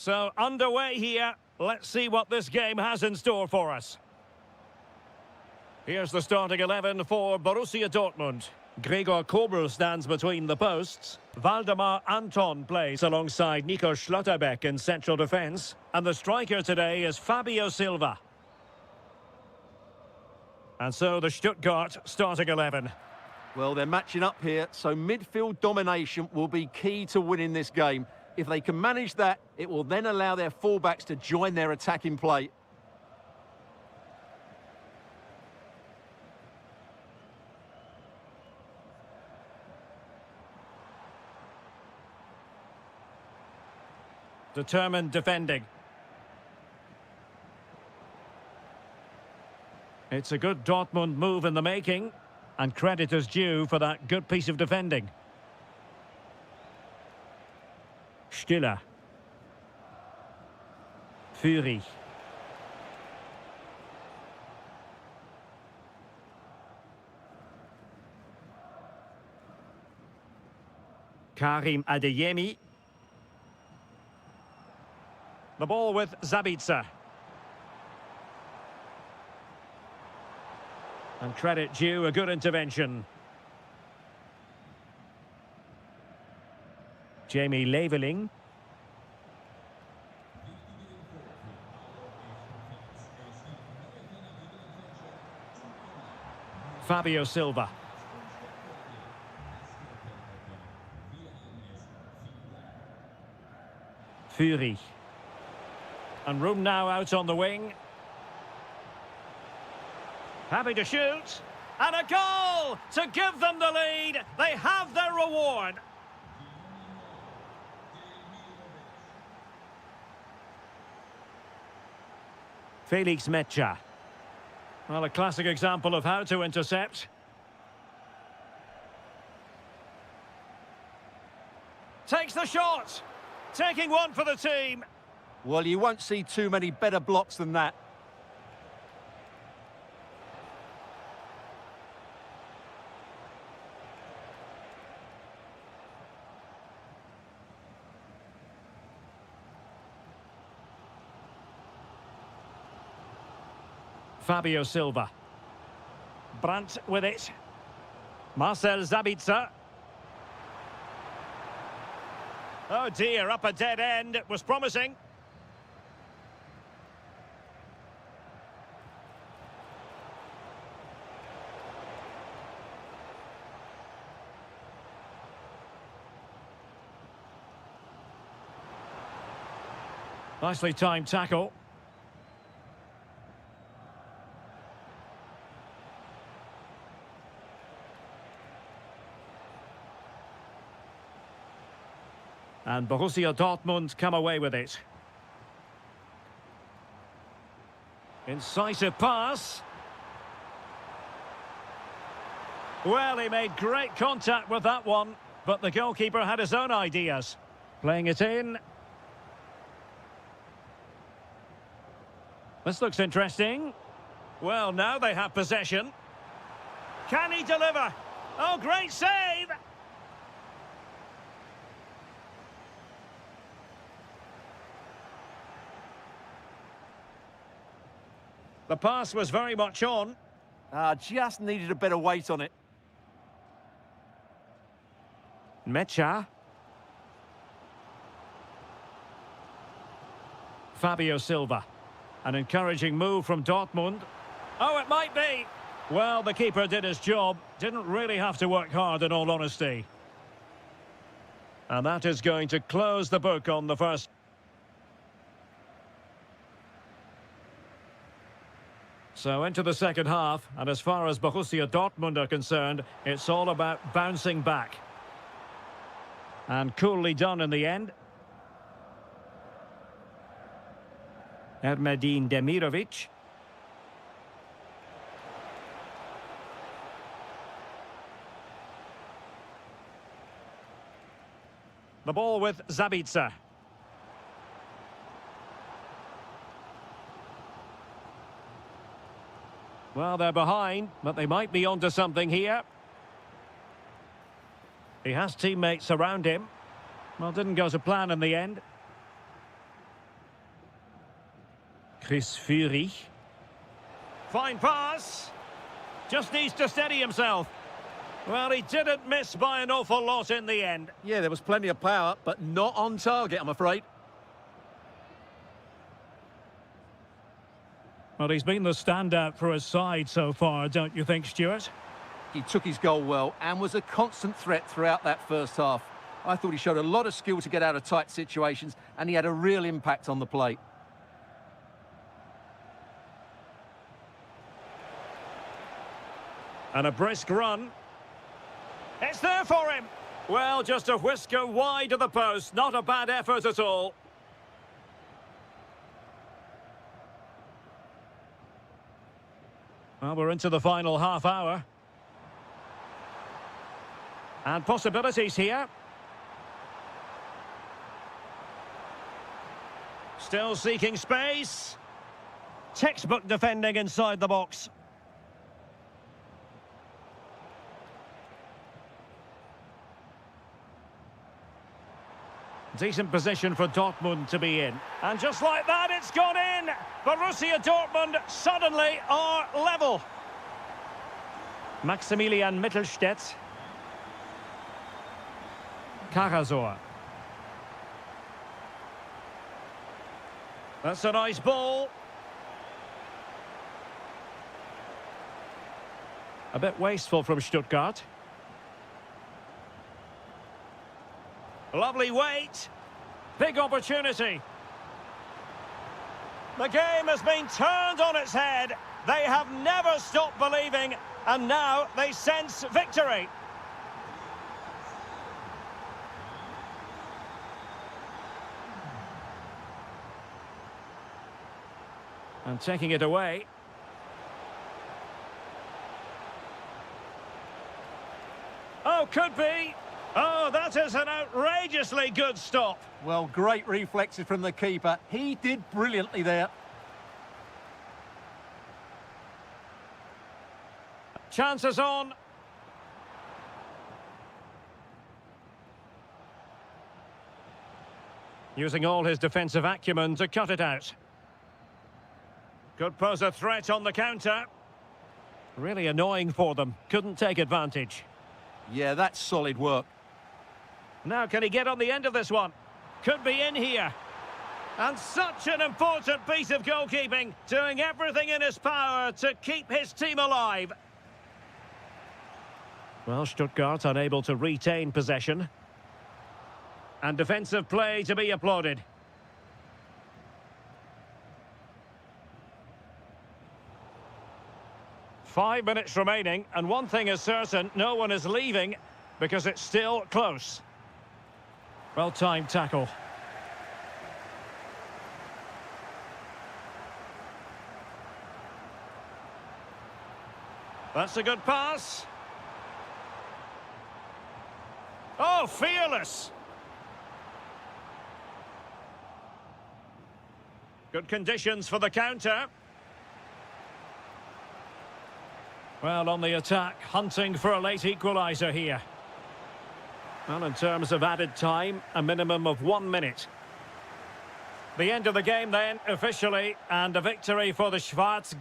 So, underway here. Let's see what this game has in store for us. Here's the starting 11 for Borussia Dortmund. Gregor Kobel stands between the posts. Waldemar Anton plays alongside Nico Schlotterbeck in central defence. And the striker today is Fabio Silva. And so the Stuttgart starting 11. Well, they're matching up here, so midfield domination will be key to winning this game. If they can manage that, it will then allow their fullbacks to join their attacking play. Determined defending. It's a good Dortmund move in the making, and credit is due for that good piece of defending. Stiller. Führig. Karim Adeyemi. The ball with Zabitzer. And credit due, a good intervention. Jamie Leveling. Fabio Silva. Führig. And room now out on the wing. Happy to shoot. And a goal to give them the lead. They have their reward. Felix Metscher. Well, a classic example of how to intercept. Takes the shot. Taking one for the team. Well, you won't see too many better blocks than that. Fabio Silva. Brandt with it. Marcel Zabitzer. Oh dear, up a dead end. It was promising. Nicely timed tackle. And Borussia Dortmund come away with it. Incisive pass. Well, he made great contact with that one, but the goalkeeper had his own ideas. Playing it in. This looks interesting. Well, now they have possession. Can he deliver? Oh, great save! The pass was very much on. Just needed a better weight on it. Metscher. Fabio Silva. An encouraging move from Dortmund. Oh, it might be. Well, the keeper did his job. Didn't really have to work hard, in all honesty. And that is going to close the book on the first. So into the second half, and as far as Borussia Dortmund are concerned, it's all about bouncing back. And coolly done in the end. Ermedin Demirovic. The ball with Zabitzer. Well, they're behind, but they might be onto something here. He has teammates around him. Well, didn't go to plan in the end. Chris Fury. Fine pass. Just needs to steady himself. Well, he didn't miss by an awful lot in the end. Yeah, there was plenty of power, but not on target, I'm afraid. Well, he's been the standout for his side so far, don't you think, Stuart? He took his goal well and was a constant threat throughout that first half. I thought he showed a lot of skill to get out of tight situations, and he had a real impact on the plate. And a brisk run. It's there for him. Well, just a whisker wide of the post. Not a bad effort at all. Well, we're into the final half hour. And possibilities here. Still seeking space. Textbook defending inside the box. Decent position for Dortmund to be in. And just like that, it's gone in! Borussia Dortmund suddenly are level. Maximilian Mittelstädt. Karasor. That's a nice ball. A bit wasteful from Stuttgart. Lovely weight. Big opportunity. The game has been turned on its head. They have never stopped believing, and now they sense victory. And taking it away. Oh, could be. Oh, that is an outrageously good stop. Well, great reflexes from the keeper. He did brilliantly there. Chances on. Using all his defensive acumen to cut it out. Could pose a threat on the counter. Really annoying for them. Couldn't take advantage. Yeah, that's solid work. Now, can he get on the end of this one? Could be in here. And such an important piece of goalkeeping, doing everything in his power to keep his team alive. Well, Stuttgart unable to retain possession. And defensive play to be applauded. Five minutes remaining, and one thing is certain, no one is leaving because it's still close. Well-timed tackle. That's a good pass. Oh, fearless. Good conditions for the counter. Well, on the attack, hunting for a late equaliser here. Well, in terms of added time, a minimum of 1 minute. The end of the game then, officially, and a victory for the Schwarz.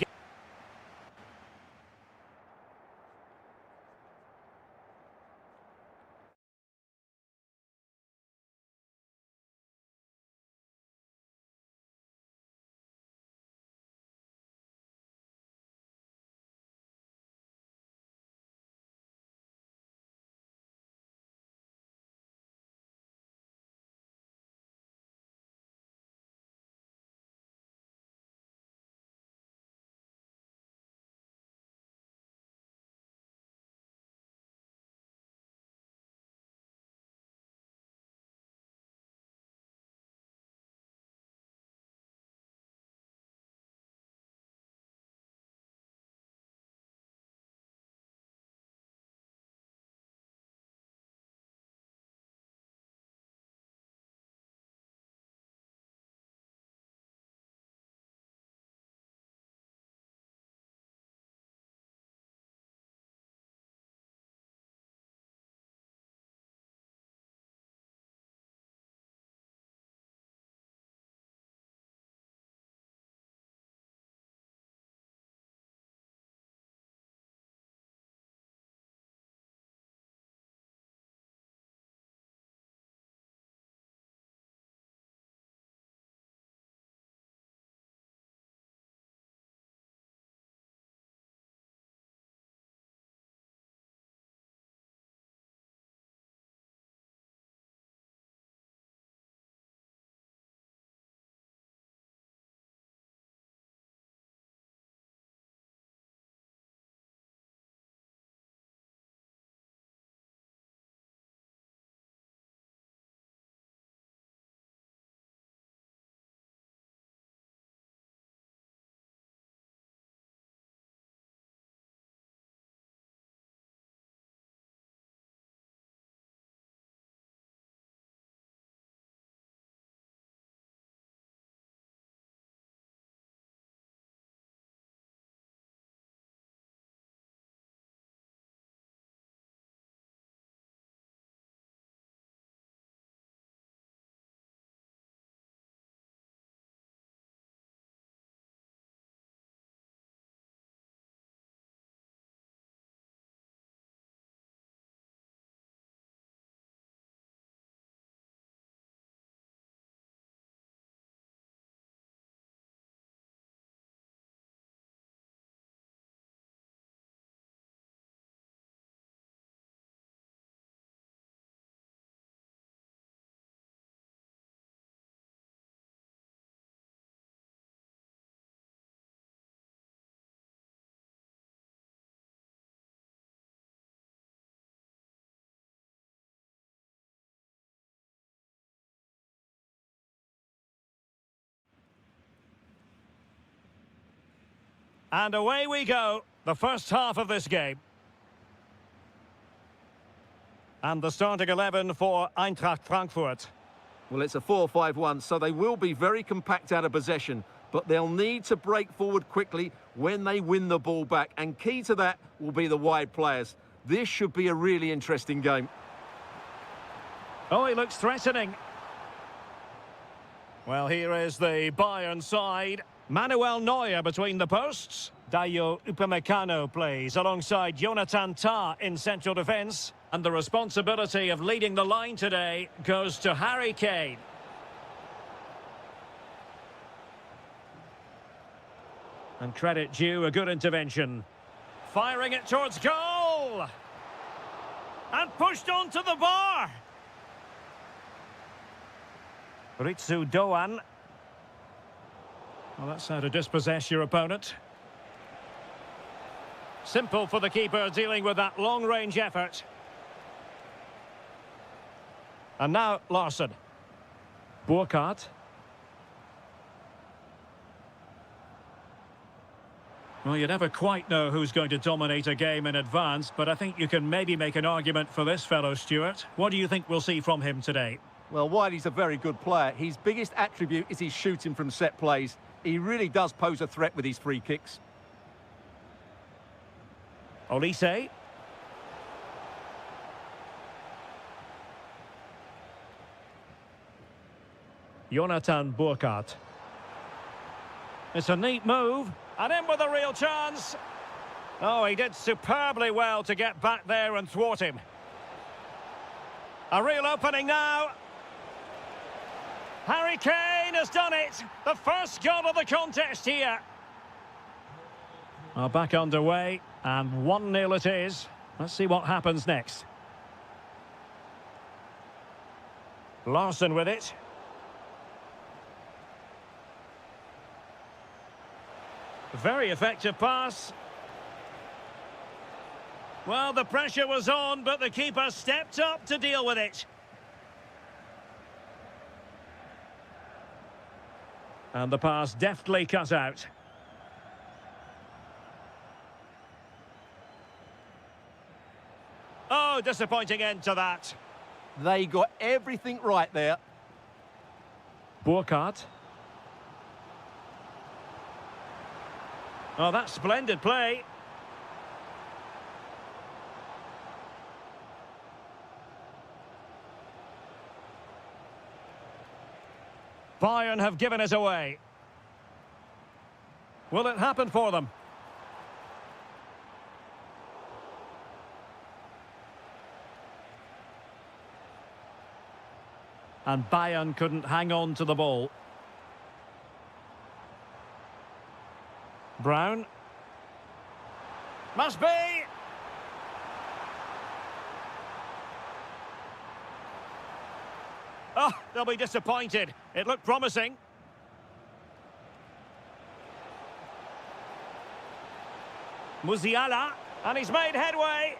And away we go, the first half of this game. And the starting 11 for Eintracht Frankfurt. Well, it's a 4-5-1, so they will be very compact out of possession, but they'll need to break forward quickly when they win the ball back, and key to that will be the wide players. This should be a really interesting game. Oh, he looks threatening. Well, here is the Bayern side. Manuel Neuer between the posts. Dayo Upamecano plays alongside Jonathan Tah in central defence. And the responsibility of leading the line today goes to Harry Kane. And credit due, a good intervention. Firing it towards goal! And pushed onto the bar! Ritsu Doan. Well, that's how to dispossess your opponent. Simple for the keeper dealing with that long-range effort. And now Larsson. Burkhardt. Well, you never quite know who's going to dominate a game in advance, but I think you can maybe make an argument for this fellow, Stuart. What do you think we'll see from him today? Well, Wiley's a very good player. His biggest attribute is his shooting from set plays. He really does pose a threat with his free kicks. Olise. Jonathan Burkhardt. It's a neat move, and in with a real chance. Oh, he did superbly well to get back there and thwart him. A real opening now. Harry Kane has done it. The first goal of the contest here. Back underway, and 1-0 it is. Let's see what happens next. Larsson with it. Very effective pass. Well, the pressure was on, but the keeper stepped up to deal with it. And the pass deftly cut out. Oh, disappointing end to that. They got everything right there. Burkhardt. Oh, that's splendid play. Bayern have given it away. Will it happen for them? And Bayern couldn't hang on to the ball. Brown. Must be! Oh, they'll be disappointed. It looked promising. Musiala, and he's made headway.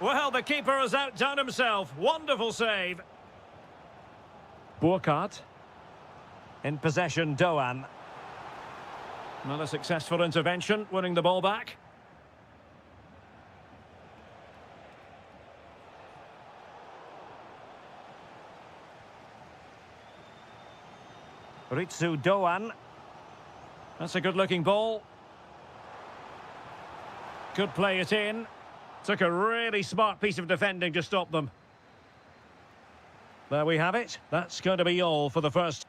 Well, the keeper has outdone himself. Wonderful save. Burkhardt. In possession, Doan. Another successful intervention, winning the ball back. Ritsu Doan. That's a good-looking ball. Could play it in. Took a really smart piece of defending to stop them. There we have it. That's going to be all for the first.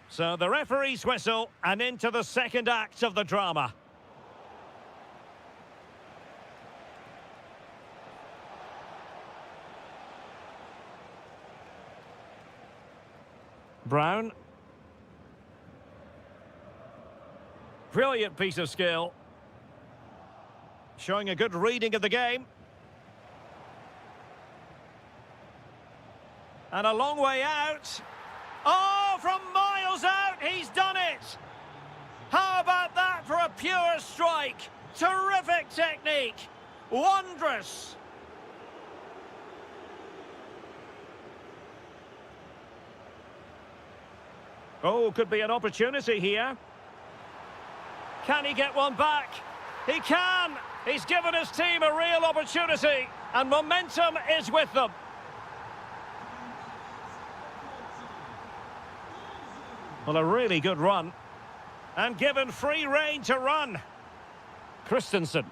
So the referee's whistle, and into the second act of the drama. Brown. Brilliant piece of skill. Showing a good reading of the game. And a long way out. Oh, from miles out, he's done it! How about that for a pure strike? Terrific technique. Wondrous. Oh, could be an opportunity here. Can he get one back? He can! He's given his team a real opportunity, and momentum is with them. Well, a really good run. And given free rein to run. Christensen.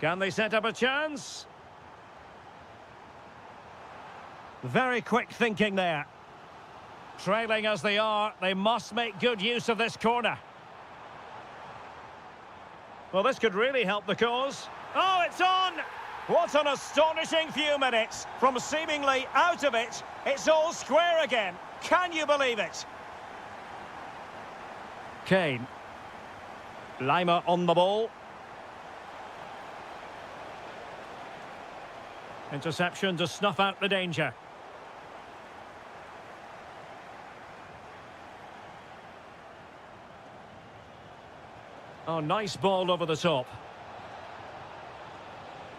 Can they set up a chance? Very quick thinking there. Trailing as they are, they must make good use of this corner. Well, this could really help the cause. Oh, it's on! What an astonishing few minutes. From seemingly out of it, it's all square again. Can you believe it? Kane. Lima on the ball. Interception to snuff out the danger. Oh, nice ball over the top.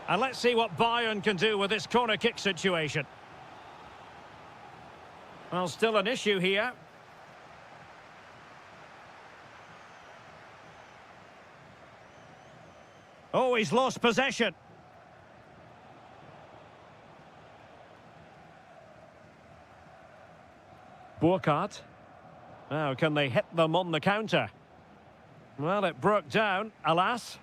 And let's see what Bayern can do with this corner kick situation. Well, still an issue here. Oh, he's lost possession. Burkhardt. Now, can they hit them on the counter? Well, it broke down, alas.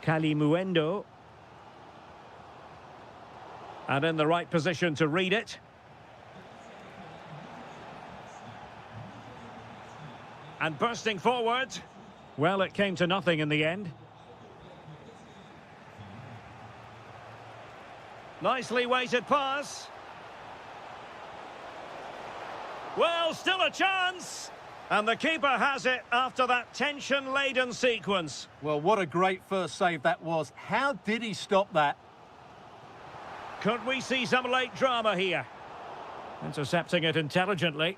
Kalimuendo. And in the right position to read it. And bursting forward. Well, it came to nothing in the end. Nicely weighted pass. Well, still a chance. And the keeper has it after that tension-laden sequence. Well, what a great first save that was. How did he stop that? Could we see some late drama here? Intercepting it intelligently.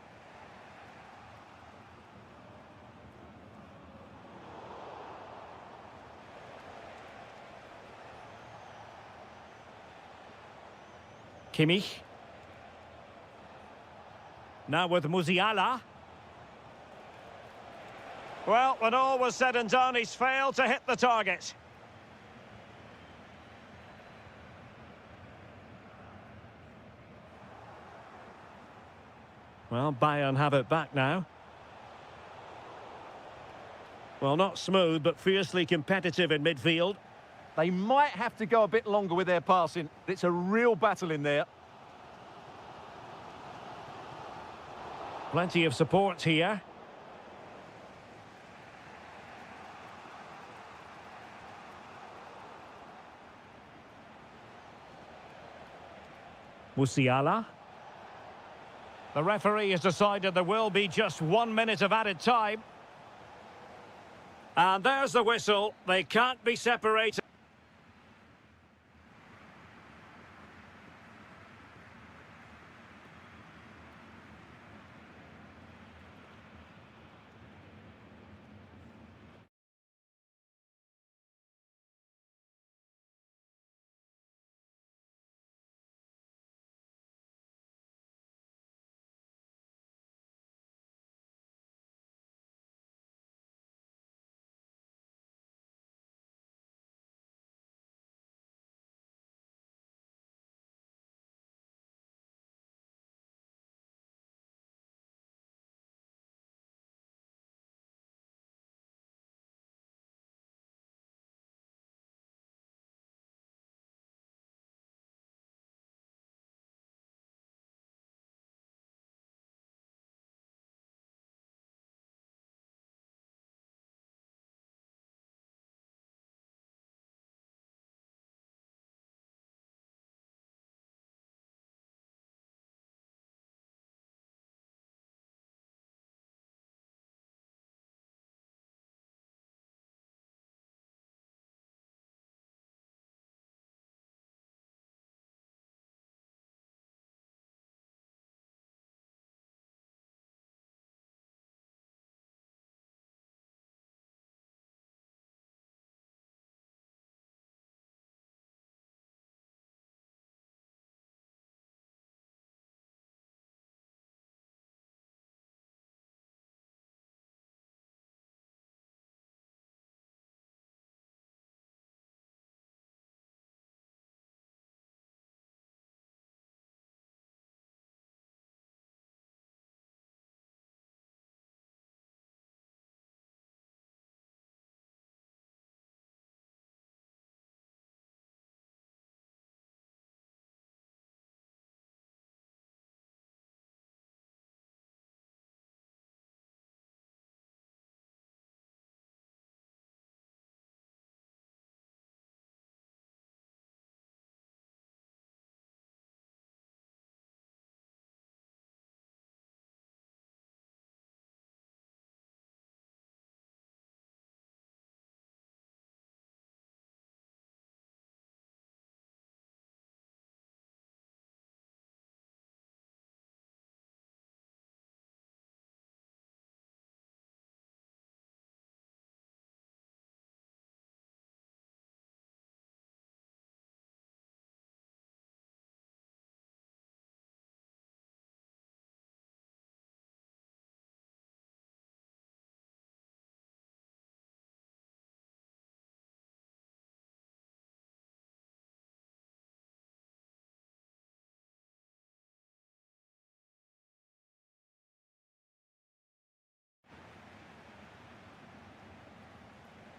Kimmich. Now with Musiala. Well, when all was said and done, he's failed to hit the target. Well, Bayern have it back now. Well, not smooth, but fiercely competitive in midfield. They might have to go a bit longer with their passing. It's a real battle in there. Plenty of support here. Musiala. The referee has decided there will be just 1 minute of added time. And there's the whistle. They can't be separated.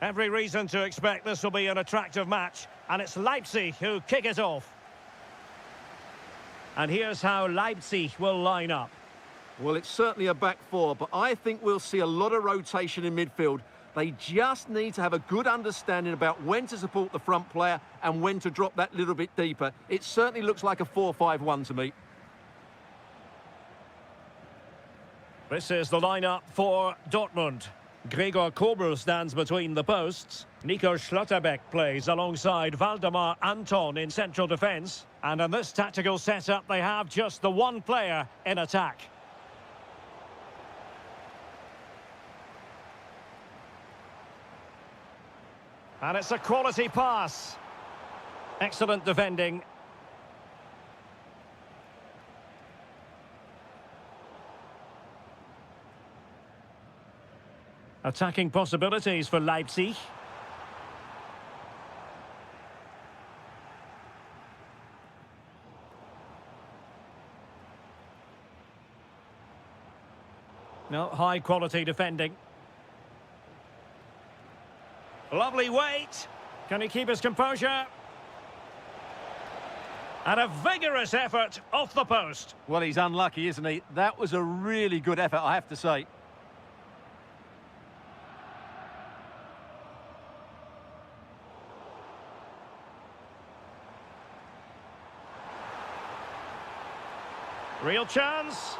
Every reason to expect this will be an attractive match, and it's Leipzig who kick it off. And here's how Leipzig will line up. Well, it's certainly a back four, but I think we'll see a lot of rotation in midfield. They just need to have a good understanding about when to support the front player and when to drop that little bit deeper. It certainly looks like a 4-5-1 to me. This is the lineup for Dortmund. Gregor Kobel stands between the posts. Nico Schlotterbeck plays alongside Valdemar Anton in central defence. And in this tactical setup, they have just the one player in attack. And it's a quality pass. Excellent defending. Attacking possibilities for Leipzig. No, high quality defending. Lovely weight. Can he keep his composure? And a vigorous effort off the post. Well, he's unlucky, isn't he? That was a really good effort, I have to say. Real chance.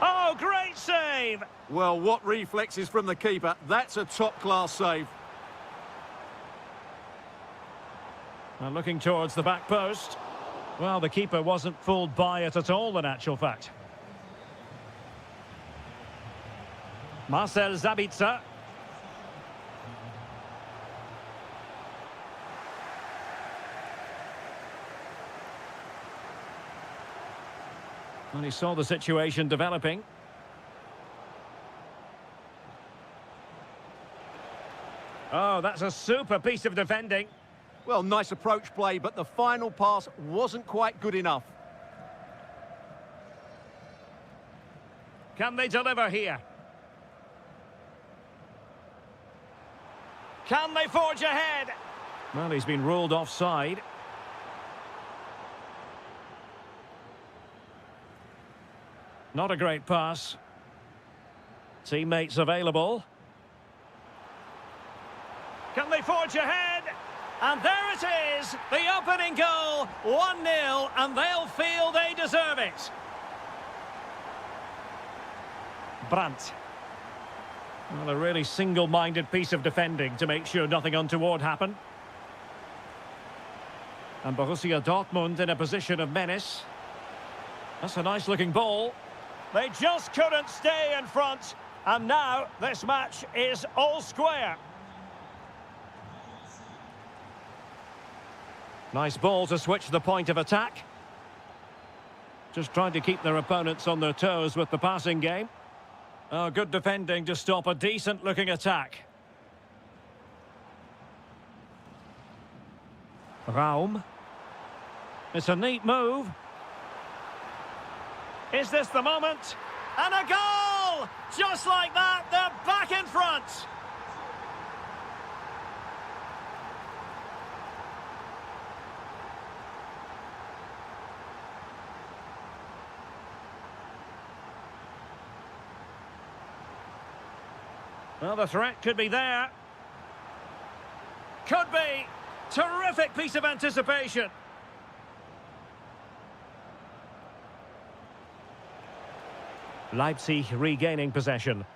Oh, great save! Well, what reflexes from the keeper. That's a top-class save. And looking towards the back post. Well, the keeper wasn't fooled by it at all, in actual fact. Marcel Sabitzer. And he saw the situation developing. Oh, that's a super piece of defending. Well, nice approach play, but the final pass wasn't quite good enough. Can they deliver here? Can they forge ahead? Well, he's been ruled offside. Not a great pass. Teammates available. Can they forge ahead? And there it is, the opening goal, 1-0, and they'll feel they deserve it. Brandt. Well, a really single-minded piece of defending to make sure nothing untoward happened. And Borussia Dortmund in a position of menace. That's a nice-looking ball. They just couldn't stay in front, and now this match is all square. Nice ball to switch the point of attack. Just trying to keep their opponents on their toes with the passing game. Oh, good defending to stop a decent-looking attack. Raum. It's a neat move. Is this the moment? And a goal! Just like that, they're back in front. Well, the threat could be there. Could be. Terrific piece of anticipation. Leipzig regaining possession.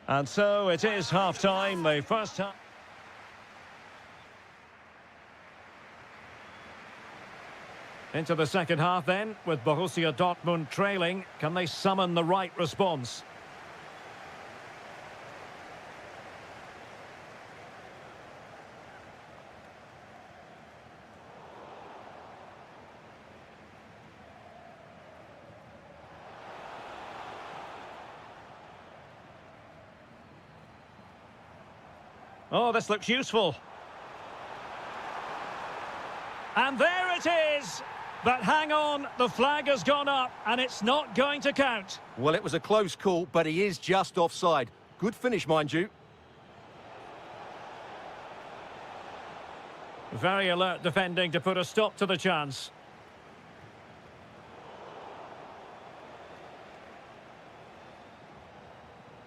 And so it is half-time, the first half. Into the second half then, with Borussia Dortmund trailing. Can they summon the right response? Oh, this looks useful. And there it is. But hang on, the flag has gone up and it's not going to count. Well, it was a close call, but he is just offside. Good finish, mind you. Very alert defending to put a stop to the chance.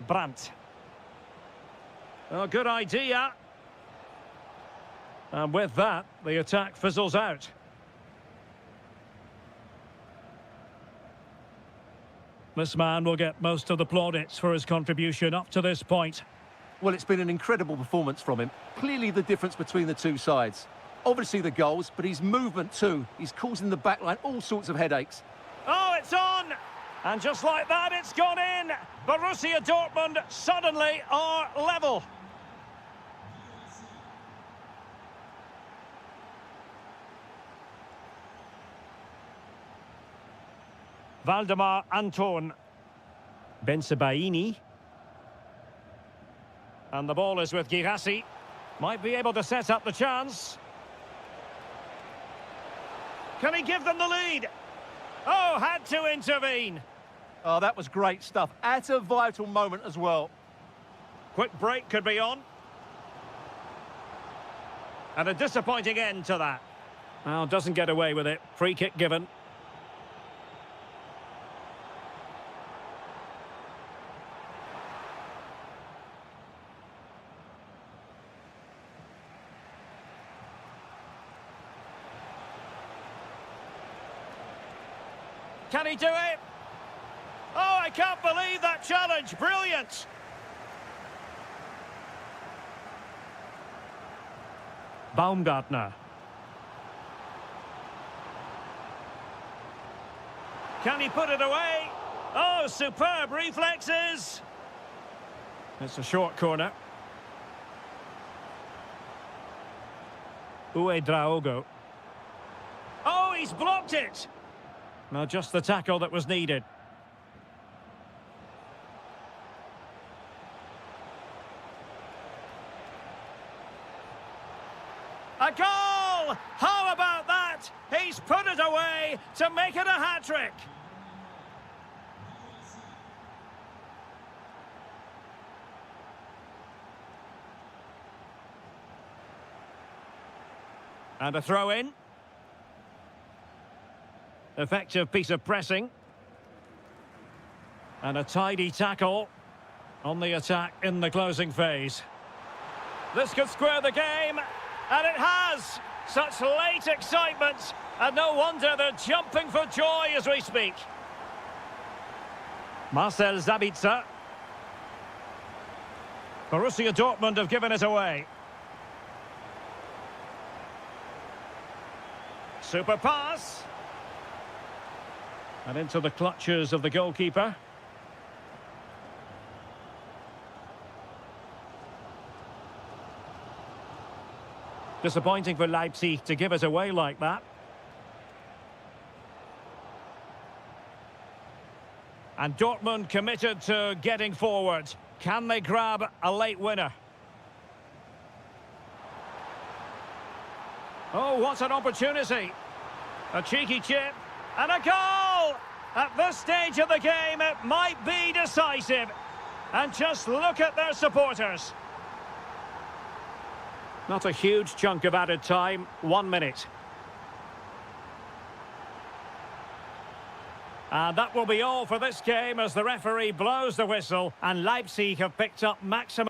Brandt. Oh, good idea. And with that, the attack fizzles out. This man will get most of the plaudits for his contribution up to this point. Well, it's been an incredible performance from him. Clearly the difference between the two sides. Obviously the goals, but his movement too. He's causing the backline all sorts of headaches. Oh, it's on! And just like that, it's gone in! Borussia Dortmund suddenly are level. Valdemar Anton. Bensebaini. And the ball is with Girassi. Might be able to set up the chance. Can he give them the lead? Oh, had to intervene. Oh, that was great stuff. At a vital moment as well. Quick break could be on. And a disappointing end to that. Well, doesn't get away with it. Free kick given. Can he do it? Oh, I can't believe that challenge. Brilliant. Baumgartner. Can he put it away? Oh, superb reflexes. It's a short corner. Uedraogo. Oh, he's blocked it. Well, just the tackle that was needed. A goal! How about that? He's put it away to make it a hat-trick. And a throw-in. Effective piece of pressing. And a tidy tackle on the attack in the closing phase. This could square the game, and it has! Such late excitement, and no wonder they're jumping for joy as we speak. Marcel Sabitzer. Borussia Dortmund have given it away. Super pass. And into the clutches of the goalkeeper. Disappointing for Leipzig to give it away like that. And Dortmund committed to getting forward. Can they grab a late winner? Oh, what an opportunity. A cheeky chip. And a goal! At this stage of the game, it might be decisive. And just look at their supporters. Not a huge chunk of added time, 1 minute. And that will be all for this game as the referee blows the whistle and Leipzig have picked up maximum.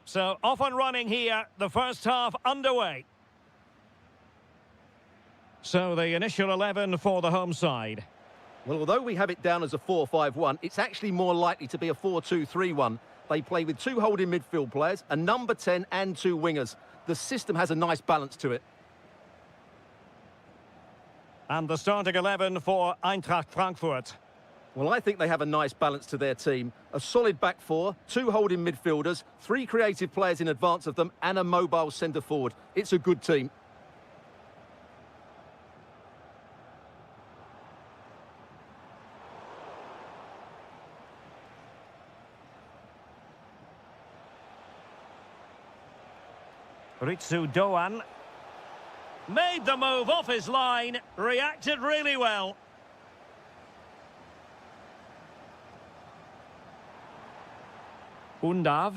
So off and running here, the first half underway. So the initial 11 for the home side. Well, although we have it down as a 4-5-1, it's actually more likely to be a 4-2-3-1. They play with two holding midfield players, a number 10 and two wingers. The system has a nice balance to it. And the starting 11 for Eintracht Frankfurt. Well, I think they have a nice balance to their team. A solid back four, two holding midfielders, three creative players in advance of them, and a mobile centre forward. It's a good team. Ritsu Doan made the move off his line, reacted really well. Undav.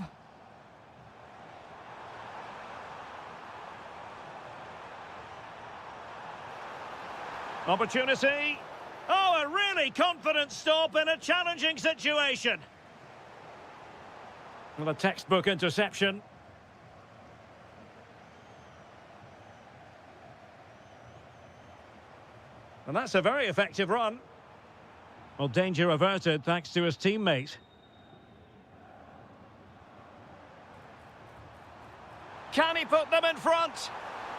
Opportunity. Oh, a really confident stop in a challenging situation. Well, a textbook interception. And that's a very effective run. Well, danger averted thanks to his teammate. Can he put them in front?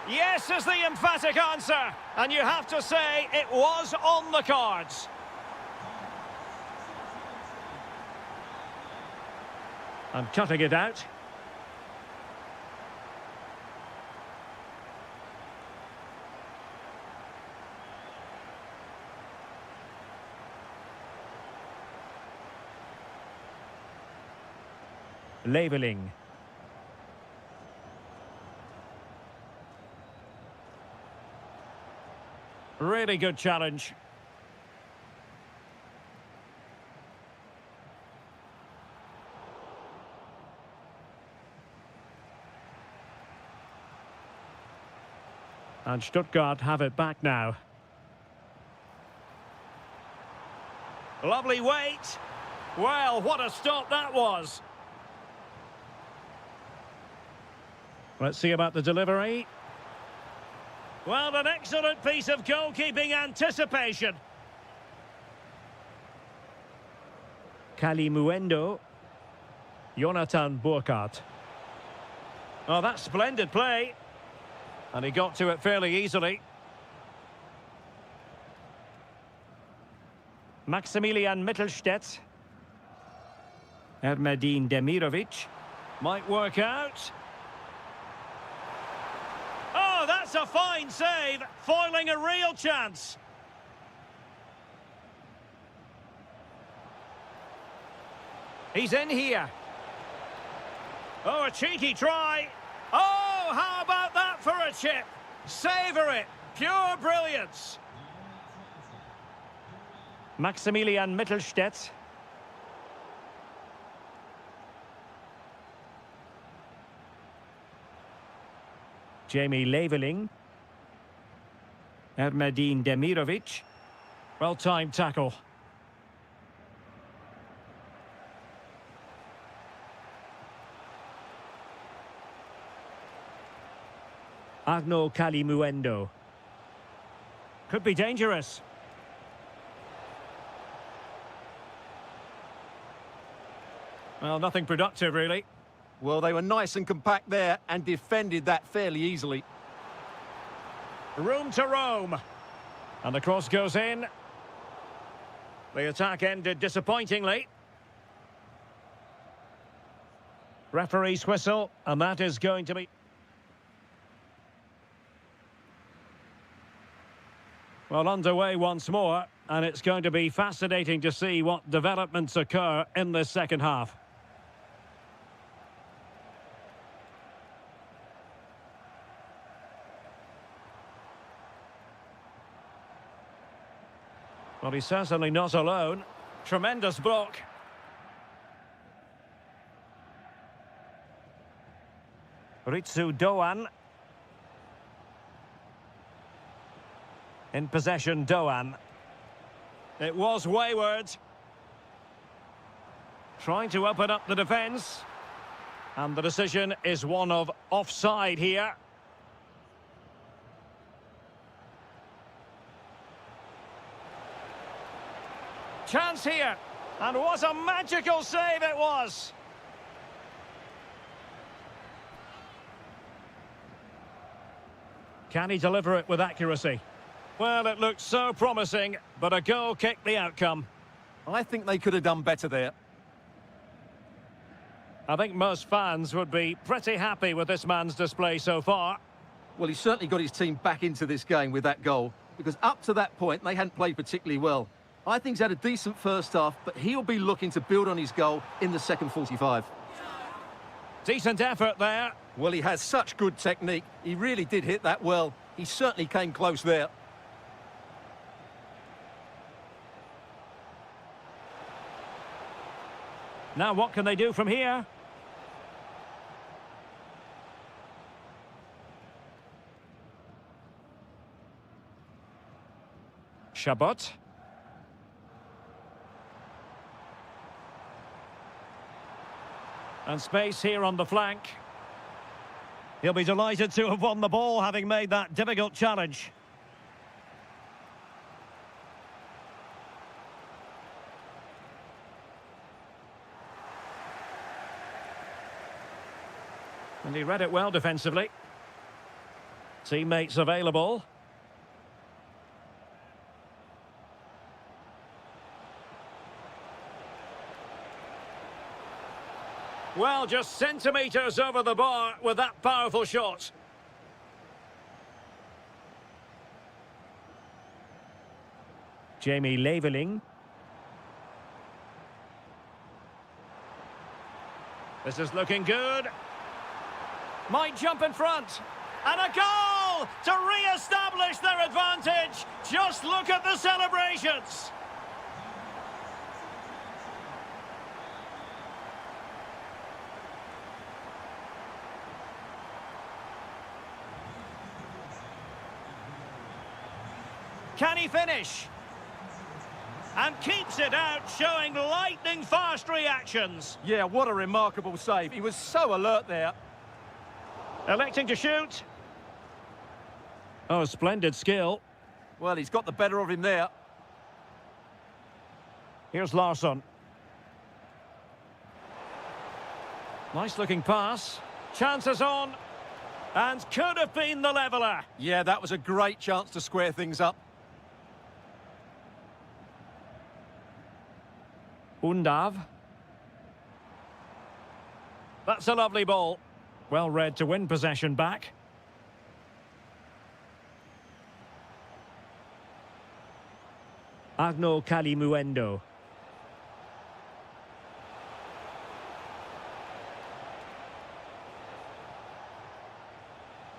Yes is the emphatic answer. And you have to say it was on the cards. And cutting it out. Labelling. Really good challenge. And Stuttgart have it back now. Lovely weight. Well, what a stop that was. Let's see about the delivery. Well, an excellent piece of goalkeeping anticipation. Kalimuendo. Jonathan Burkhardt. Oh, that's splendid play. And he got to it fairly easily. Maximilian Mittelstädt. Ermedin Demirovic. Might work out. Oh, that's a fine save, foiling a real chance. He's in here. Oh, a cheeky try. Oh, how about that for a chip? Savour it. Pure brilliance. Maximilian Mittelstädt. Jamie Leveling. Ermedin Demirovic. Well-timed tackle. Arnaud Kalimuendo. Could be dangerous. Well, nothing productive, really. Well, they were nice and compact there and defended that fairly easily. Room to roam. And the cross goes in. The attack ended disappointingly. Referee's whistle, and that is going to be... Well, underway once more, and it's going to be fascinating to see what developments occur in this second half. Well, he's certainly not alone. Tremendous block. Ritsu Doan. In possession, Doan. It was wayward. Trying to open up the defence. And the decision is one of offside here. Chance here. And what a magical save it was. Can he deliver it with accuracy? Well, it looked so promising, but a goal kicked the outcome. I think they could have done better there. I think most fans would be pretty happy with this man's display so far. Well, he certainly got his team back into this game with that goal, because up to that point, they hadn't played particularly well. I think he's had a decent first half, but he'll be looking to build on his goal in the second 45. Decent effort there. Well, he has such good technique. He really did hit that well. He certainly came close there. Now what can they do from here? Chabot. And space here on the flank. He'll be delighted to have won the ball, having made that difficult challenge. And he read it well defensively. Teammates available. Well, just centimetres over the bar with that powerful shot. Jamie Leveling. This is looking good. Might jump in front. And a goal to re-establish their advantage. Just look at the celebrations. Can he finish? And keeps it out, showing lightning-fast reactions. Yeah, what a remarkable save. He was so alert there. Electing to shoot. Oh, splendid skill. Well, he's got the better of him there. Here's Larsson. Nice-looking pass. Chances on. And could have been the leveller. Yeah, that was a great chance to square things up. Undav. That's a lovely ball. Well read to win possession back. Agno Kalimuendo.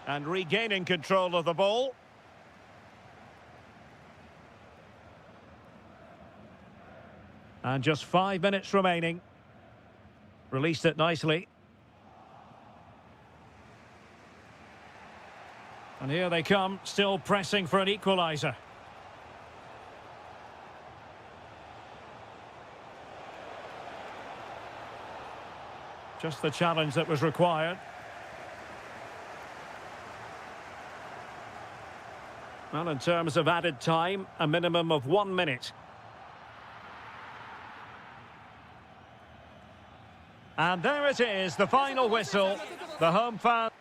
And regaining control of the ball. And just 5 minutes remaining. Released it nicely. And here they come, still pressing for an equaliser. Just the challenge that was required. Well, in terms of added time, a minimum of 1 minute. And there it is, the final whistle. The home fans.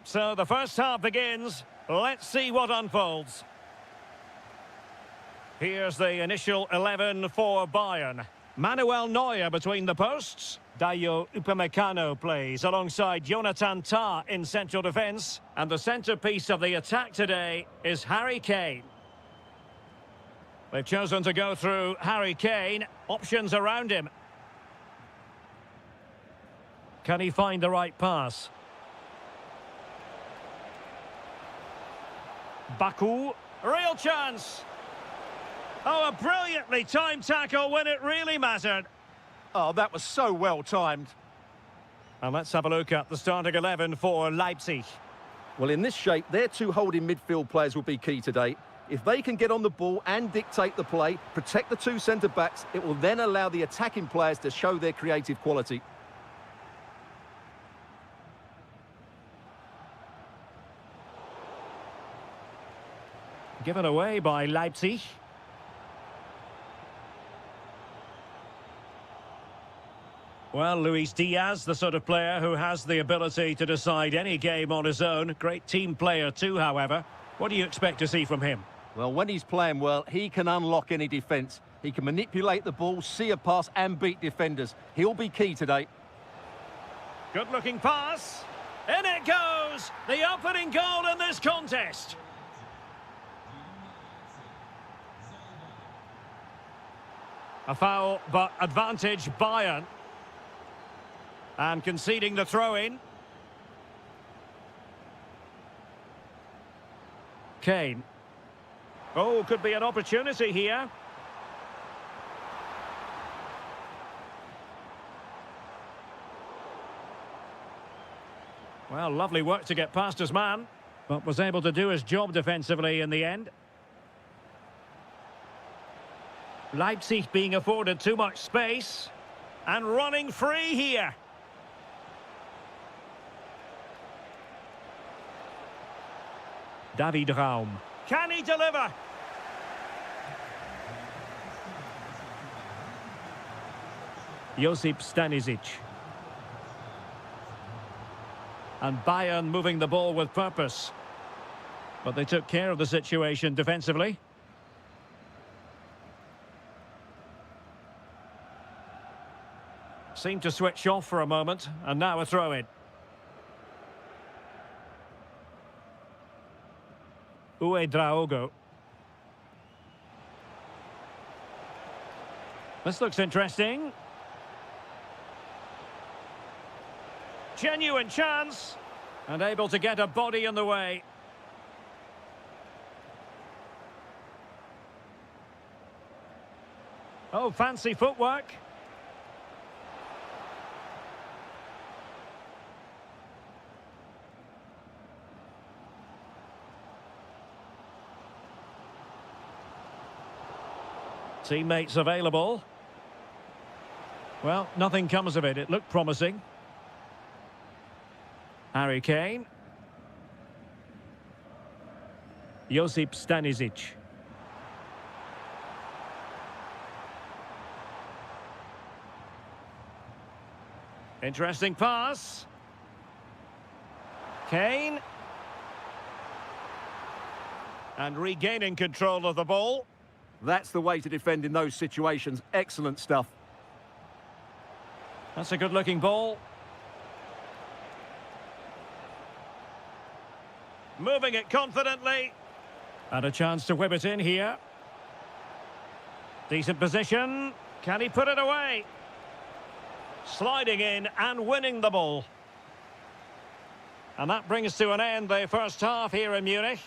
So the first half begins. Let's see what unfolds. Here's the initial 11 for Bayern. Manuel Neuer between the posts. Dayo Upamecano plays alongside Jonathan Tah in central defence. And the centrepiece of the attack today is Harry Kane. They've chosen to go through Harry Kane. Options around him. Can he find the right pass? Baku. Real chance. Oh, a brilliantly timed tackle when it really mattered. Oh, that was so well timed. And let's have a look at the starting 11 for Leipzig. Well, in this shape, their two holding midfield players will be key today. If they can get on the ball and dictate the play, protect the two centre-backs, it will then allow the attacking players to show their creative quality. Given away by Leipzig. Well, Luis Diaz, the sort of player who has the ability to decide any game on his own. Great team player too, however. What do you expect to see from him? Well, when he's playing well, he can unlock any defence. He can manipulate the ball, see a pass and beat defenders. He'll be key today. Good-looking pass. In it goes! The opening goal in this contest. A foul, but advantage Bayern. And conceding the throw-in. Kane. Oh, could be an opportunity here. Well, lovely work to get past his man, but was able to do his job defensively in the end. Leipzig being afforded too much space. And running free here. David Raum. Can he deliver? Josip Stanisic. And Bayern moving the ball with purpose. But they took care of the situation defensively. Seemed to switch off for a moment, and now a throw-in. Draogo. This looks interesting. Genuine chance. And able to get a body in the way. Oh, fancy footwork. Teammates available. Well, nothing comes of it. It looked promising. Harry Kane. Josip Stanisic. Interesting pass. Kane. And regaining control of the ball. That's the way to defend in those situations. Excellent stuff. That's a good-looking ball. Moving it confidently. And a chance to whip it in here. Decent position. Can he put it away? Sliding in and winning the ball. And that brings to an end the first half here in Munich.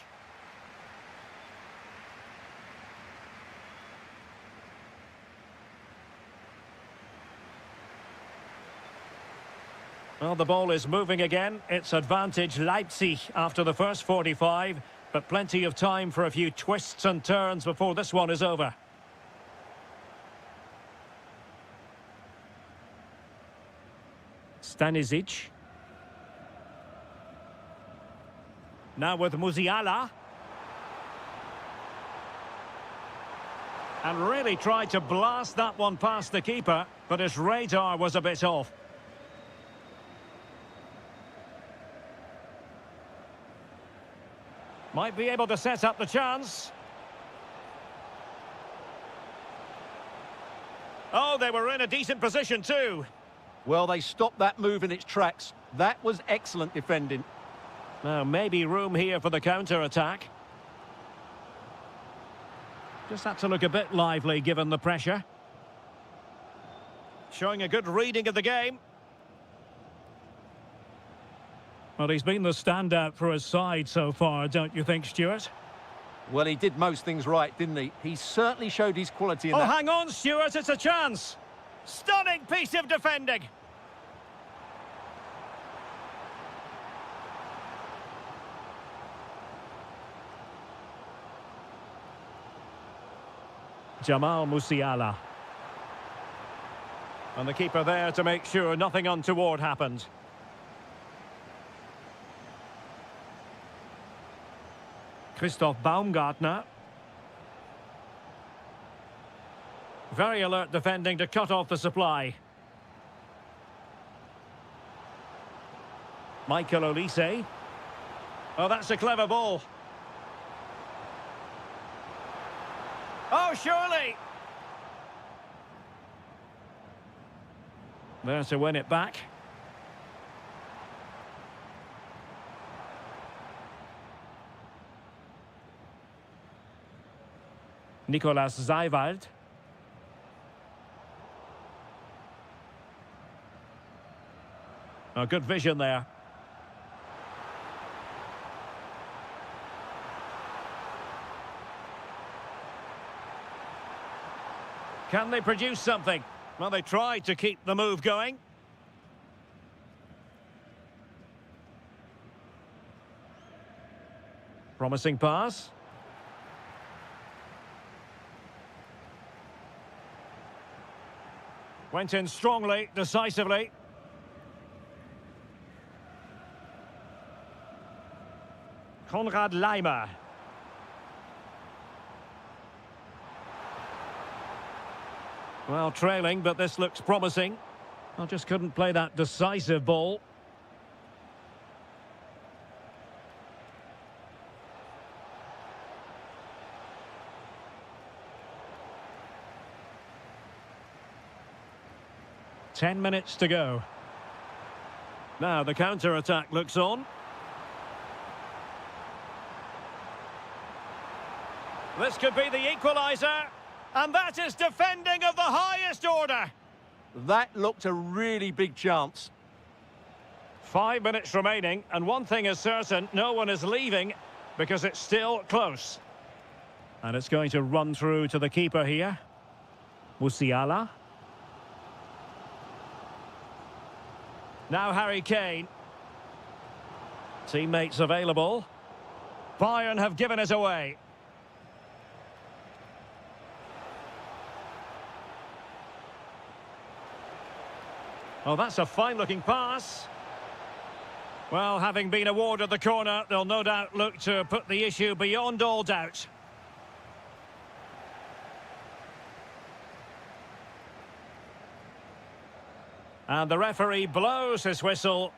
Well, the ball is moving again. It's advantage Leipzig after the first 45, but plenty of time for a few twists and turns before this one is over. Stanisic. Now with Musiala. And really tried to blast that one past the keeper, but his radar was a bit off. Might be able to set up the chance. Oh, they were in a decent position too. Well, they stopped that move in its tracks. That was excellent defending. Now, maybe room here for the counter-attack. Just had to look a bit lively given the pressure. Showing a good reading of the game. Well, he's been the standout for his side so far, don't you think, Stuart? Well, he did most things right, didn't he? He certainly showed his quality in that. Oh, hang on, Stuart, it's a chance. Stunning piece of defending. Jamal Musiala. And the keeper there to make sure nothing untoward happened. Christoph Baumgartner. Very alert defending to cut off the supply. Michael Olise. Oh, that's a clever ball. Oh, surely! There to win it back. Nicolas Zeiwald. Oh, good vision there. Can they produce something? Well, they tried to keep the move going. Promising pass. Went in strongly, decisively. Konrad Leimer. Well, trailing, but this looks promising. I just couldn't play that decisive ball. Ten minutes to go. Now the counter-attack looks on. This could be the equaliser. And that is defending of the highest order. That looked a really big chance. 5 minutes remaining, and one thing is certain, no one is leaving because it's still close. And it's going to run through to the keeper here. Musiala. Now Harry Kane. Teammates available. Bayern have given it away. Oh, that's a fine-looking pass. Well, having been awarded the corner, they'll no doubt look to put the issue beyond all doubt. And the referee blows his whistle.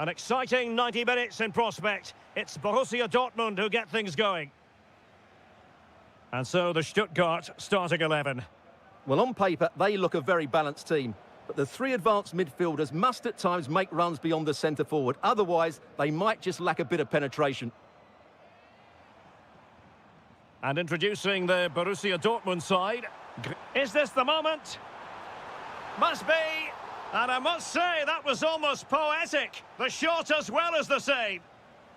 An exciting 90 minutes in prospect. It's Borussia Dortmund who get things going. And so the Stuttgart starting 11. Well, on paper, they look a very balanced team. But the three advanced midfielders must at times make runs beyond the centre forward. Otherwise, they might just lack a bit of penetration. And introducing the Borussia Dortmund side. Is this the moment? Must be. And I must say, that was almost poetic. The shot as well as the save.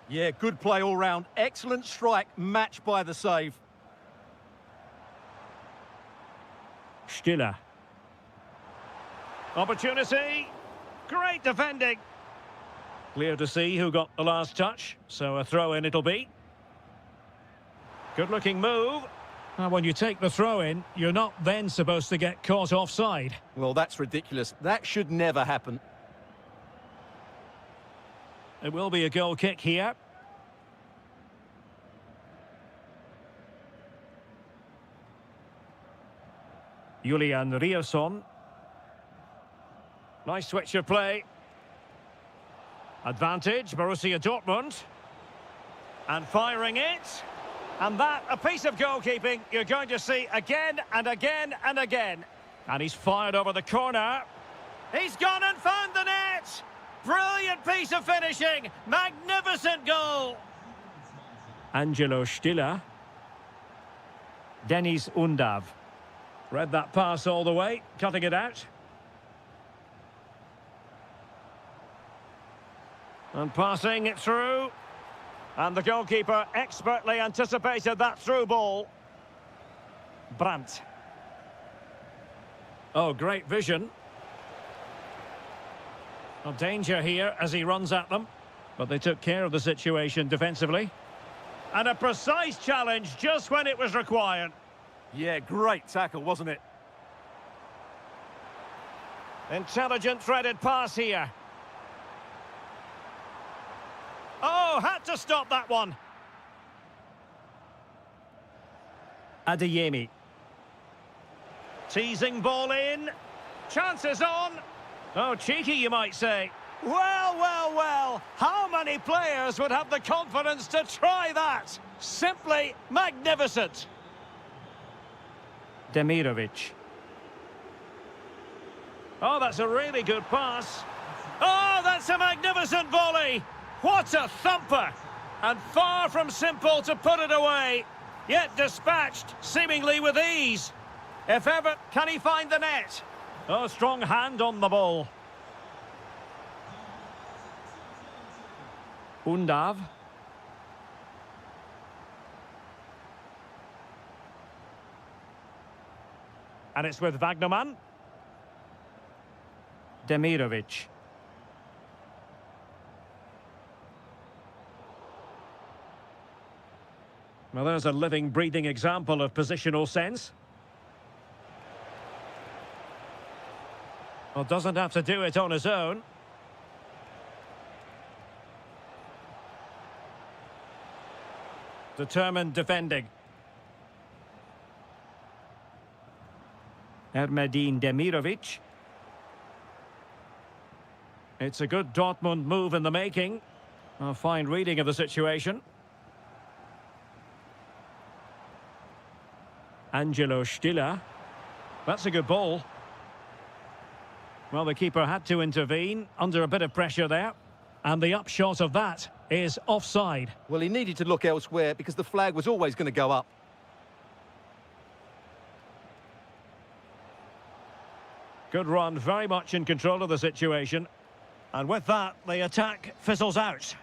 Yeah, good play all round. Excellent strike, matched by the save. Stiller. Opportunity. Great defending. Clear to see who got the last touch. So a throw-in it'll be. Good-looking move. And when you take the throw-in, you're not then supposed to get caught offside. Well, that's ridiculous. That should never happen. It will be a goal kick here. Julian Rierson. Nice switch of play. Advantage, Borussia Dortmund. And firing it. And that, a piece of goalkeeping you're going to see again and again and again. And he's fired over the corner. He's gone and found the net! Brilliant piece of finishing! Magnificent goal! Angelo Stiller. Denis Undav. Read that pass all the way, cutting it out. And passing it through. And the goalkeeper expertly anticipated that through ball. Brandt. Oh, great vision. Well, danger here as he runs at them. But they took care of the situation defensively. And a precise challenge just when it was required. Yeah, great tackle, wasn't it? Intelligent threaded pass here. Oh, had to stop that one. Adeyemi. Teasing ball in. Chances on. Oh, cheeky, you might say. Well, well, well. How many players would have the confidence to try that? Simply magnificent. Demirovic. Oh, that's a really good pass. Oh, that's a magnificent volley. What a thumper! And far from simple to put it away, yet dispatched seemingly with ease. If ever, can he find the net? Oh, strong hand on the ball. Undav. And it's with Wagnerman. Demirovic. Well, there's a living, breathing example of positional sense. Well, doesn't have to do it on his own. Determined defending. Ermedin Demirovic. It's a good Dortmund move in the making. A fine reading of the situation. Angelo Stiller. That's a good ball. Well, the keeper had to intervene under a bit of pressure there. And the upshot of that is offside. Well, he needed to look elsewhere because the flag was always going to go up. Good run, very much in control of the situation. And with that, the attack fizzles out.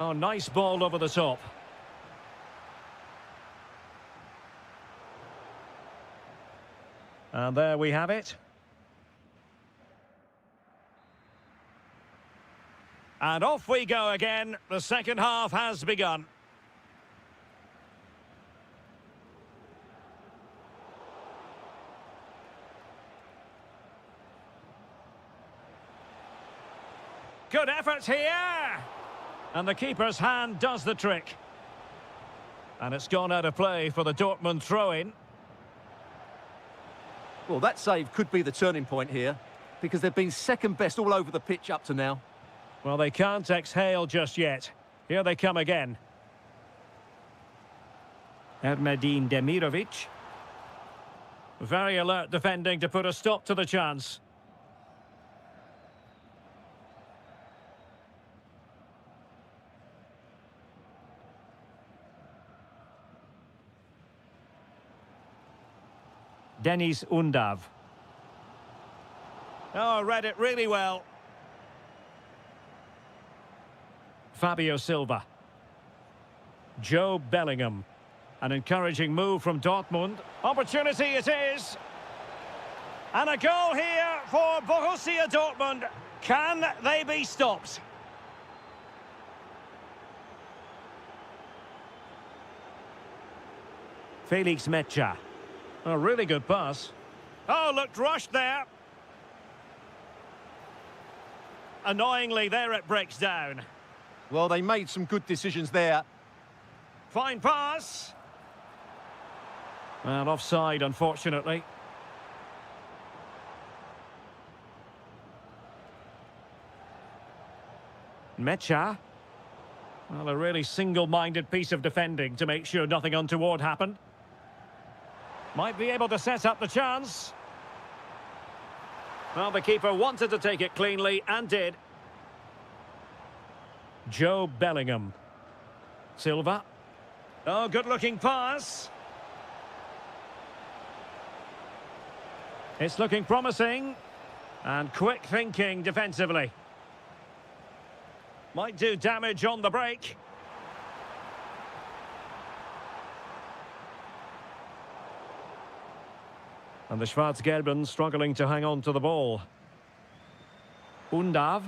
Oh, nice ball over the top. And there we have it. And off we go again. The second half has begun. Good effort here. And the keeper's hand does the trick. And it's gone out of play for the Dortmund throw-in. Well, that save could be the turning point here, because they've been second best all over the pitch up to now. Well, they can't exhale just yet. Here they come again. Ermedin Demirovic. Very alert defending to put a stop to the chance. Denis Undav. Oh, read it really well. Fabio Silva. Joe Bellingham. An encouraging move from Dortmund. Opportunity it is. And a goal here for Borussia Dortmund. Can they be stopped? Felix Mecha. A really good pass. Oh, looked rushed there. Annoyingly, there it breaks down. Well, they made some good decisions there. Fine pass. Well, offside, unfortunately. Mecha. Well, a really single-minded piece of defending to make sure nothing untoward happened. Might be able to set up the chance. Well, the keeper wanted to take it cleanly and did. Joe Bellingham. Silva. Oh, good-looking pass. It's looking promising. And quick thinking defensively. Might do damage on the break. And the Schwarz-Gelben struggling to hang on to the ball. Undav.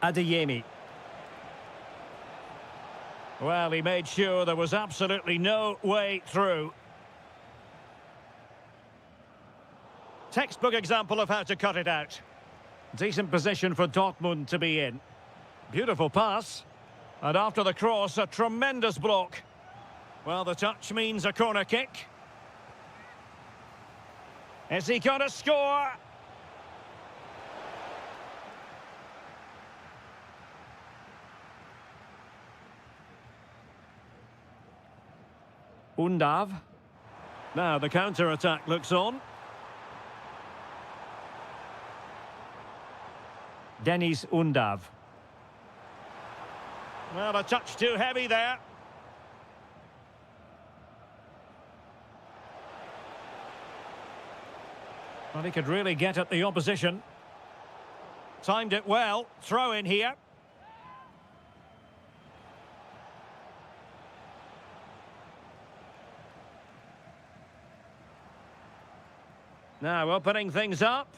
Adeyemi. Well, he made sure there was absolutely no way through. Textbook example of how to cut it out. Decent position for Dortmund to be in. Beautiful pass. And after the cross, a tremendous block. Well, the touch means a corner kick. Is he going to score? Undav. Now the counter-attack looks on. Denis Undav. Well, a touch too heavy there. Well, he could really get at the opposition. Timed it well. Throw in here. Now opening things up.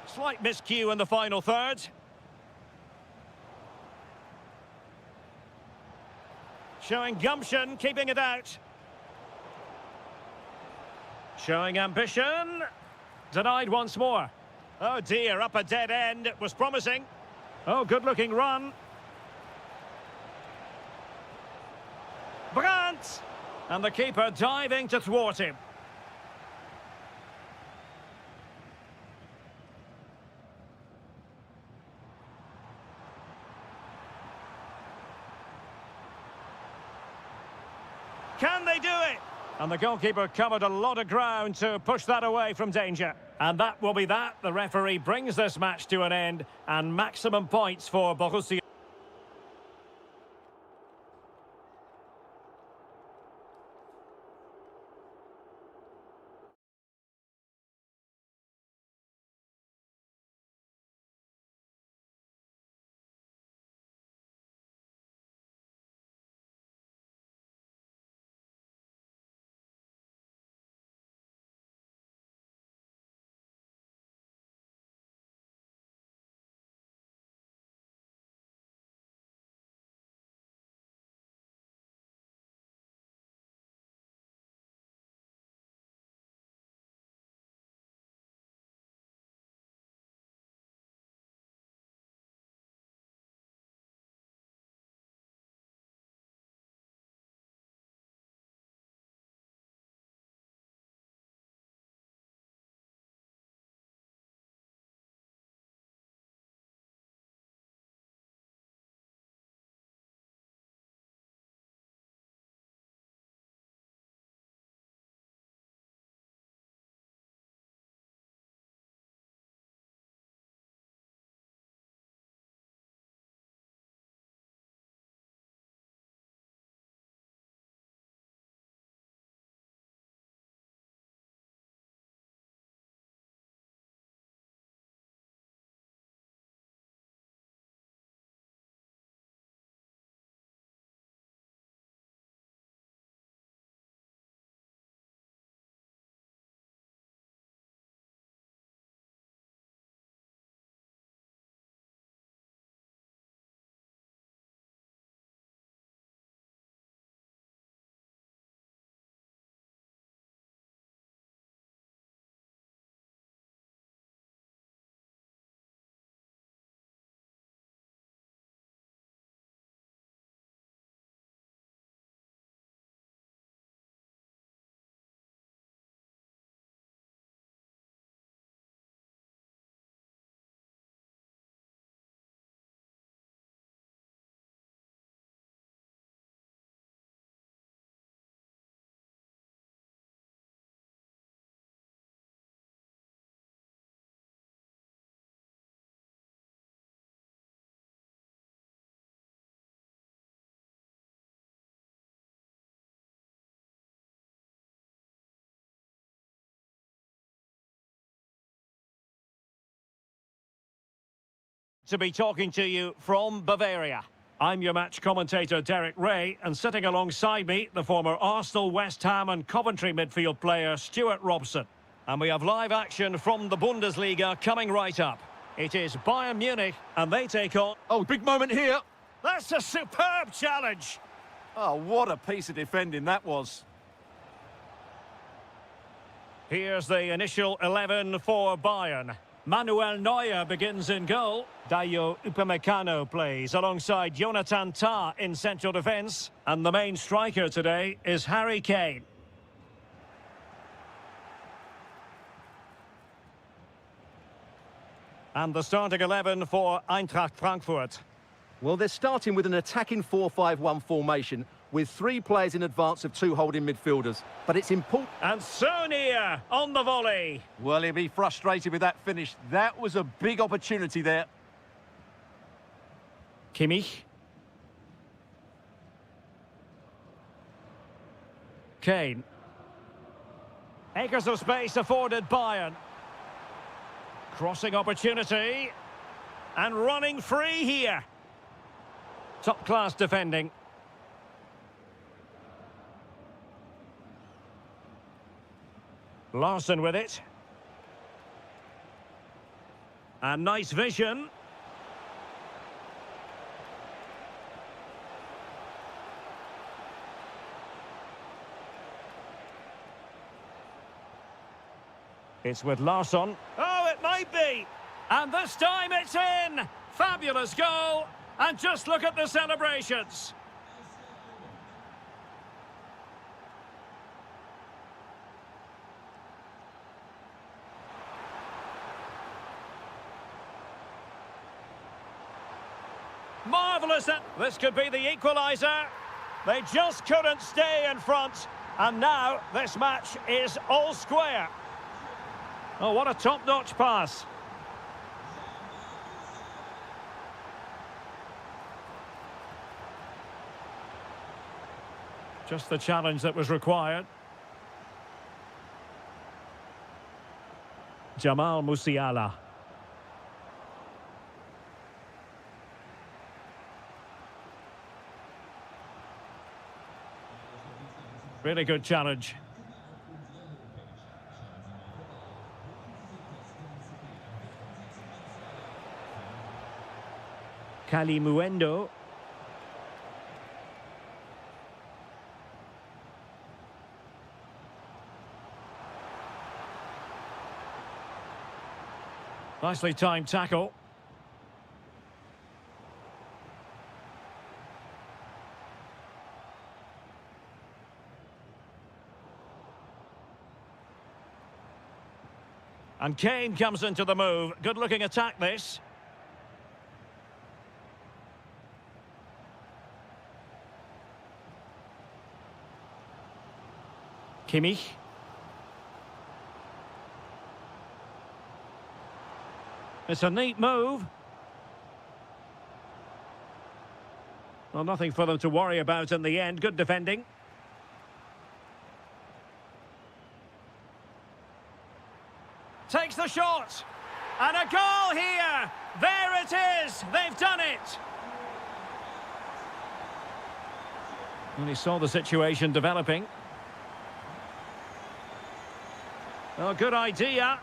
Slight miscue in the final third. Showing gumption, keeping it out. Showing ambition. Denied once more. Oh dear, up a dead end. It was promising. Oh, good-looking run. Brandt! And the keeper diving to thwart him. Can they do it? And the goalkeeper covered a lot of ground to push that away from danger. And that will be that. The referee brings this match to an end, and maximum points for Borussia. to be talking to you from Bavaria. I'm your match commentator, Derek Ray, and sitting alongside me, the former Arsenal, West Ham and Coventry midfield player, Stuart Robson. And we have live action from the Bundesliga coming right up. It is Bayern Munich, and they take on... Oh, big moment here. That's a superb challenge! Oh, what a piece of defending that was. Here's the initial 11 for Bayern. Manuel Neuer begins in goal. Dayo Upamecano plays alongside Jonathan Tah in central defence. And the main striker today is Harry Kane. And the starting 11 for Eintracht Frankfurt. Well, they're starting with an attacking 4-5-1 formation with 3 players in advance of 2 holding midfielders. But it's important... And Sonia on the volley. Well, he'll be frustrated with that finish. That was a big opportunity there. Kimmich. Kane. Acres of space afforded Bayern. Crossing opportunity. And running free here. Top-class defending. Larson with it. And nice vision. It's with Larsson. Oh, it might be. And this time it's in. Fabulous goal. And just look at the celebrations. Marvellous. This could be the equaliser. They just couldn't stay in front. And now this match is all square. Oh, what a top-notch pass. Just the challenge that was required. Jamal Musiala. Really good challenge. Kalimuendo. Nicely timed tackle. And Kane comes into the move. Good-looking attack, this. Kimmich. It's a neat move. Well, nothing for them to worry about in the end. Good defending. Takes the shot. And a goal here. There it is. They've done it. And he saw the situation developing. Oh, good idea.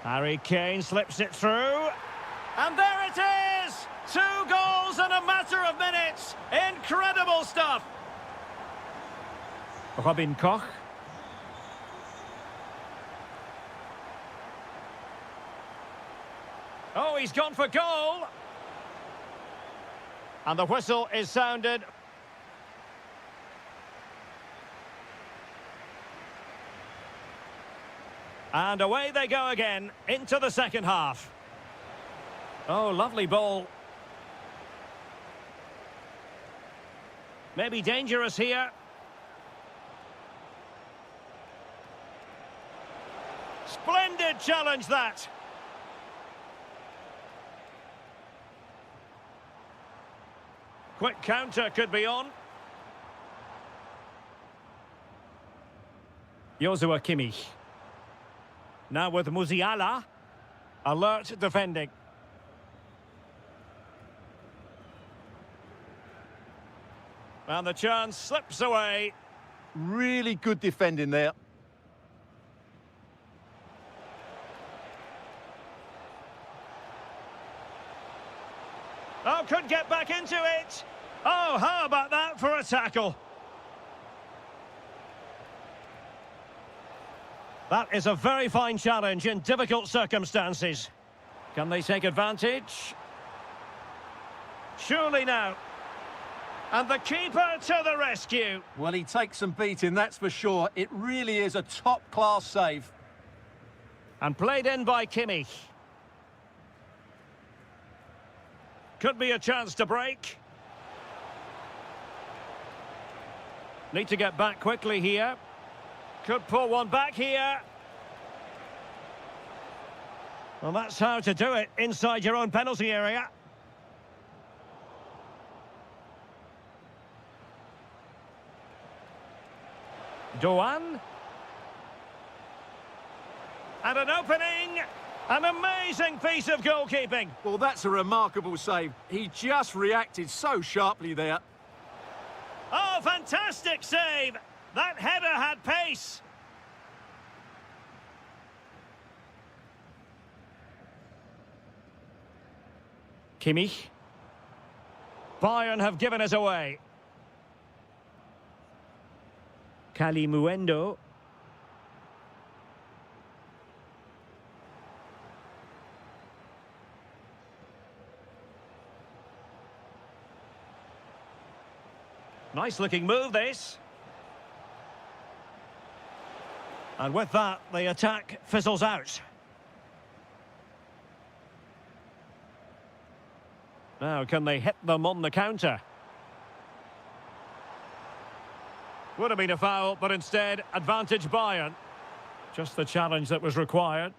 Harry Kane slips it through. And there it is! 2 goals in a matter of minutes. Incredible stuff. Robin Koch. Oh, he's gone for goal. And the whistle is sounded. And away they go again, into the second half. Oh, lovely ball. Maybe dangerous here. Splendid challenge, that. Quick counter could be on. Joshua Kimmich. Now with Musiala. Alert defending. And the chance slips away. Really good defending there. Oh, could get back into it. Oh, how about that for a tackle? That is a very fine challenge in difficult circumstances. Can they take advantage? Surely now. And the keeper to the rescue. Well, he takes some beating, that's for sure. It really is a top-class save. And played in by Kimmich. Could be a chance to break. Need to get back quickly here. Could pull one back here. Well, that's how to do it inside your own penalty area. Doan. And an opening. An amazing piece of goalkeeping. Well, that's a remarkable save. He just reacted so sharply there. Oh, fantastic save. That header had pace. Kimmich. Bayern have given us away. Kalimuendo. Nice looking move, this. And with that, the attack fizzles out. Now, can they hit them on the counter? Would have been a foul, but instead, advantage Bayern. Just the challenge that was required.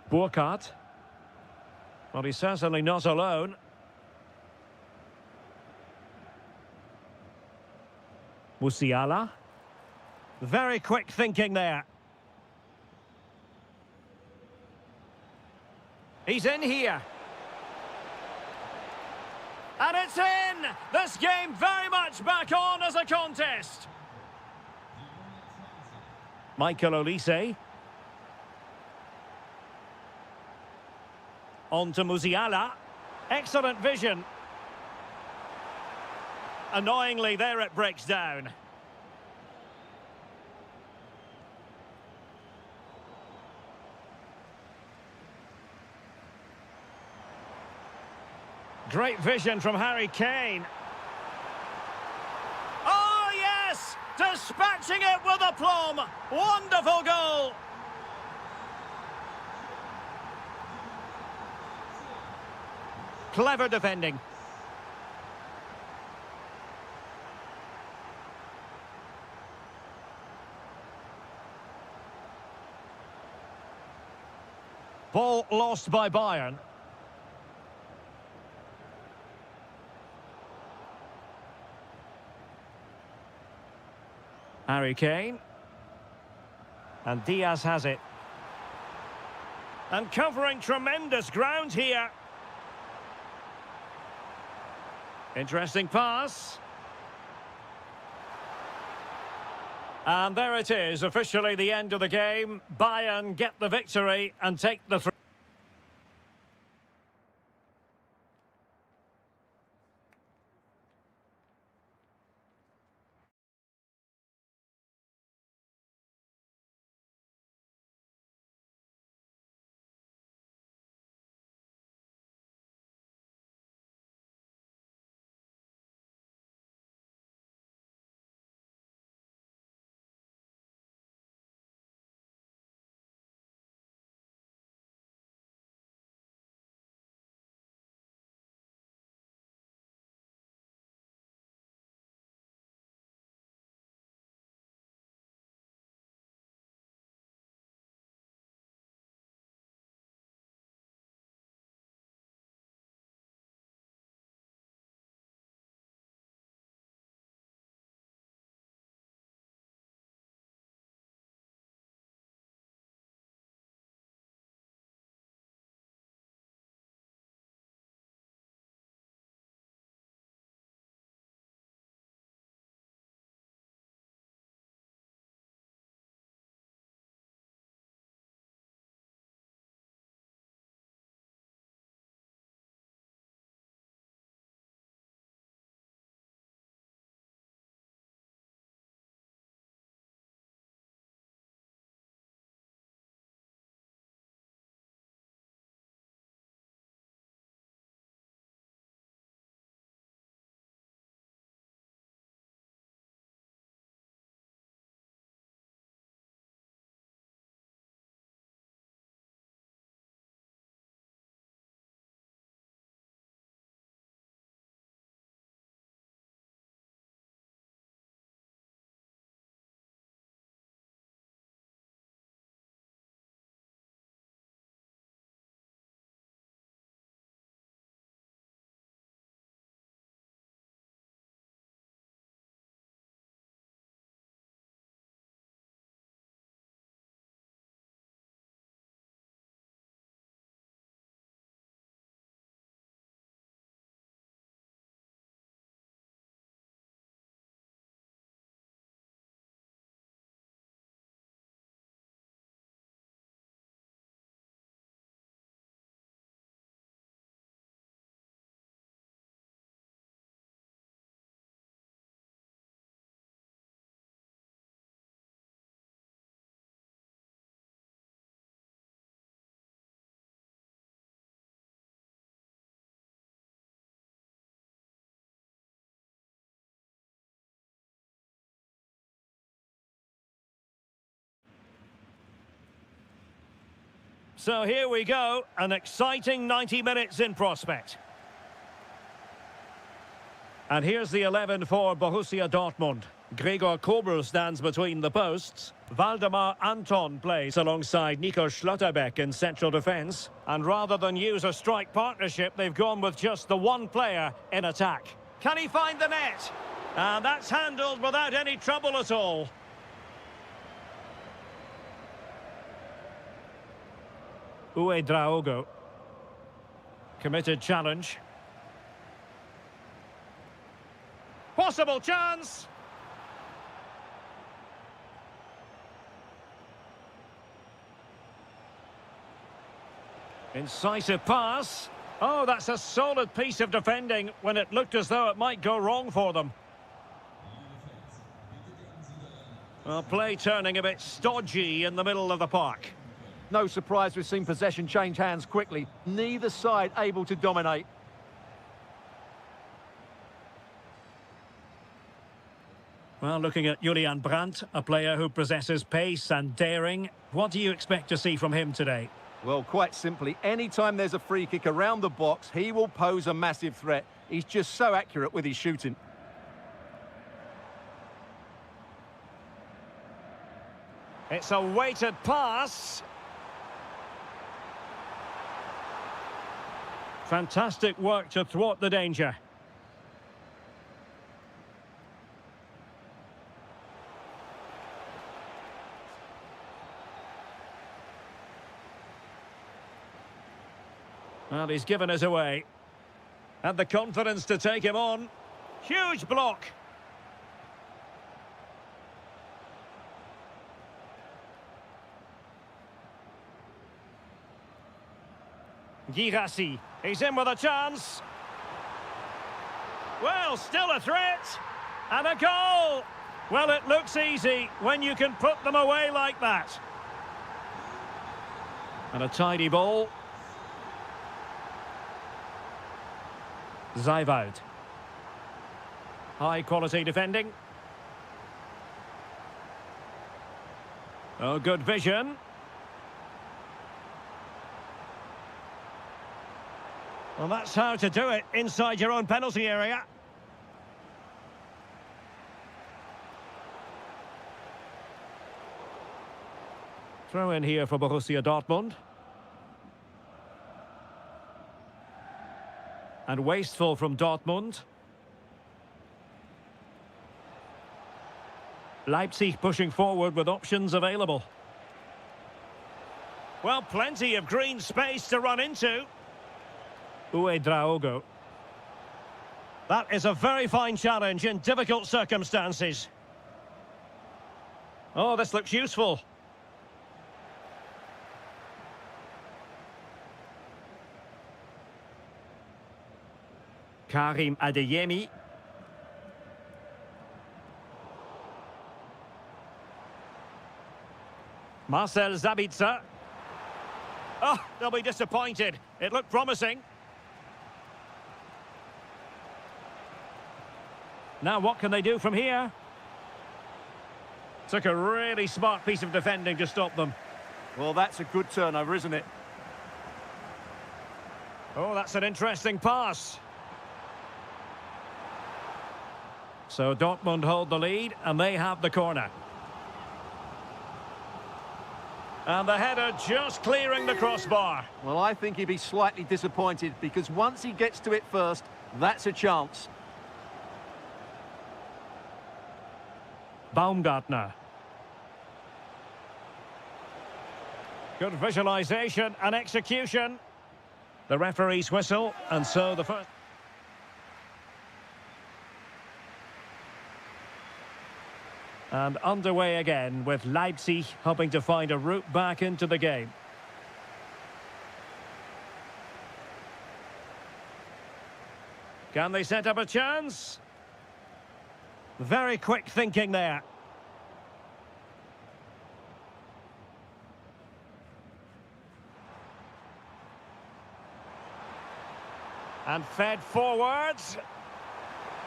Burkhardt. Well, he's certainly not alone. Musiala. Very quick thinking there. He's in here. And it's in! This game very much back on as a contest. Michael Olise. On to Musiala. Excellent vision. Annoyingly, there it breaks down. Great vision from Harry Kane. Oh, yes! Dispatching it with aplomb. Wonderful goal. Clever defending. Ball lost by Bayern. Harry Kane. And Diaz has it. And covering tremendous ground here. Interesting pass. And there it is, officially the end of the game. Bayern get the victory and take the So here we go, an exciting 90 minutes in prospect. And here's the 11 for Borussia Dortmund. Gregor Kobel stands between the posts. Waldemar Anton plays alongside Nico Schlotterbeck in central defence. And rather than use a strike partnership, they've gone with just the one player in attack. Can he find the net? And that's handled without any trouble at all. Uwe Draogo. Committed challenge. Possible chance! Incisive pass. Oh, that's a solid piece of defending when it looked as though it might go wrong for them. Well, play turning a bit stodgy in the middle of the park. No surprise we've seen possession change hands quickly. Neither side able to dominate. Well, looking at Julian Brandt, a player who possesses pace and daring. What do you expect to see from him today? Well, quite simply, anytime there's a free kick around the box, he will pose a massive threat. He's just so accurate with his shooting. It's a weighted pass. Fantastic work to thwart the danger. Well, he's given us away. Had the confidence to take him on. Huge block. Girassi. He's in with a chance. Well, still a threat. And a goal. Well, it looks easy when you can put them away like that. And a tidy ball. Zijvoud. High quality defending. Oh, good vision. Well, that's how to do it inside your own penalty area. Throw in here for Borussia Dortmund. And wasteful from Dortmund. Leipzig pushing forward with options available. Well, plenty of green space to run into. Uwe Draogo. That is a very fine challenge in difficult circumstances. Oh, this looks useful. Karim Adeyemi. Marcel Sabitzer. Oh, they'll be disappointed. It looked promising. Now what can they do from here? Took a really smart piece of defending to stop them. Well, that's a good turnover, isn't it? Oh, that's an interesting pass. So Dortmund hold the lead and they have the corner. And the header just clearing the crossbar. Well, I think he'd be slightly disappointed because once he gets to it first, that's a chance. Baumgartner. Good visualization and execution. The referee's whistle, and so the first... And underway again with Leipzig hoping to find a route back into the game. Can they set up a chance? Very quick thinking there. And fed forwards.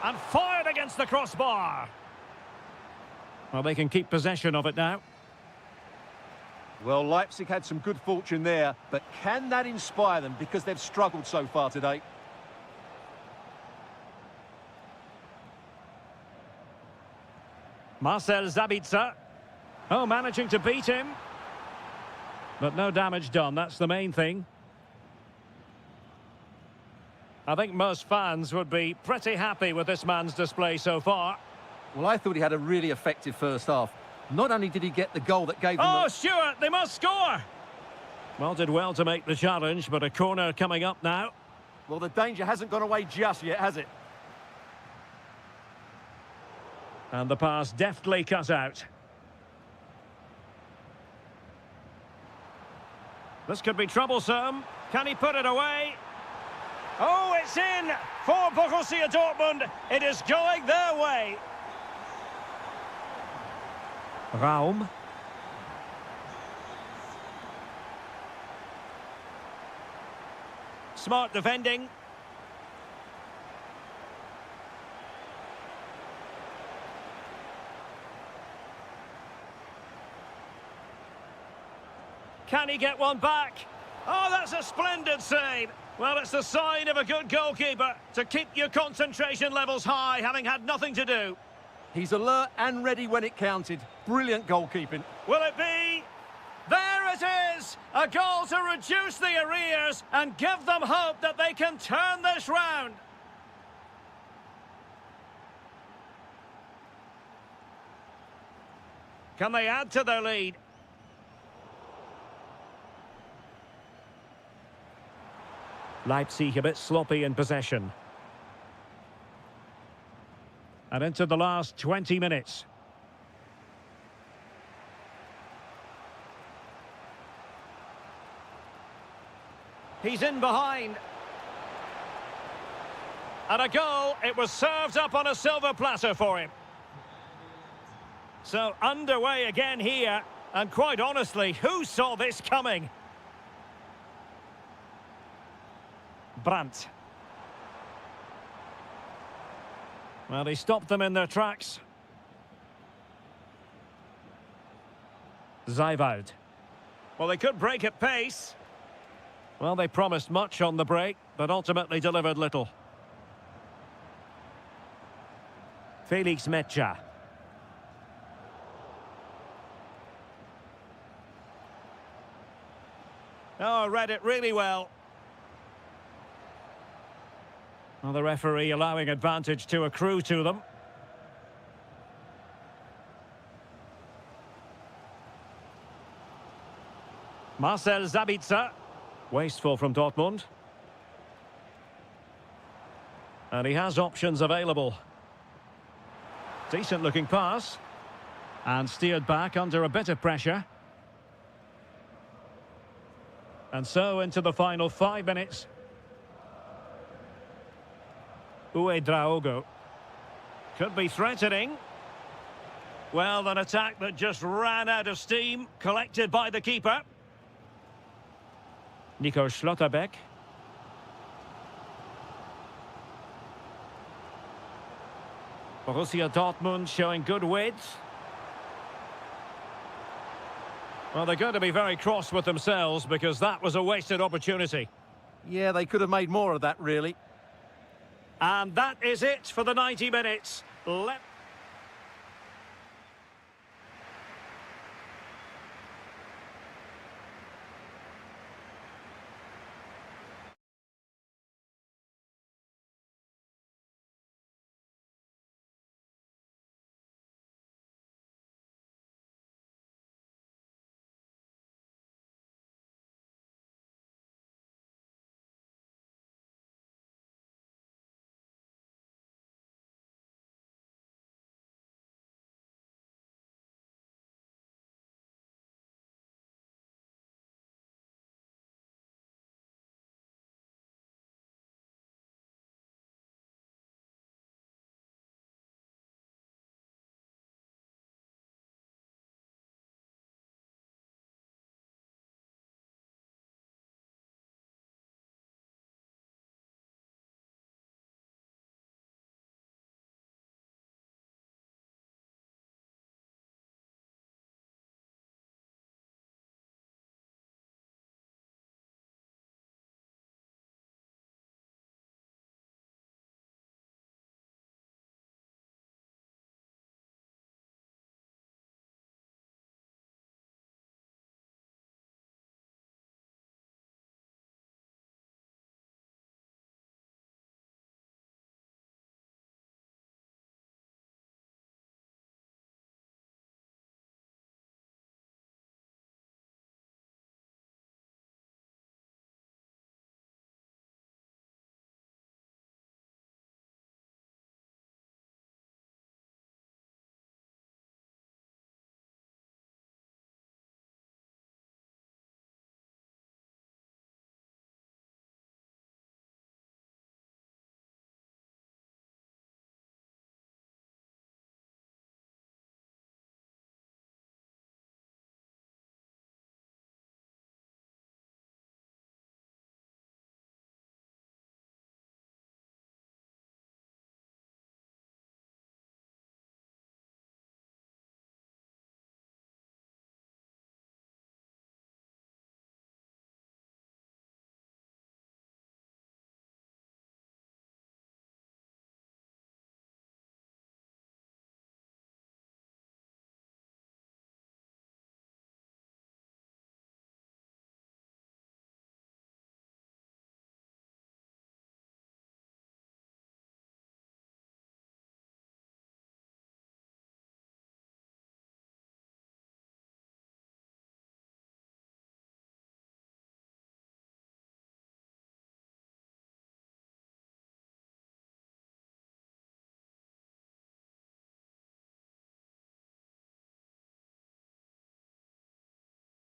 And fired against the crossbar. Well, they can keep possession of it now. Well, Leipzig had some good fortune there, but can that inspire them because they've struggled so far today? Marcel Sabitzer. Oh, managing to beat him. But no damage done, that's the main thing. I think most fans would be pretty happy with this man's display so far. Well, I thought he had a really effective first half. Not only did he get the goal that gave them... Oh, Stuart, they must score! Well, did well to make the challenge, but a corner coming up now. Well, the danger hasn't gone away just yet, has it? And the pass deftly cut out. This could be troublesome. Can he put it away? Oh, it's in for Borussia Dortmund. It is going their way. Raum. Smart defending. Can he get one back? Oh, that's a splendid save. Well, it's the sign of a good goalkeeper to keep your concentration levels high, having had nothing to do. He's alert and ready when it counted. Brilliant goalkeeping. Will it be? There it is! A goal to reduce the arrears and give them hope that they can turn this round. Can they add to their lead? Leipzig a bit sloppy in possession. And into the last 20 minutes. He's in behind. And a goal. It was served up on a silver platter for him. So underway again here. And quite honestly, who saw this coming? Brandt. Well, he stopped them in their tracks. Zijvoud. Well, they could break at pace. Well, they promised much on the break, but ultimately delivered little. Felix Metscher. Oh, read it really well. Well, the referee allowing advantage to accrue to them. Marcel Sabitzer. Wasteful from Dortmund. And he has options available. Decent looking pass. And steered back under a bit of pressure. And so into the final 5 minutes. Draogo. Could be threatening. Well, an attack that just ran out of steam, collected by the keeper. Nico Schlotterbeck. Borussia Dortmund showing good width. Well, they're going to be very cross with themselves because that was a wasted opportunity. Yeah, they could have made more of that, really. And that is it for the 90 minutes.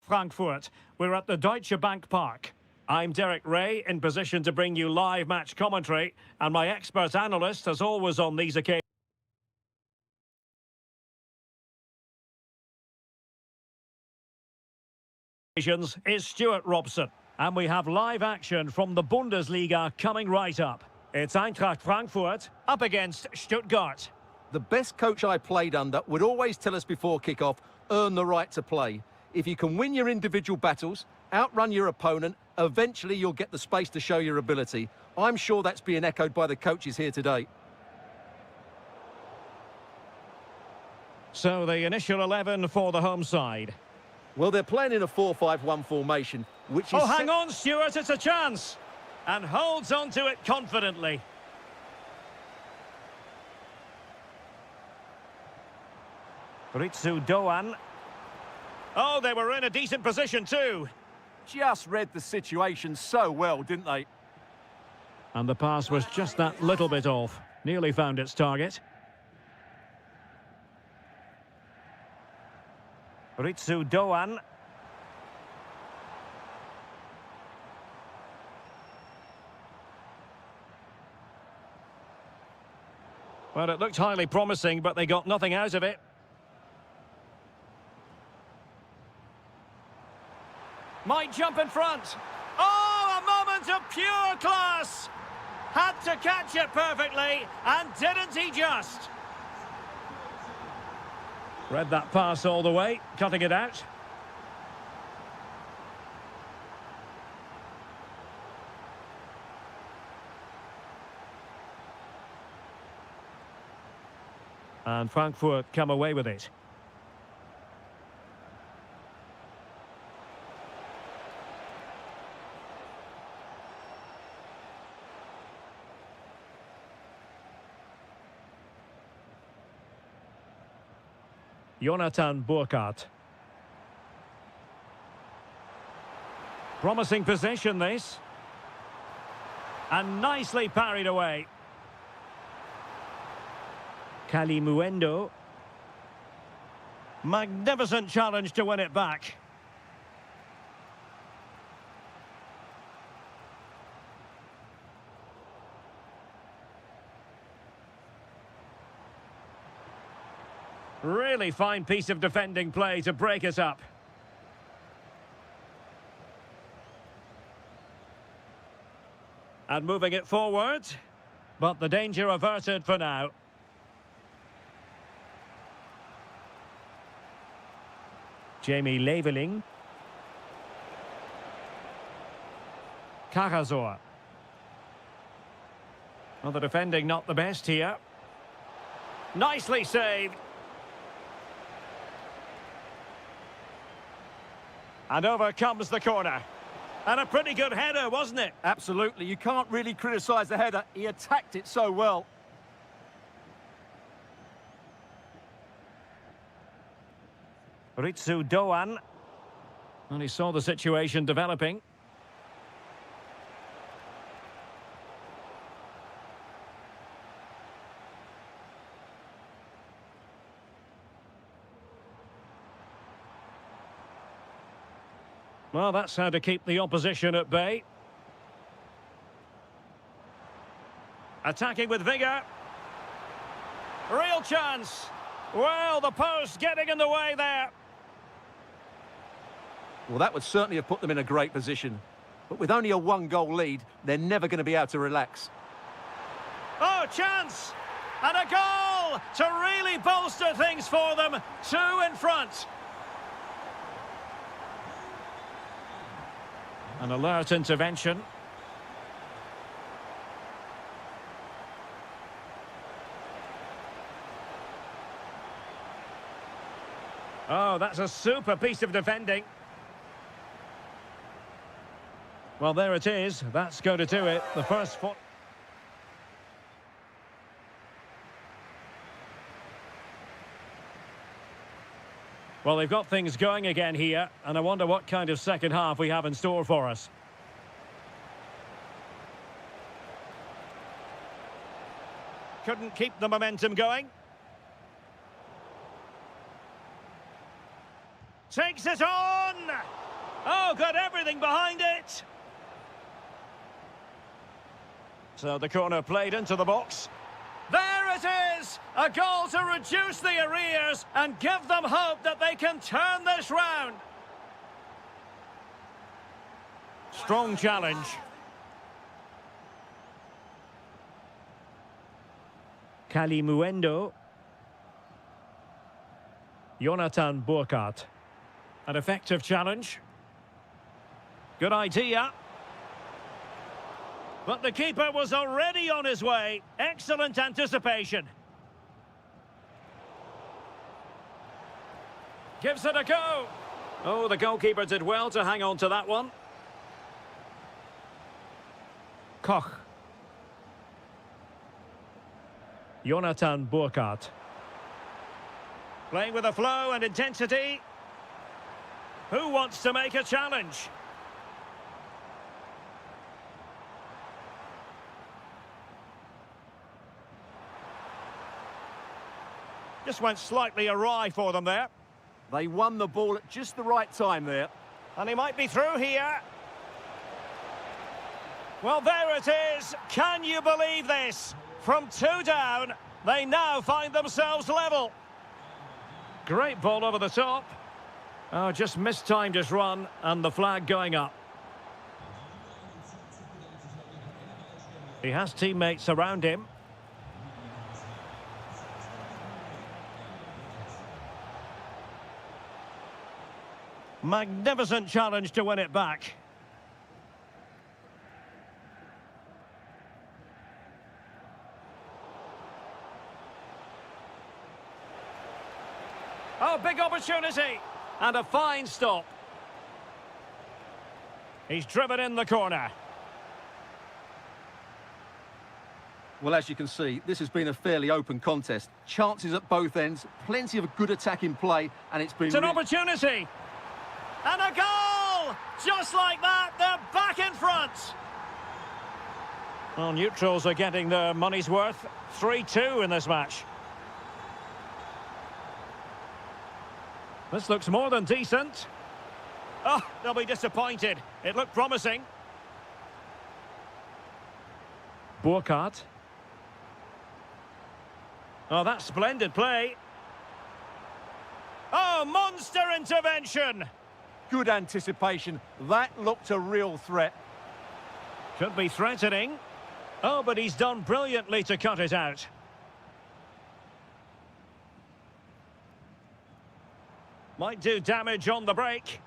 Frankfurt. We're at the Deutsche Bank Park. I'm Derek Ray, in position to bring you live match commentary, and my expert analyst, as always on these occasions, is Stuart Robson. And we have live action from the Bundesliga coming right up. It's Eintracht Frankfurt up against Stuttgart. The best coach I played under would always tell us before kick-off, earn the right to play. If you can win your individual battles, outrun your opponent, eventually you'll get the space to show your ability. I'm sure that's being echoed by the coaches here today. So the initial 11 for the home side. Well, they're playing in a 4-5-1 formation, which is... Oh, hang on, Stuart, it's a chance! And holds on to it confidently. Ritsu Doan. Oh, they were in a decent position too. Just read the situation so well, didn't they? And the pass was just that little bit off. Nearly found its target. Ritsu Doan. Well, it looked highly promising, but they got nothing out of it. Might jump in front. Oh, a moment of pure class! Had to catch it perfectly, and didn't he just? Read that pass all the way, cutting it out. And Frankfurt come away with it. Jonathan Burkhardt. Promising possession, this. And nicely parried away. Kalimuendo. Magnificent challenge to win it back. Really fine piece of defending play to break us up. And moving it forward, but the danger averted for now. Jamie Leveling. Karazor. Well, the defending not the best here. Nicely saved. And over comes the corner. And a pretty good header, wasn't it? Absolutely. You can't really criticise the header. He attacked it so well. Ritsu Doan. And he saw the situation developing. Well, that's how to keep the opposition at bay. Attacking with vigour. Real chance. Well, the post getting in the way there. Well, that would certainly have put them in a great position. But with only a one-goal lead, they're never going to be able to relax. Oh, chance! And a goal to really bolster things for them. 2 in front. An alert intervention. Oh, that's a super piece of defending. Well, there it is. That's going to do it. The first foot. Well, they've got things going again here, and I wonder what kind of second half we have in store for us. Couldn't keep the momentum going. Takes it on! Oh, got everything behind it! So the corner played into the box. There it is! A goal to reduce the arrears and give them hope that they can turn this round. Strong challenge. Kalimuendo. Jonathan Burkhardt. An effective challenge. Good idea. But the keeper was already on his way. Excellent anticipation. Gives it a go. Oh, the goalkeeper did well to hang on to that one. Koch. Jonathan Burkhardt. Playing with a flow and intensity. Who wants to make a challenge? Just went slightly awry for them there. They won the ball at just the right time there. And he might be through here. Well, there it is. Can you believe this? From 2 down, they now find themselves level. Great ball over the top. Oh, just mistimed his run, and the flag going up. He has teammates around him. Magnificent challenge to win it back. Oh, big opportunity. And a fine stop. He's driven in the corner. Well, as you can see, this has been a fairly open contest. Chances at both ends, plenty of good attacking play, and it's been... It's an opportunity. And a goal! Just like that, they're back in front. Well, neutrals are getting their money's worth. 3-2 in this match. This looks more than decent. Oh, they'll be disappointed. It looked promising. Burkhardt. Oh, that's splendid play. Oh, monster intervention. Good anticipation. That looked a real threat. Could be threatening. Oh, but he's done brilliantly to cut it out. Might do damage on the break.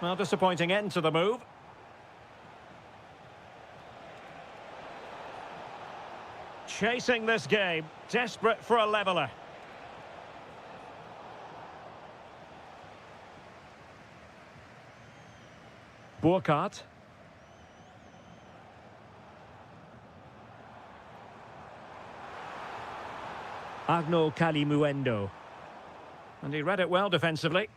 Well, disappointing end to the move. Chasing this game, desperate for a leveller. Burkhardt. Agno Kalimuendo. And he read it well defensively.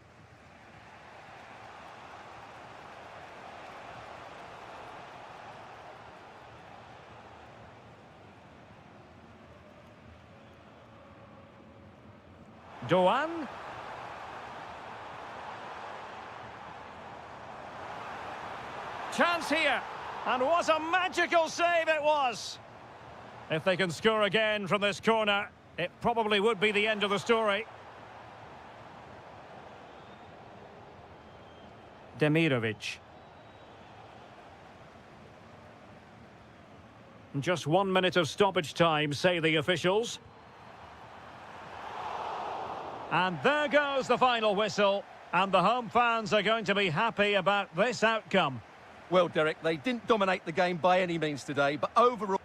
Doan. Chance here. And what a magical save it was. If they can score again from this corner, it probably would be the end of the story. Demirovic. Just 1 minute of stoppage time, say the officials. And there goes the final whistle. And the home fans are going to be happy about this outcome. Well, Derek, they didn't dominate the game by any means today, but overall...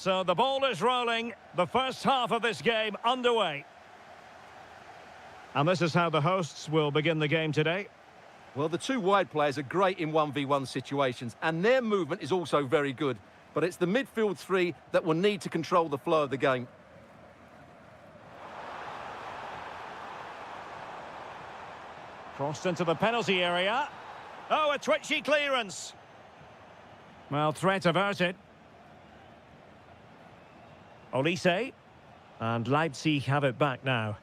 So the ball is rolling. The first half of this game underway. And this is how the hosts will begin the game today. Well, the two wide players are great in 1v1 situations, and their movement is also very good. But it's the midfield three that will need to control the flow of the game. Crossed into the penalty area. Oh, a twitchy clearance. Well, threat averted. Olise. And Leipzig have it back now.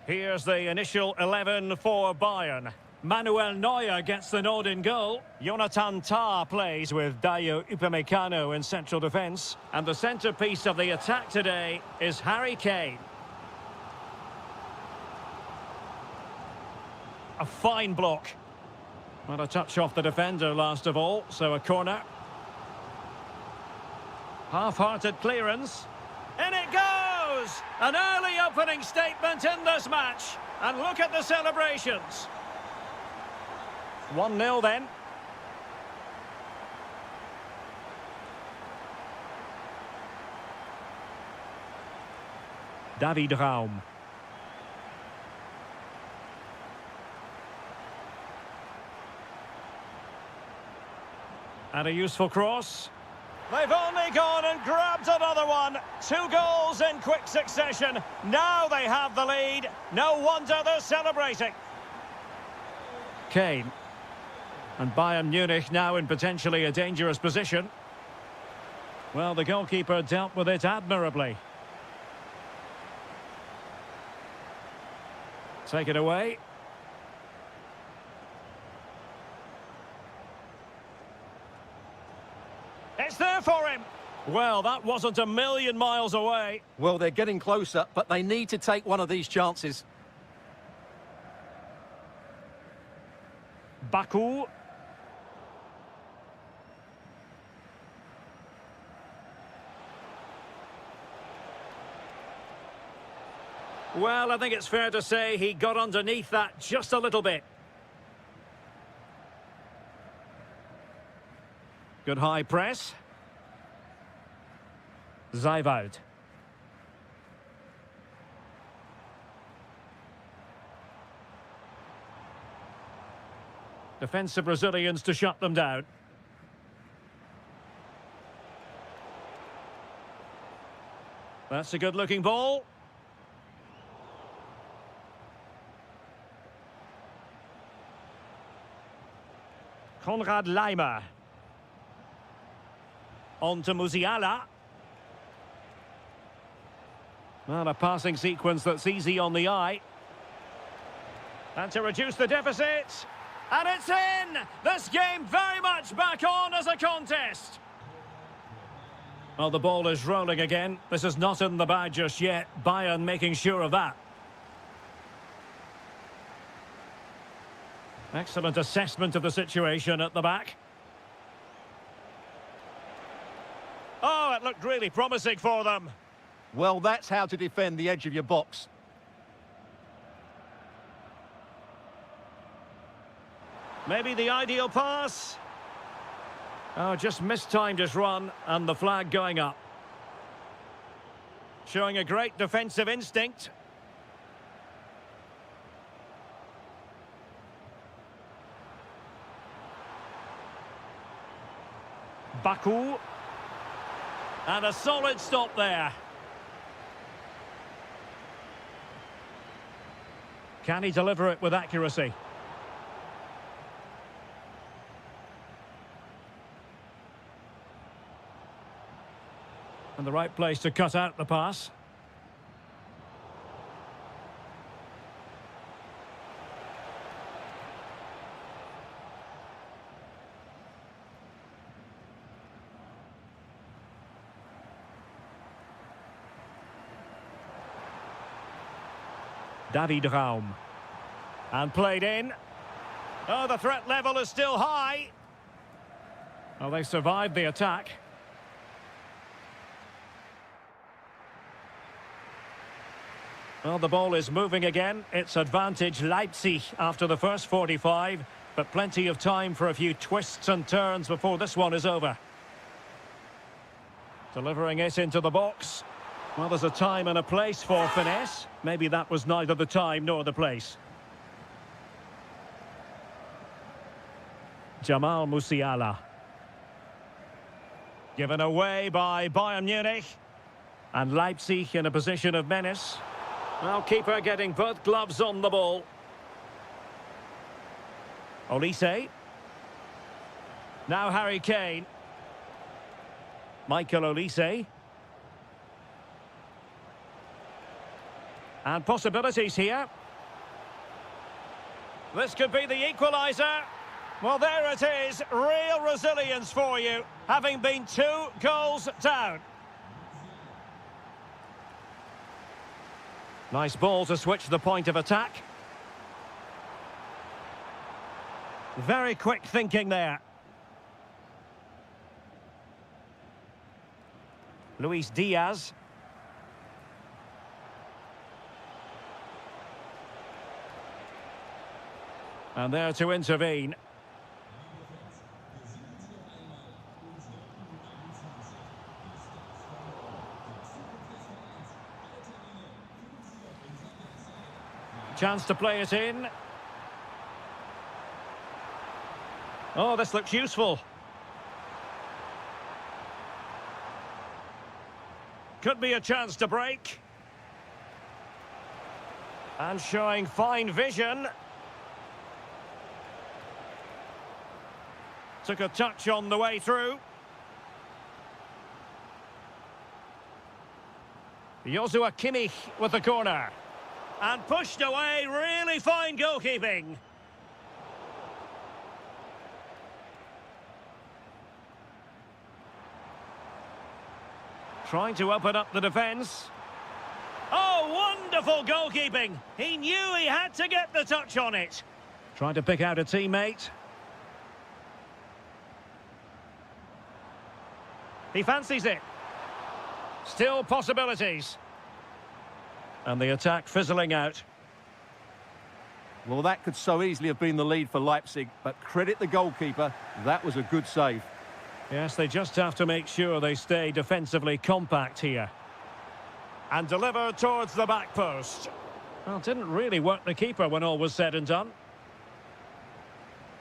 Here's the initial 11 for Bayern. Manuel Neuer gets the nod in goal. Jonathan Tah plays with Dayo Upamecano in central defence. And the centrepiece of the attack today is Harry Kane. A fine block. Not a touch off the defender last of all, so a corner. Half-hearted clearance. In it goes! An early opening statement in this match. And look at the celebrations. 1-0 then. David Raum. And a useful cross. They've only gone and grabbed another one. 2 goals in quick succession. Now they have the lead. No wonder they're celebrating. Kane. And Bayern Munich now in potentially a dangerous position. Well, the goalkeeper dealt with it admirably. Take it away. It's there for him. Well, that wasn't a million miles away. Well, they're getting closer, but they need to take one of these chances. Baku. Well, I think it's fair to say he got underneath that just a little bit. Good high press. Zijwald. Defensive Brazilians to shut them down. That's a good-looking ball. Konrad Laimer. On to Musiala. Well, a passing sequence that's easy on the eye. And to reduce the deficit. And it's in! This game very much back on as a contest. Well, the ball is rolling again. This is not in the bag just yet. Bayern making sure of that. Excellent assessment of the situation at the back. Oh, it looked really promising for them. Well, that's how to defend the edge of your box. Maybe the ideal pass. Oh, just mistimed his run, and the flag going up. Showing a great defensive instinct. Baku. And a solid stop there. Can he deliver it with accuracy? And the right place to cut out the pass. David Raum. And played in. Oh, the threat level is still high. Well, they survived the attack. Well, the ball is moving again. It's advantage Leipzig after the first 45, but plenty of time for a few twists and turns before this one is over. Delivering it into the box. Well, there's a time and a place for finesse. Maybe that was neither the time nor the place. Jamal Musiala. Given away by Bayern Munich. And Leipzig in a position of menace. Well, keeper getting both gloves on the ball. Olise. Now Harry Kane. Michael Olise. And possibilities here. This could be the equaliser. Well, there it is. Real resilience for you, having been 2 goals down. Nice ball to switch the point of attack. Very quick thinking there. Luis Diaz. And there to intervene. Chance to play it in. Oh, this looks useful. Could be a chance to break. And showing fine vision. Took a touch on the way through. Joshua Kimmich with the corner. And pushed away, really fine goalkeeping. Trying to open up the defence. Oh, wonderful goalkeeping. He knew he had to get the touch on it. Trying to pick out a teammate. He fancies it. Still possibilities. And the attack fizzling out. Well, that could so easily have been the lead for Leipzig, but credit the goalkeeper, that was a good save. Yes, they just have to make sure they stay defensively compact here. And deliver towards the back post. Well, didn't really work the keeper when all was said and done.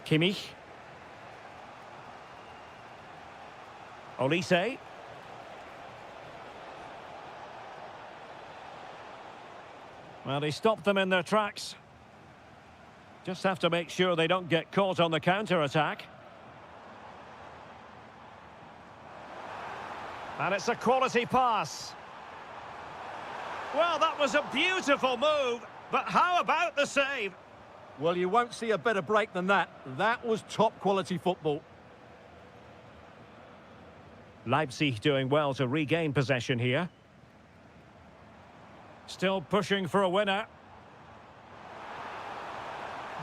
Kimmich. Olise. Well, he stopped them in their tracks. Just have to make sure they don't get caught on the counter-attack. And it's a quality pass. Well, that was a beautiful move, but how about the save? Well, you won't see a better break than that. That was top-quality football. Leipzig doing well to regain possession here. Still pushing for a winner.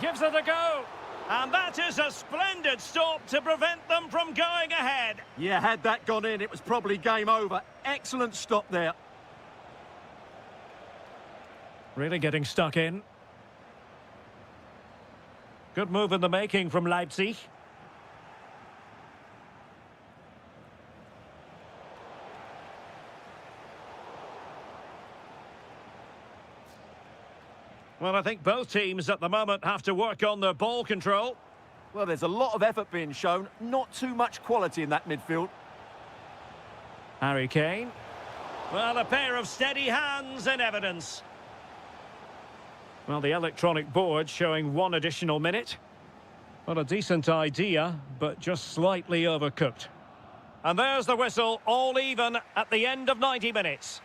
Gives it a go. And that is a splendid stop to prevent them from going ahead. Yeah, had that gone in, it was probably game over. Excellent stop there. Really getting stuck in. Good move in the making from Leipzig. Well, I think both teams at the moment have to work on their ball control. Well, there's a lot of effort being shown, not too much quality in that midfield. Harry Kane. Well, a pair of steady hands in evidence. Well, the electronic board showing 1 additional minute. Well, a decent idea, but just slightly overcooked. And there's the whistle, all even at the end of 90 minutes.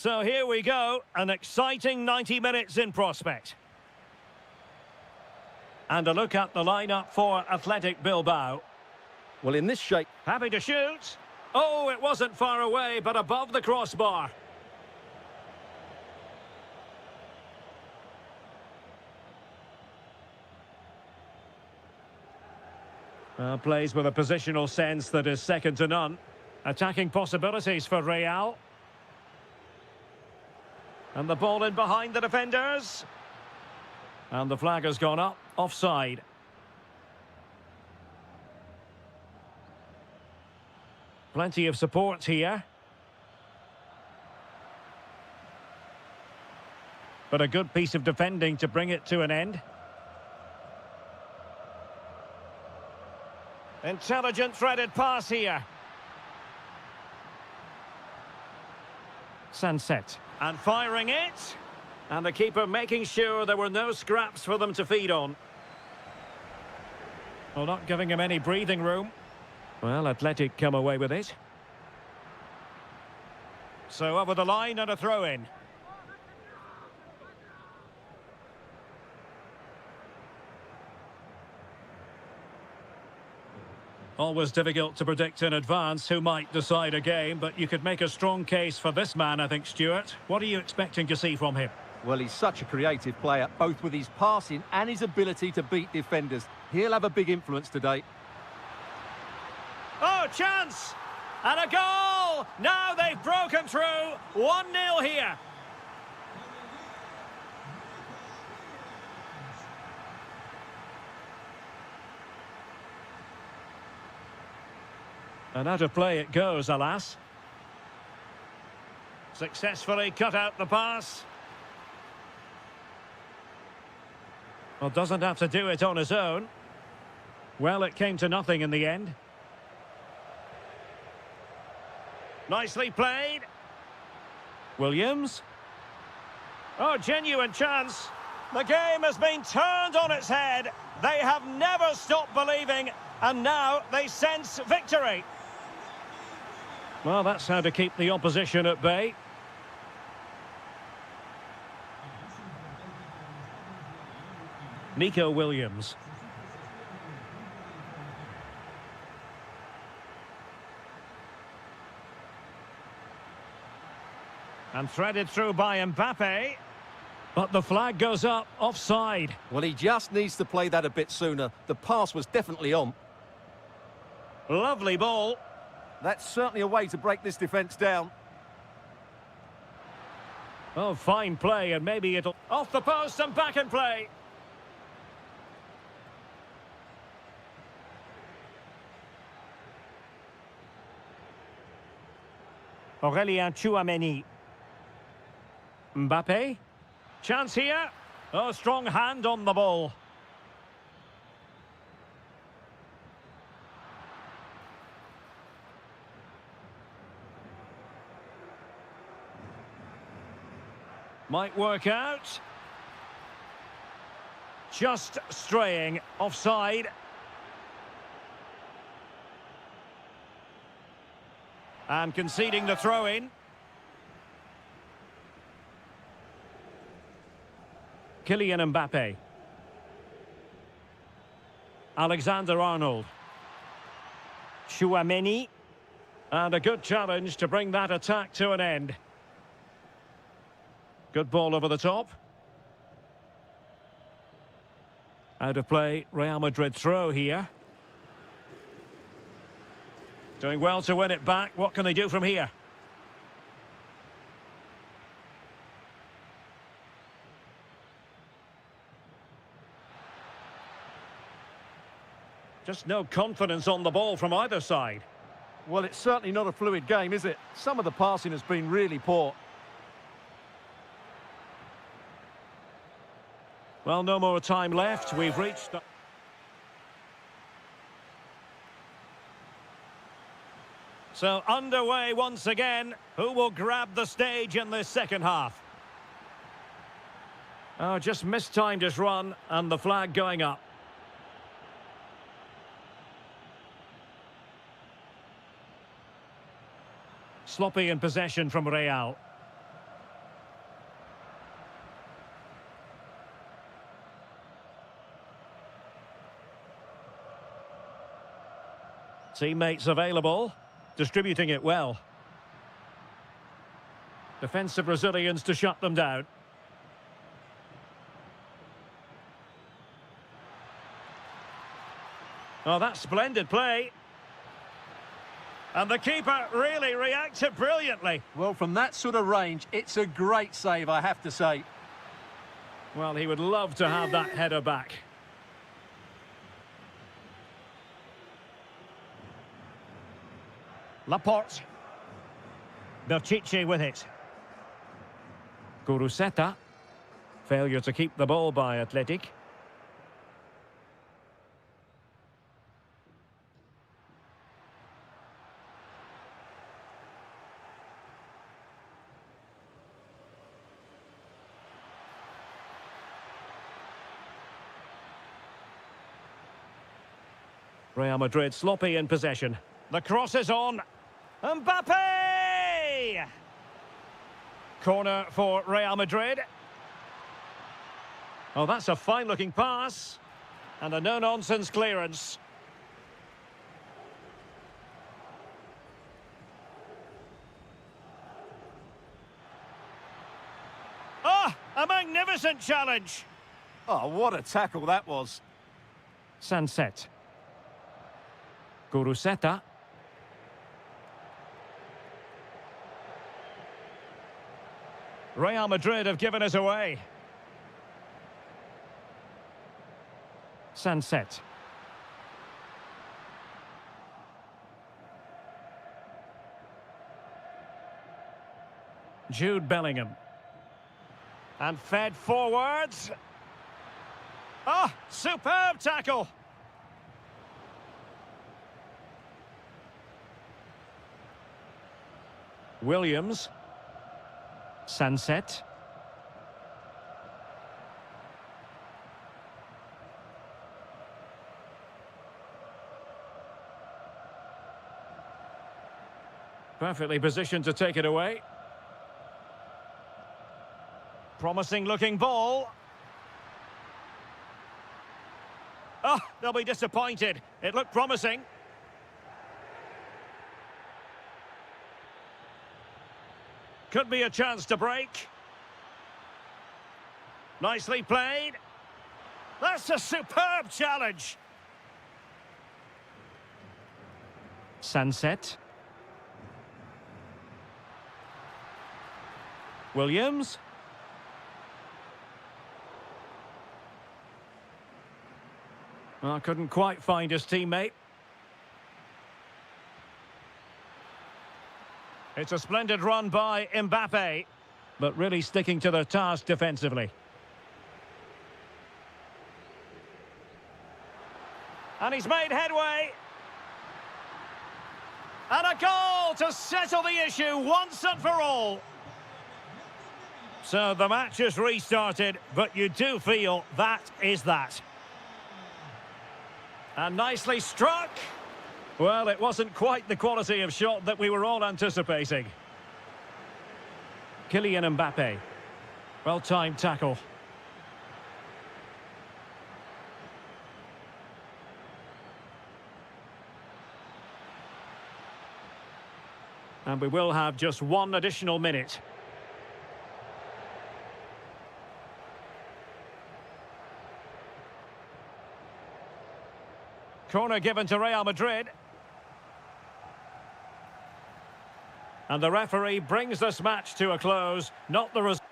So here we go, an exciting 90 minutes in prospect. And a look at the lineup for Athletic Bilbao. Well, in this shape... Happy to shoot. Oh, it wasn't far away, but above the crossbar. Plays with a positional sense that is second to none. Attacking possibilities for Real. And the ball in behind the defenders. And the flag has gone up, offside. Plenty of support here. But a good piece of defending to bring it to an end. Intelligent threaded pass here. Sunset. And firing it. And the keeper making sure there were no scraps for them to feed on. Well, not giving him any breathing room. Well, Athletic come away with it. So over the line and a throw-in. Always difficult to predict in advance who might decide a game, but you could make a strong case for this man, I think, Stuart. What are you expecting to see from him? Well, he's such a creative player, both with his passing and his ability to beat defenders. He'll have a big influence today. Oh, chance! And a goal! Now they've broken through. 1-0 here. And out of play it goes, alas. Successfully cut out the pass. Well, doesn't have to do it on his own. Well, it came to nothing in the end. Nicely played. Williams. Oh, genuine chance. The game has been turned on its head. They have never stopped believing, and now they sense victory. Well, that's how to keep the opposition at bay. Nico Williams. And threaded through by Mbappe. But the flag goes up, offside. Well, he just needs to play that a bit sooner. The pass was definitely on. Lovely ball. That's certainly a way to break this defence down. Oh, fine play, and maybe it'll... Off the post and back in play. Aurélien Tchouameni. Mbappe. Chance here. Oh, strong hand on the ball. Might work out. Just straying offside. And conceding the throw-in. Kylian Mbappe. Alexander-Arnold. Tchouameni. And a good challenge to bring that attack to an end. Good ball over the top. Out of play, Real Madrid throw here. Doing well to win it back. What can they do from here? Just no confidence on the ball from either side. Well, it's certainly not a fluid game, is it? Some of the passing has been really poor. Well, no more time left. We've reached... So underway once again. Who will grab the stage in this second half? Oh, just mistimed his run and the flag going up. Sloppy in possession from Real. Teammates available, distributing it well. Defensive resilience to shut them down. Oh, that's splendid play. And the keeper really reacted brilliantly. Well, from that sort of range, it's a great save, I have to say. Well, he would love to have that header back. Laporte. Berchiche with it. Guruseta. Failure to keep the ball by Athletic. Real Madrid sloppy in possession. The cross is on. Mbappe! Corner for Real Madrid. Oh, that's a fine-looking pass. And a no-nonsense clearance. Ah, a magnificent challenge. Oh, what a tackle that was. Sunset. Guruseta. Real Madrid have given us away. Sunset. Jude Bellingham. And fed forwards. Ah, superb tackle. Williams. Sunset. Perfectly positioned to take it away. Promising looking ball. Oh, they'll be disappointed. It looked promising. Could be a chance to break. Nicely played. That's a superb challenge. Sunset. Williams. Well, couldn't quite find his teammate. It's a splendid run by Mbappe, but really sticking to the task defensively. And he's made headway. And a goal to settle the issue once and for all. So the match is restarted, but you do feel that is that. And nicely struck. Well, it wasn't quite the quality of shot that we were all anticipating. Kylian Mbappe. Well-timed tackle. And we will have just one additional minute. Corner given to Real Madrid. And the referee brings this match to a close, not the result.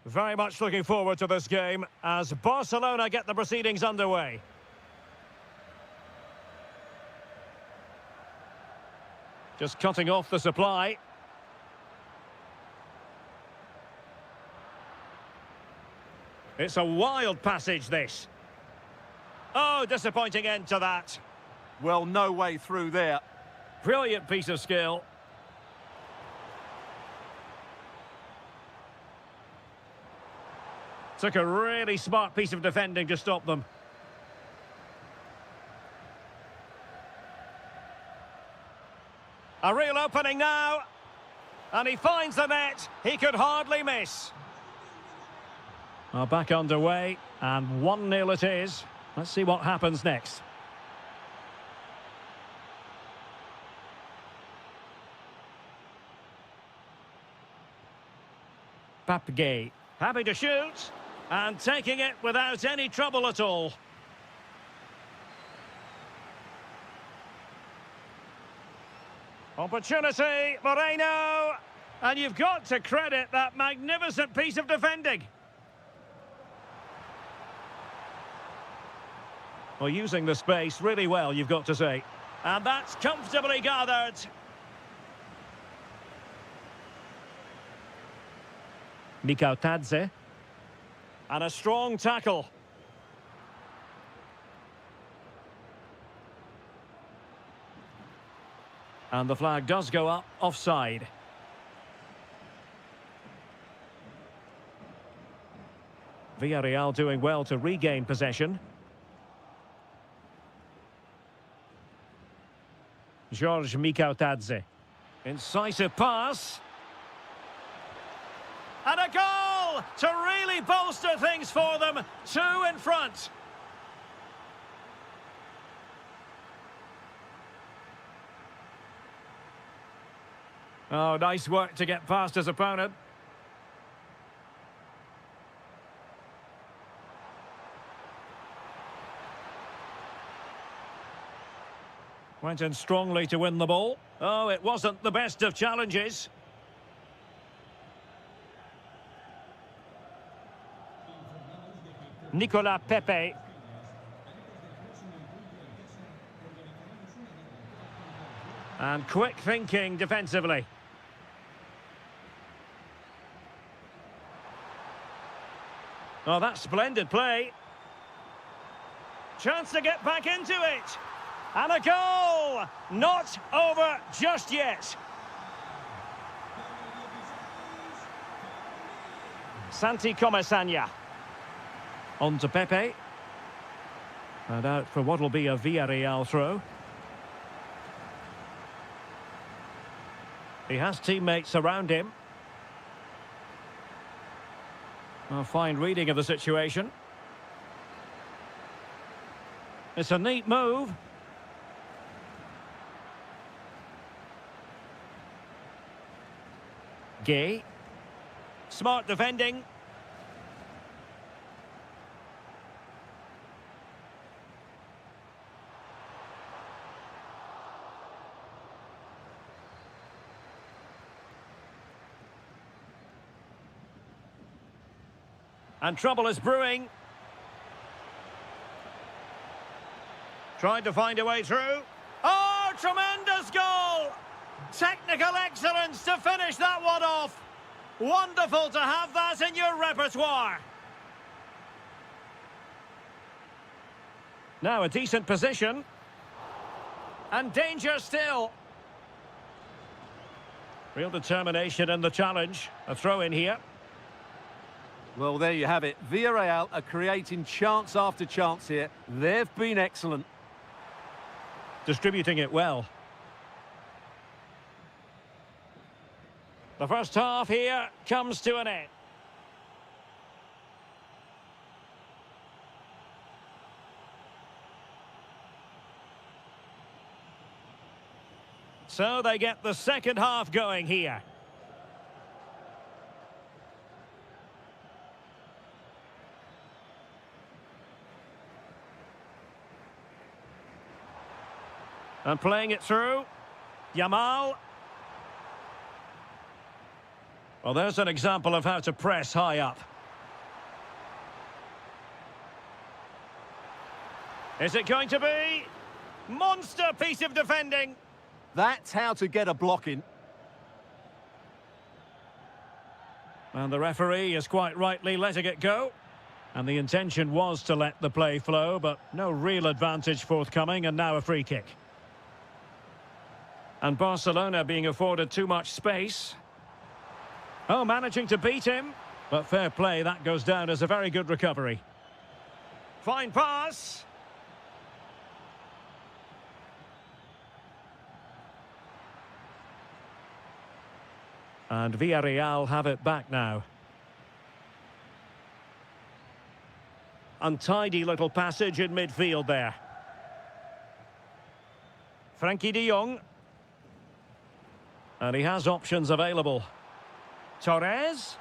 Very much looking forward to this game as Barcelona get the proceedings underway. Just cutting off the supply. It's a wild passage, this. Oh, disappointing end to that. Well, no way through there. Brilliant piece of skill. Took a really smart piece of defending to stop them. A real opening now. And he finds the net. He could hardly miss. Back underway. And 1-0 it is. Let's see what happens next. Papgay. Happy to shoot. And taking it without any trouble at all. Opportunity, Moreno. And you've got to credit that magnificent piece of defending. Well, using the space really well, you've got to say. And that's comfortably gathered. Mikautadze. And a strong tackle. And the flag does go up, offside. Villarreal doing well to regain possession. George Mikautadze. Incisive pass. And a goal to really bolster things for them. 2 in front. Oh, nice work to get past his opponent. Went in strongly to win the ball. Oh, it wasn't the best of challenges. Nicolas Pepe. And quick thinking defensively. Oh, that's splendid play. Chance to get back into it. And a goal! Not over just yet. Santi Comesaña. On to Pepe. And out for what will be a Villarreal throw. He has teammates around him. A fine reading of the situation. It's a neat move. Gay. Smart defending. And trouble is brewing. Trying to find a way through. Oh, tremendous goal! Technical excellence to finish that one off. Wonderful to have that in your repertoire. Now a decent position. And danger still. Real determination in the challenge. A throw in here. Well, there you have it. Villarreal are creating chance after chance here. They've been excellent. Distributing it well. The first half here comes to an end. So they get the second half going here. And playing it through. Yamal. Well, there's an example of how to press high up. Is it going to be? Monster piece of defending. That's how to get a block in. And the referee is quite rightly letting it go. And the intention was to let the play flow, but no real advantage forthcoming, and now a free kick. And Barcelona being afforded too much space. Oh, managing to beat him. But fair play, that goes down as a very good recovery. Fine pass. And Villarreal have it back now. Untidy little passage in midfield there. Frankie de Jong. And he has options available. Torres.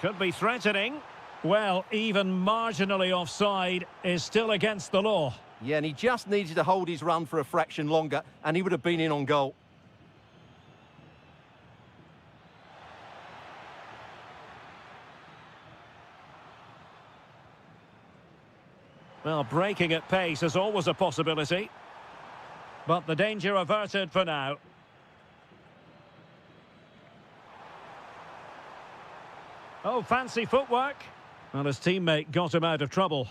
Could be threatening. Well, even marginally offside is still against the law. Yeah, and he just needed to hold his run for a fraction longer, and he would have been in on goal. Well, breaking at pace is always a possibility. But the danger averted for now. Oh, fancy footwork. Well, his teammate got him out of trouble.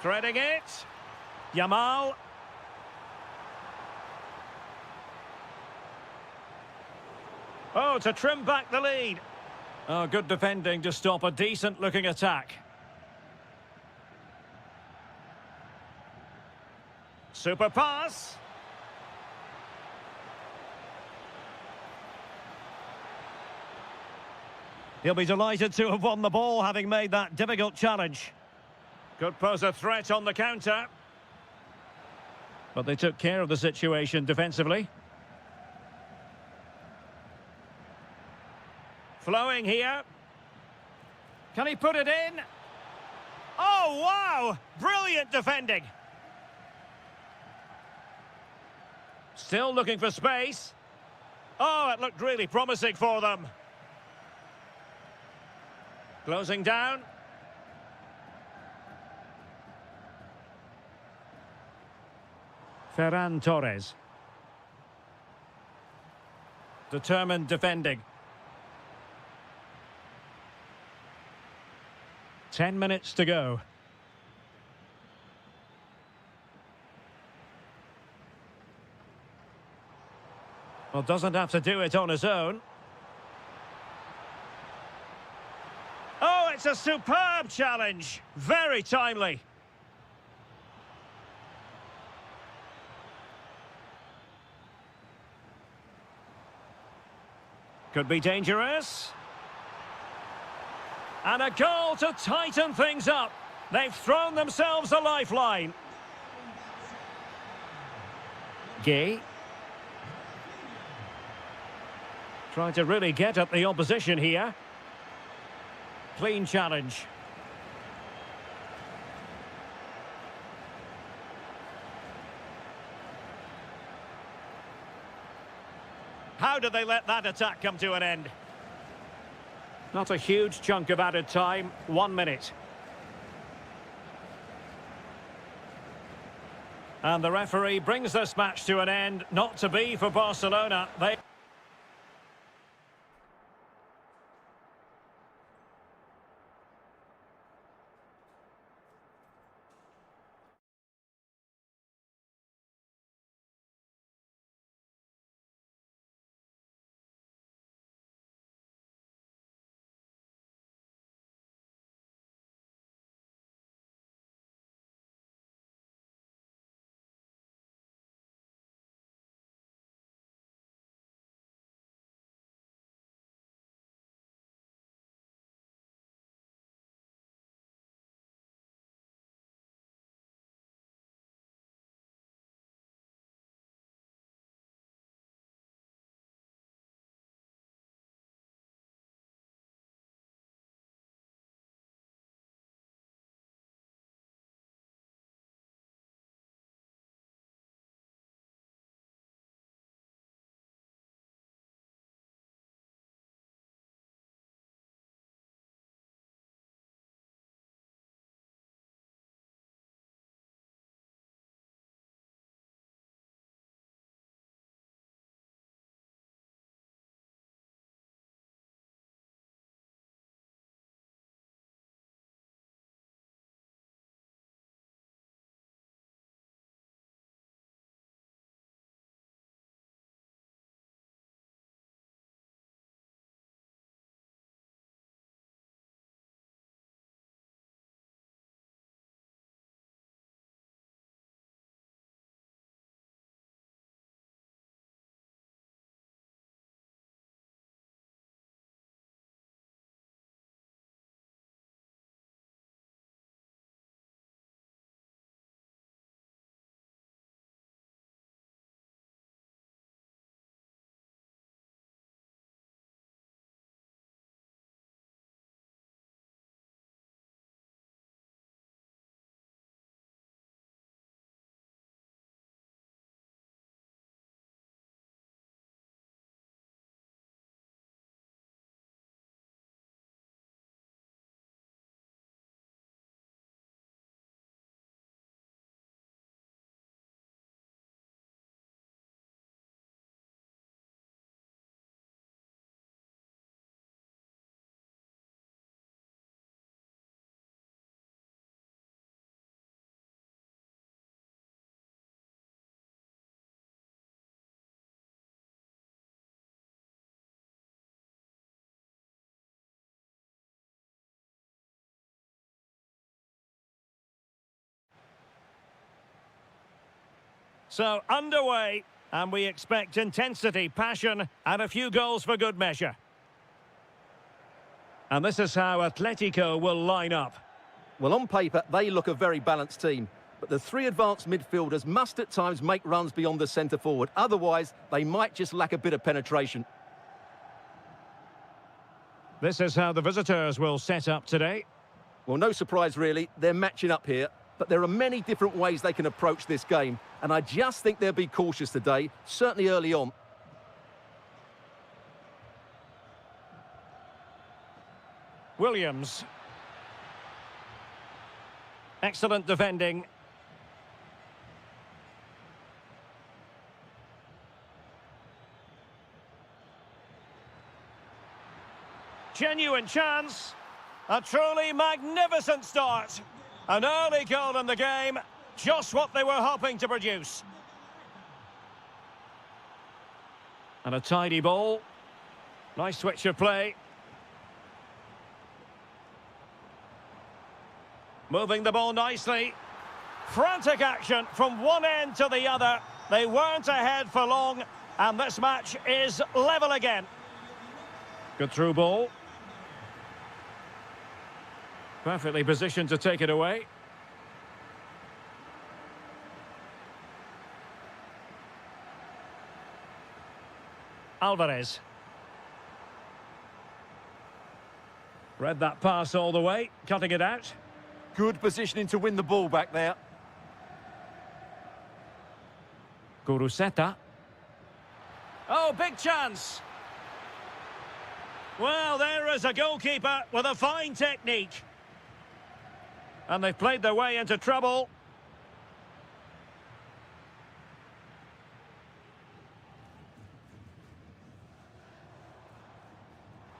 Threading it. Yamal. Oh, to trim back the lead. Oh, good defending to stop a decent-looking attack. Super pass. He'll be delighted to have won the ball, having made that difficult challenge. Could pose a threat on the counter. But they took care of the situation defensively. Flowing here. Can he put it in? Oh, wow! Brilliant defending. Still looking for space. Oh, it looked really promising for them. Closing down. Ferran Torres. Determined defending. 10 minutes to go. Well, doesn't have to do it on his own. Oh, it's a superb challenge. Very timely. Could be dangerous. And a goal to tighten things up. They've thrown themselves a lifeline. Gay. Trying to really get at the opposition here. Clean challenge. How did they let that attack come to an end? Not a huge chunk of added time. 1 minute. And the referee brings this match to an end. Not to be for Barcelona. They So, underway, and we expect intensity, passion, and a few goals for good measure. And this is how Atletico will line up. Well, on paper, they look a very balanced team. But the three advanced midfielders must at times make runs beyond the centre forward. Otherwise, they might just lack a bit of penetration. This is how the visitors will set up today. Well, no surprise, really. They're matching up here. But there are many different ways they can approach this game. And I just think they'll be cautious today, certainly early on. Williams. Excellent defending. Genuine chance. A truly magnificent start. An early goal in the game. Just what they were hoping to produce. And a tidy ball. Nice switch of play. Moving the ball nicely. Frantic action from one end to the other. They weren't ahead for long, and this match is level again. Good through ball. Perfectly positioned to take it away. Alvarez. Read that pass all the way, cutting it out. Good positioning to win the ball back there. Guruseta. Oh, big chance. Well, there is a goalkeeper with a fine technique. And they've played their way into trouble.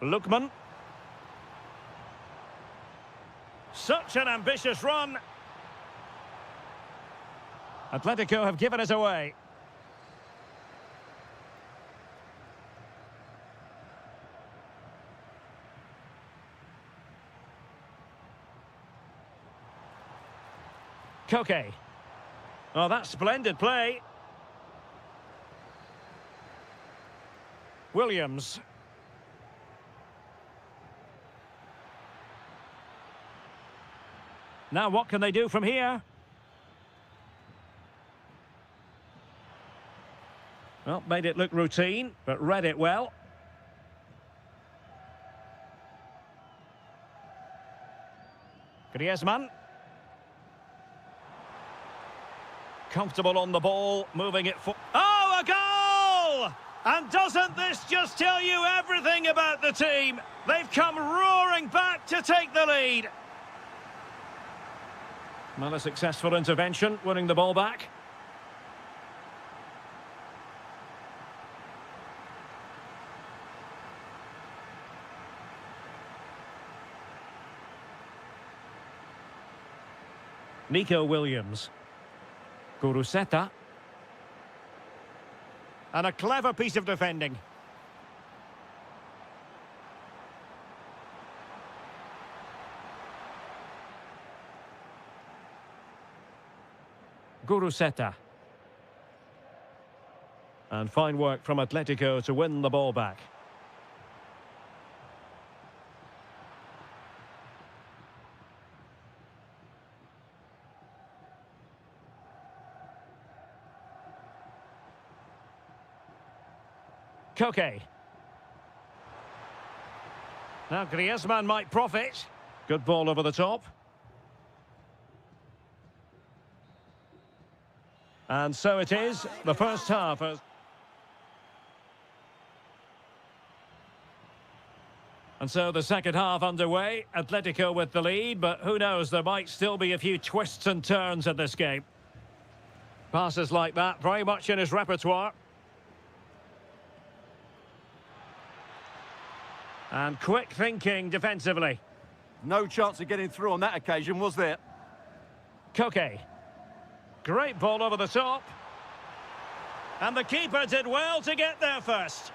Lookman. Such an ambitious run. Atletico have given us away. Koke. Oh, that's splendid play. Williams. Now what can they do from here? Well, made it look routine, but read it well. Griezmann. Comfortable on the ball, moving it for... Oh, a goal! And doesn't this just tell you everything about the team? They've come roaring back to take the lead. Well, a successful intervention, winning the ball back. Nico Williams. Guruseta. And a clever piece of defending. Guruseta. And fine work from Atletico to win the ball back. Koke. Now Griezmann might profit. Good ball over the top. And so it is, the first half. And so the second half underway. Atletico with the lead, but who knows, there might still be a few twists and turns in this game. Passes like that, very much in his repertoire. And quick thinking defensively. No chance of getting through on that occasion, was there? Koke. Great ball over the top. And the keeper did well to get there first.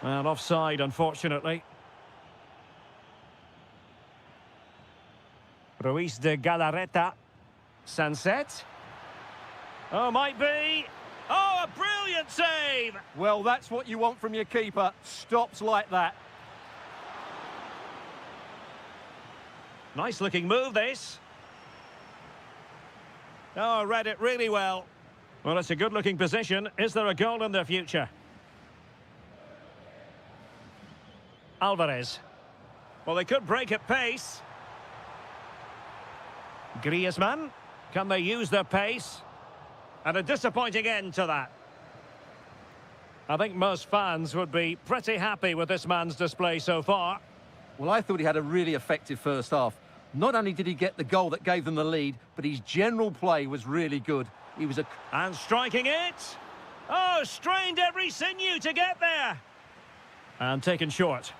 Well, offside, unfortunately. Ruiz de Galarreta. Sunset. Oh, might be. Oh, a brilliant save! Well, that's what you want from your keeper. Stops like that. Nice-looking move, this. Oh, read it really well. Well, it's a good-looking position. Is there a goal in the future? Alvarez. Well, they could break at pace. Griezmann. Can they use their pace? And a disappointing end to that. I think most fans would be pretty happy with this man's display so far. Well, I thought he had a really effective first half. Not only did he get the goal that gave them the lead, but his general play was really good. He was And striking it. Oh, strained every sinew to get there. And taken short.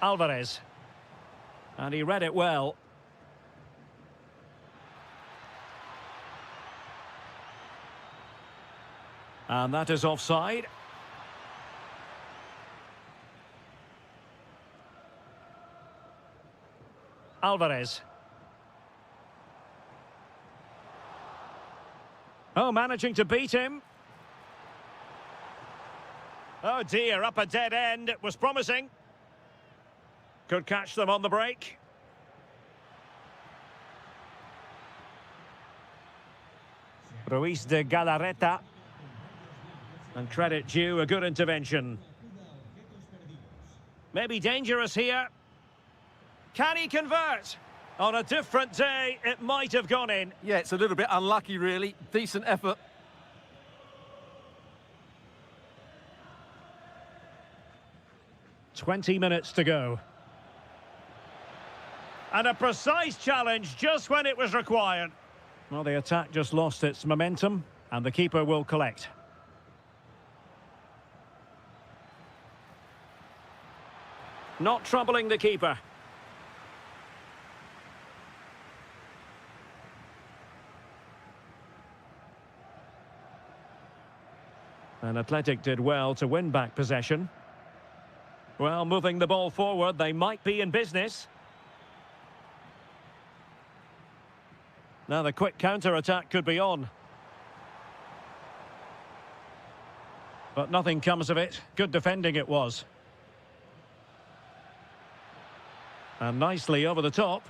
Alvarez. And he read it well. And that is offside. Alvarez. Oh, managing to beat him. Oh dear, up a dead end. It was promising. Could catch them on the break. Ruiz de Galarreta. And credit due, a good intervention. Maybe dangerous here. Can he convert? On a different day, it might have gone in. Yeah, it's a little bit unlucky, really. Decent effort. "20 minutes to go. And a precise challenge just when it was required. Well, the attack just lost its momentum, and the keeper will collect. Not troubling the keeper. And Athletic did well to win back possession. Well, moving the ball forward, they might be in business. Now the quick counter-attack could be on. But nothing comes of it. Good defending it was. And nicely over the top.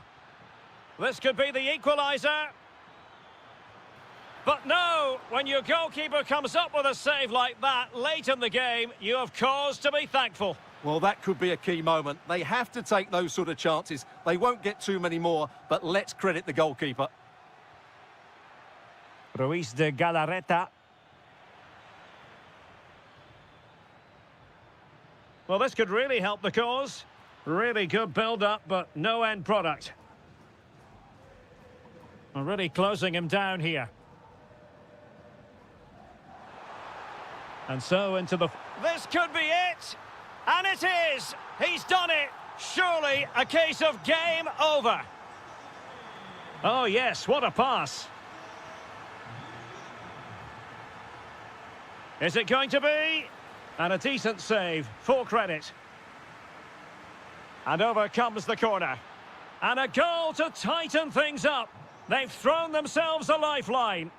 This could be the equaliser. But no, when your goalkeeper comes up with a save like that late in the game, you have cause to be thankful. Well, that could be a key moment. They have to take those sort of chances. They won't get too many more, but let's credit the goalkeeper. Ruiz de Galarreta. Well, this could really help the cause. Really good build-up, but no end product. We're really closing him down here. And so into the... This could be it! And it is! He's done it! Surely a case of game over. Oh yes, what a pass. Is it going to be? And a decent save, full credit. And over comes the corner. And a goal to tighten things up. They've thrown themselves a lifeline.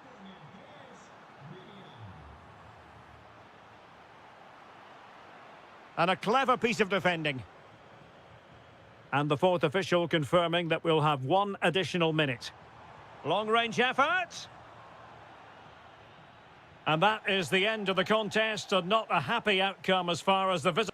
And a clever piece of defending. And the fourth official confirming that we'll have one additional minute. Long-range effort. And that is the end of the contest, and not a happy outcome as far as the visitor.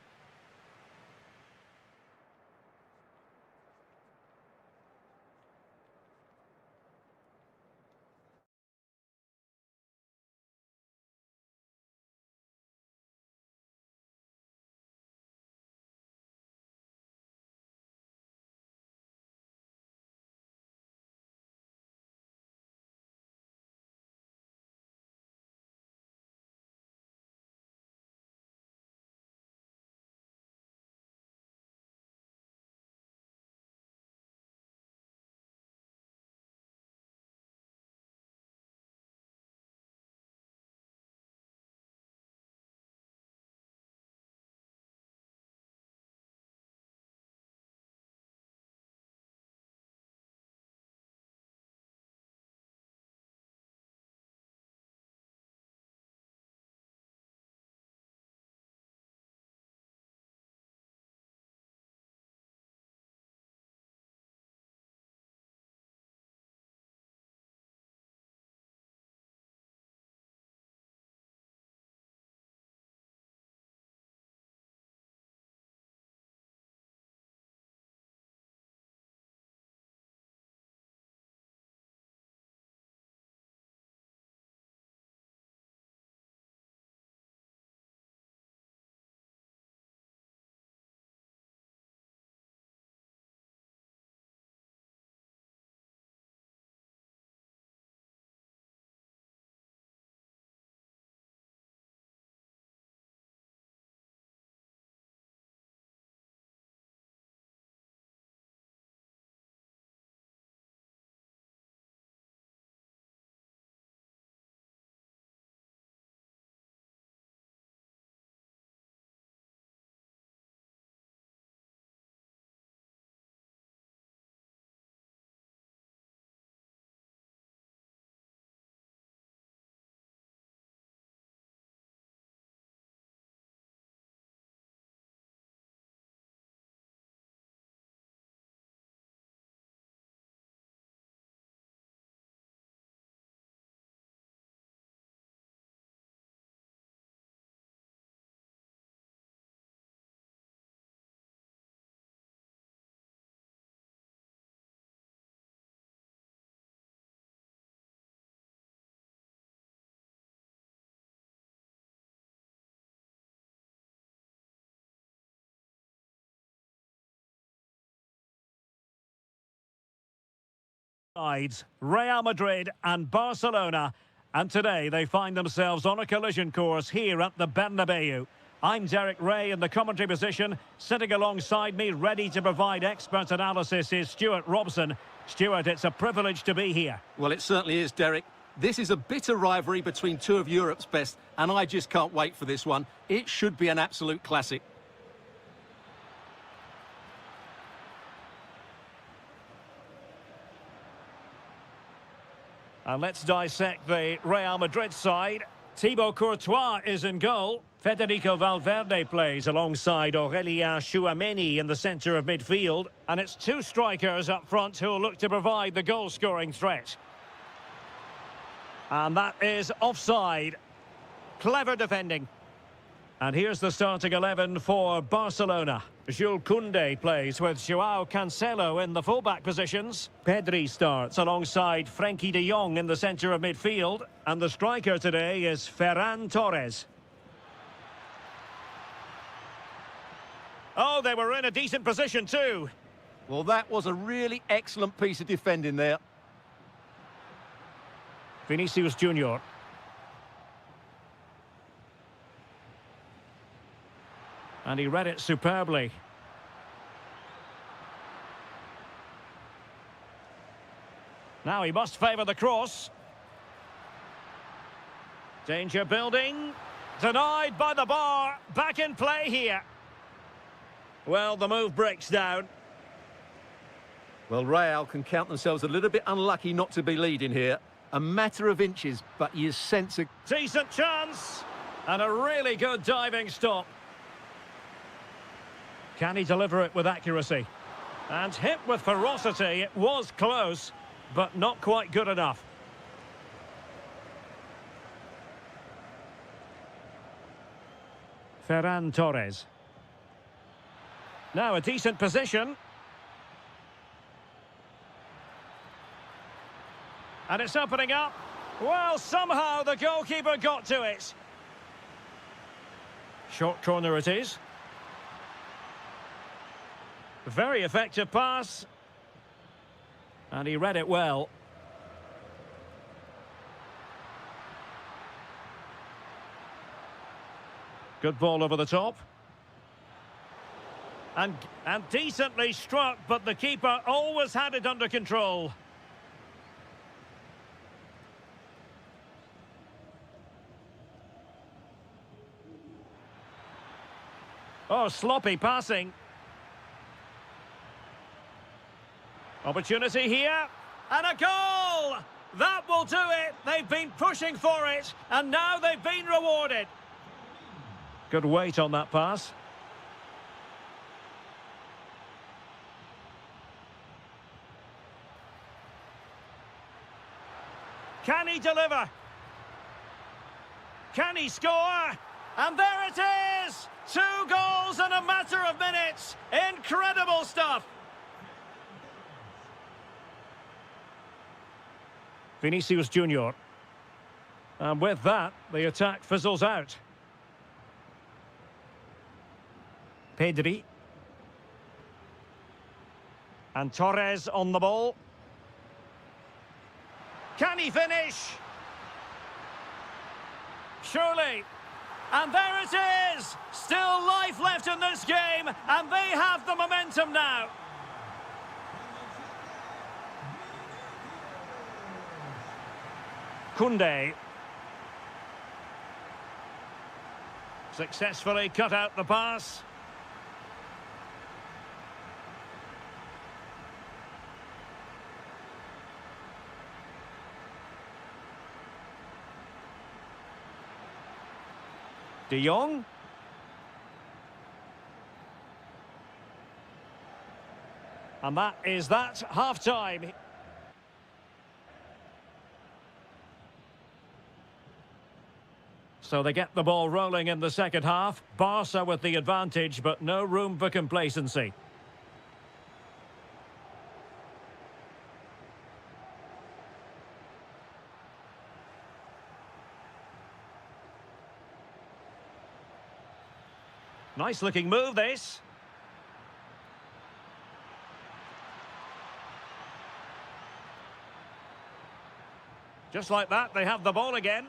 Sides, Real Madrid and Barcelona, and today they find themselves on a collision course here at the Bernabeu. I'm Derek Ray in the commentary position. Sitting alongside me, ready to provide expert analysis, is Stuart Robson. Stuart, it's a privilege to be here. Well, it certainly is, Derek. This is a bitter rivalry between two of Europe's best, and I just can't wait for this one. It should be an absolute classic. And let's dissect the Real Madrid side. Thibaut Courtois is in goal. Federico Valverde plays alongside Aurélien Tchouameni in the centre of midfield. And it's two strikers up front who will look to provide the goal-scoring threat. And that is offside. Clever defending. And here's the starting 11 for Barcelona. Jules Koundé plays with Joao Cancelo in the fullback positions. Pedri starts alongside Frenkie de Jong in the centre of midfield. And the striker today is Ferran Torres. Oh, they were in a decent position too. Well, that was a really excellent piece of defending there. Vinicius Junior. And he read it superbly. Now he must favour the cross. Danger building. Denied by the bar. Back in play here. Well, the move breaks down. Well, Real can count themselves a little bit unlucky not to be leading here. A matter of inches, but you sense a... Decent chance. And a really good diving stop. Can he deliver it with accuracy? And hit with ferocity. It was close, but not quite good enough. Ferran Torres. Now a decent position. And it's opening up. Well, somehow the goalkeeper got to it. Short corner it is. Very effective pass. And he read it well. Good ball over the top. And decently struck, but the keeper always had it under control. Oh, sloppy passing. Opportunity here, and a goal! That will do it. They've been pushing for it, and now they've been rewarded. Good weight on that pass. Can he deliver? Can he score? And there it is! 2 goals in a matter of minutes. Incredible stuff. Vinicius Junior. And with that, the attack fizzles out. Pedri. And Torres on the ball. Can he finish? Surely. And there it is! Still life left in this game, and they have the momentum now. Koundé. Successfully cut out the pass. De Jong. And that is that, half-time. So they get the ball rolling in the second half. Barca with the advantage, but no room for complacency. Nice looking move, this. Just like that, they have the ball again.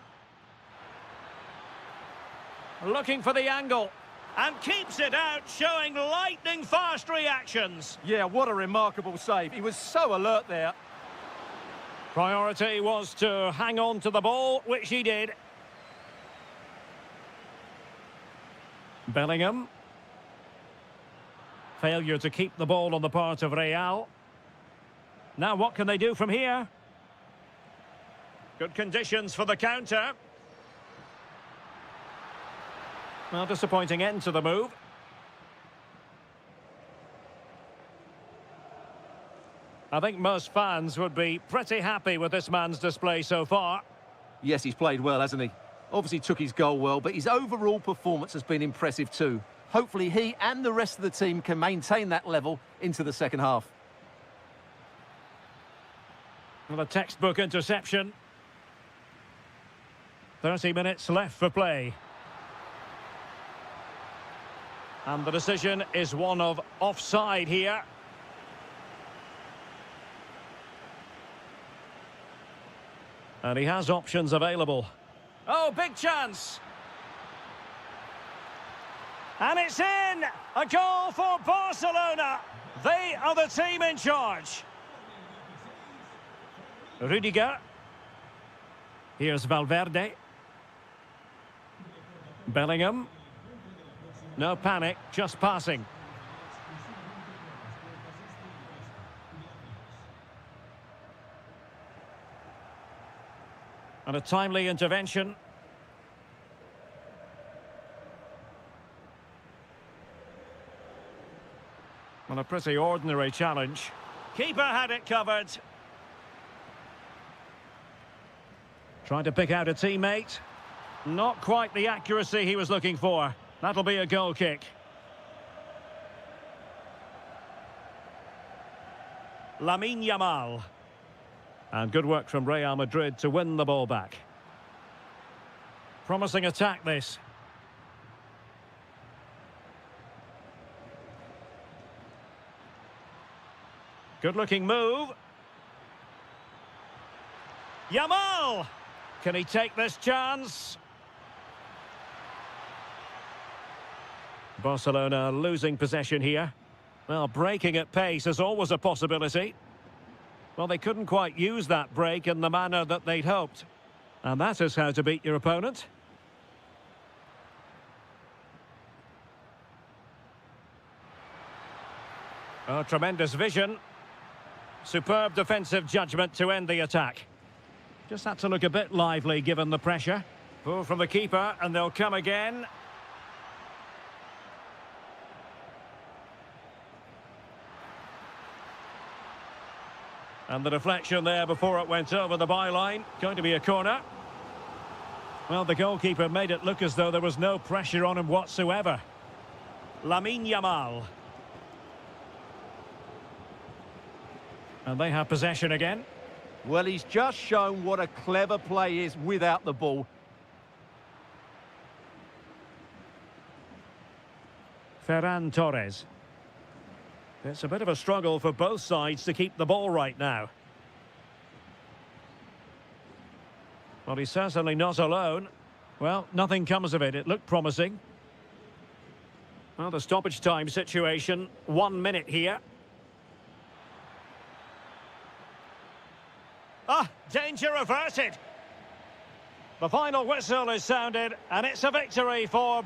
Looking for the angle. And keeps it out, showing lightning-fast reactions. Yeah, what a remarkable save. He was so alert there. Priority was to hang on to the ball, which he did. Bellingham. Failure to keep the ball on the part of Real. Now what can they do from here? Good conditions for the counter. Well, disappointing end to the move. I think most fans would be pretty happy with this man's display so far. Yes, he's played well, hasn't he? Obviously took his goal well, but his overall performance has been impressive too. Hopefully he and the rest of the team can maintain that level into the second half. Well, a textbook interception. 30 minutes left for play. And the decision is one of offside here. And he has options available. Oh, big chance! And it's in! A goal for Barcelona! They are the team in charge. Rudiger. Here's Valverde. Bellingham. No panic, just passing. And a timely intervention. Well, a pretty ordinary challenge. Keeper had it covered. Trying to pick out a teammate. Not quite the accuracy he was looking for. That'll be a goal kick. Lamine Yamal. And good work from Real Madrid to win the ball back. Promising attack, this. Good-looking move. Yamal! Can he take this chance? Barcelona losing possession here. Well, breaking at pace is always a possibility. Well, they couldn't quite use that break in the manner that they'd hoped. And that is how to beat your opponent. Oh, tremendous vision. Superb defensive judgment to end the attack. Just had to look a bit lively given the pressure. Pull from the keeper and they'll come again. And the deflection there before it went over the byline. Going to be a corner. Well, the goalkeeper made it look as though there was no pressure on him whatsoever. Lamine Yamal. And they have possession again. Well, he's just shown what a clever play is without the ball. Ferran Torres. It's a bit of a struggle for both sides to keep the ball right now. Well, he's certainly not alone. Well, nothing comes of it. It looked promising. Well, the stoppage time situation, 1 minute here. Ah, danger averted. The final whistle is sounded, and it's a victory for...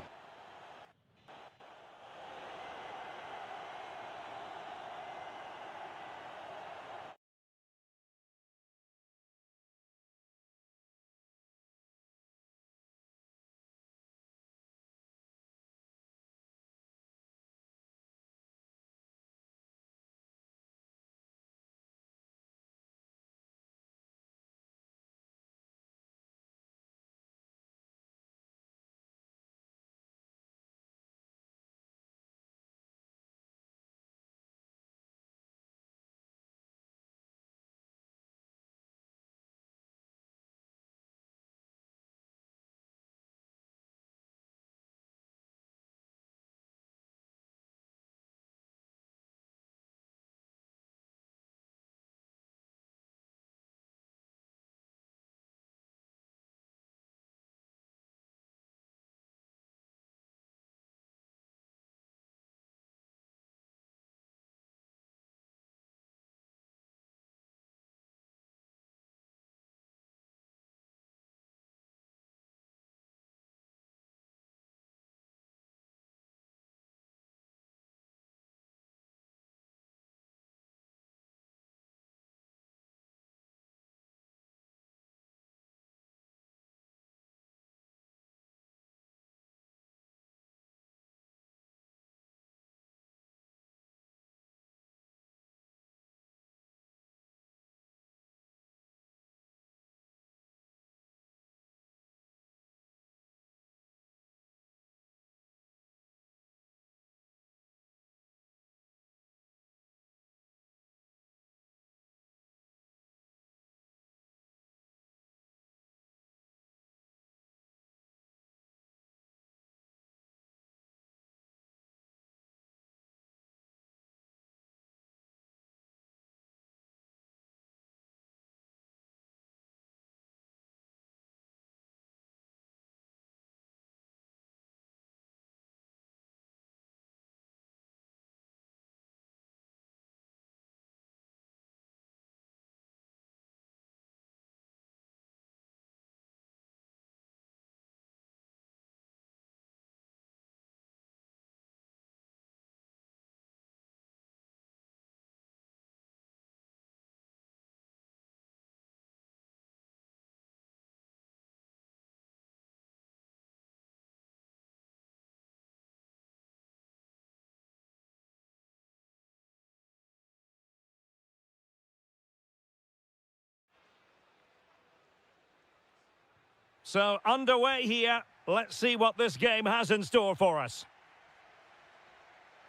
So, underway here. Let's see what this game has in store for us.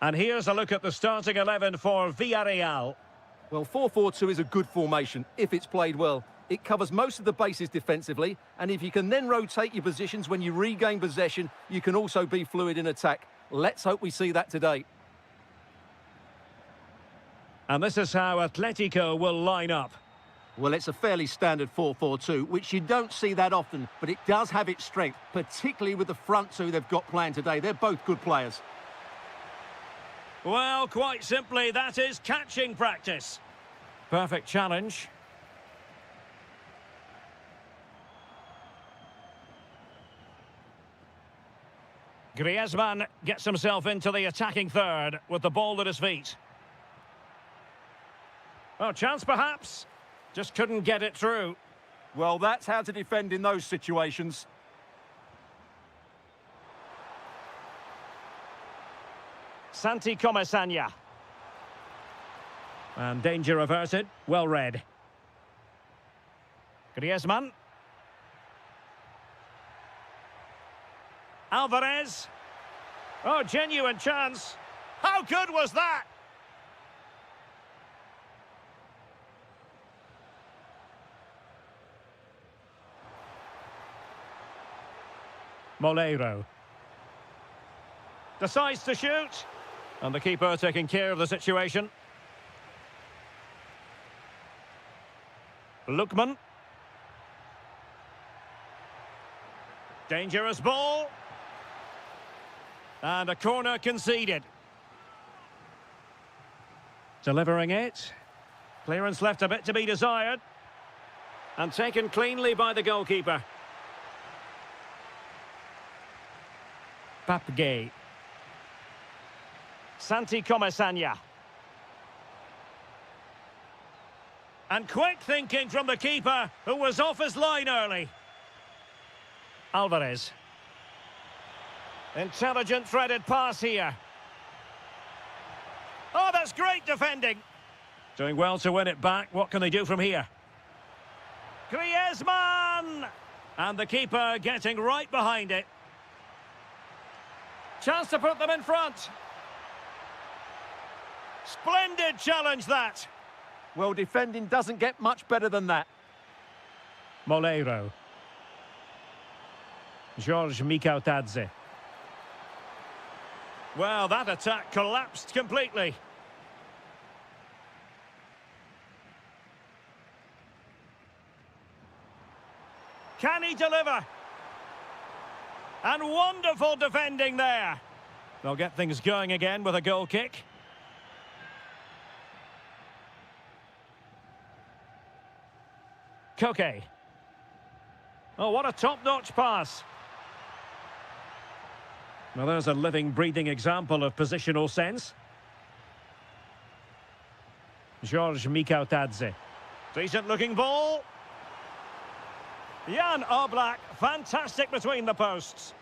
And here's a look at the starting 11 for Villarreal. Well, 4-4-2 is a good formation if it's played well. It covers most of the bases defensively, and if you can then rotate your positions when you regain possession, you can also be fluid in attack. Let's hope we see that today. And this is how Atletico will line up. Well, it's a fairly standard 4-4-2, which you don't see that often, but it does have its strength, particularly with the front two they've got playing today. They're both good players. Well, quite simply, that is catching practice. Perfect challenge. Griezmann gets himself into the attacking third with the ball at his feet. Oh, chance perhaps. Just couldn't get it through. Well, that's how to defend in those situations. Santi Comesaña. And danger averted. Well read. Griezmann. Alvarez. Oh, genuine chance. How good was that? Moleiro. Decides to shoot. And the keeper taking care of the situation. Lookman. Dangerous ball. And a corner conceded. Delivering it. Clearance left a bit to be desired. And taken cleanly by the goalkeeper. Papgay. Santi Comesaña. And quick thinking from the keeper, who was off his line early. Alvarez. Intelligent threaded pass here. Oh, that's great defending. Doing well to win it back. What can they do from here? Griezmann! And the keeper getting right behind it. Chance to put them in front. Splendid challenge, that. Well, defending doesn't get much better than that. Moleiro. George Mikautadze. Well, that attack collapsed completely. Can he deliver? And wonderful defending there. They'll get things going again with a goal kick. Koke. Oh, what a top-notch pass. Well, there's a living, breathing example of positional sense. George Mikautadze. Decent-looking ball. Jan Oblak, fantastic between the posts.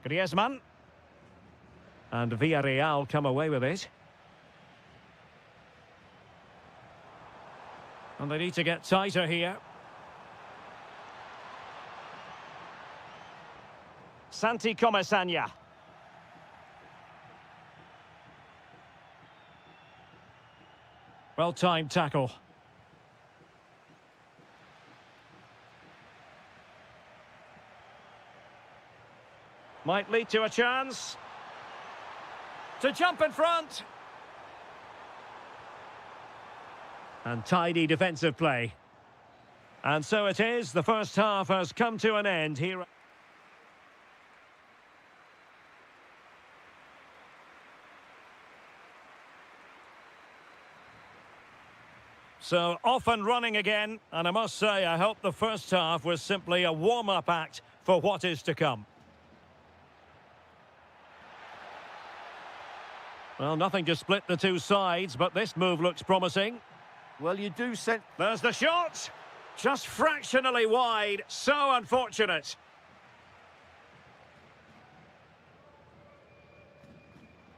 Griezmann. And Villarreal come away with it. And they need to get tighter here. Santi Comesaña. Well-timed tackle. Might lead to a chance. To jump in front. And tidy defensive play. And so it is. The first half has come to an end here. So off and running again, and I must say I hope the first half was simply a warm-up act for what is to come. Well, nothing to split the two sides, but this move looks promising. Well, you do sense... There's the shot! Just fractionally wide, so unfortunate.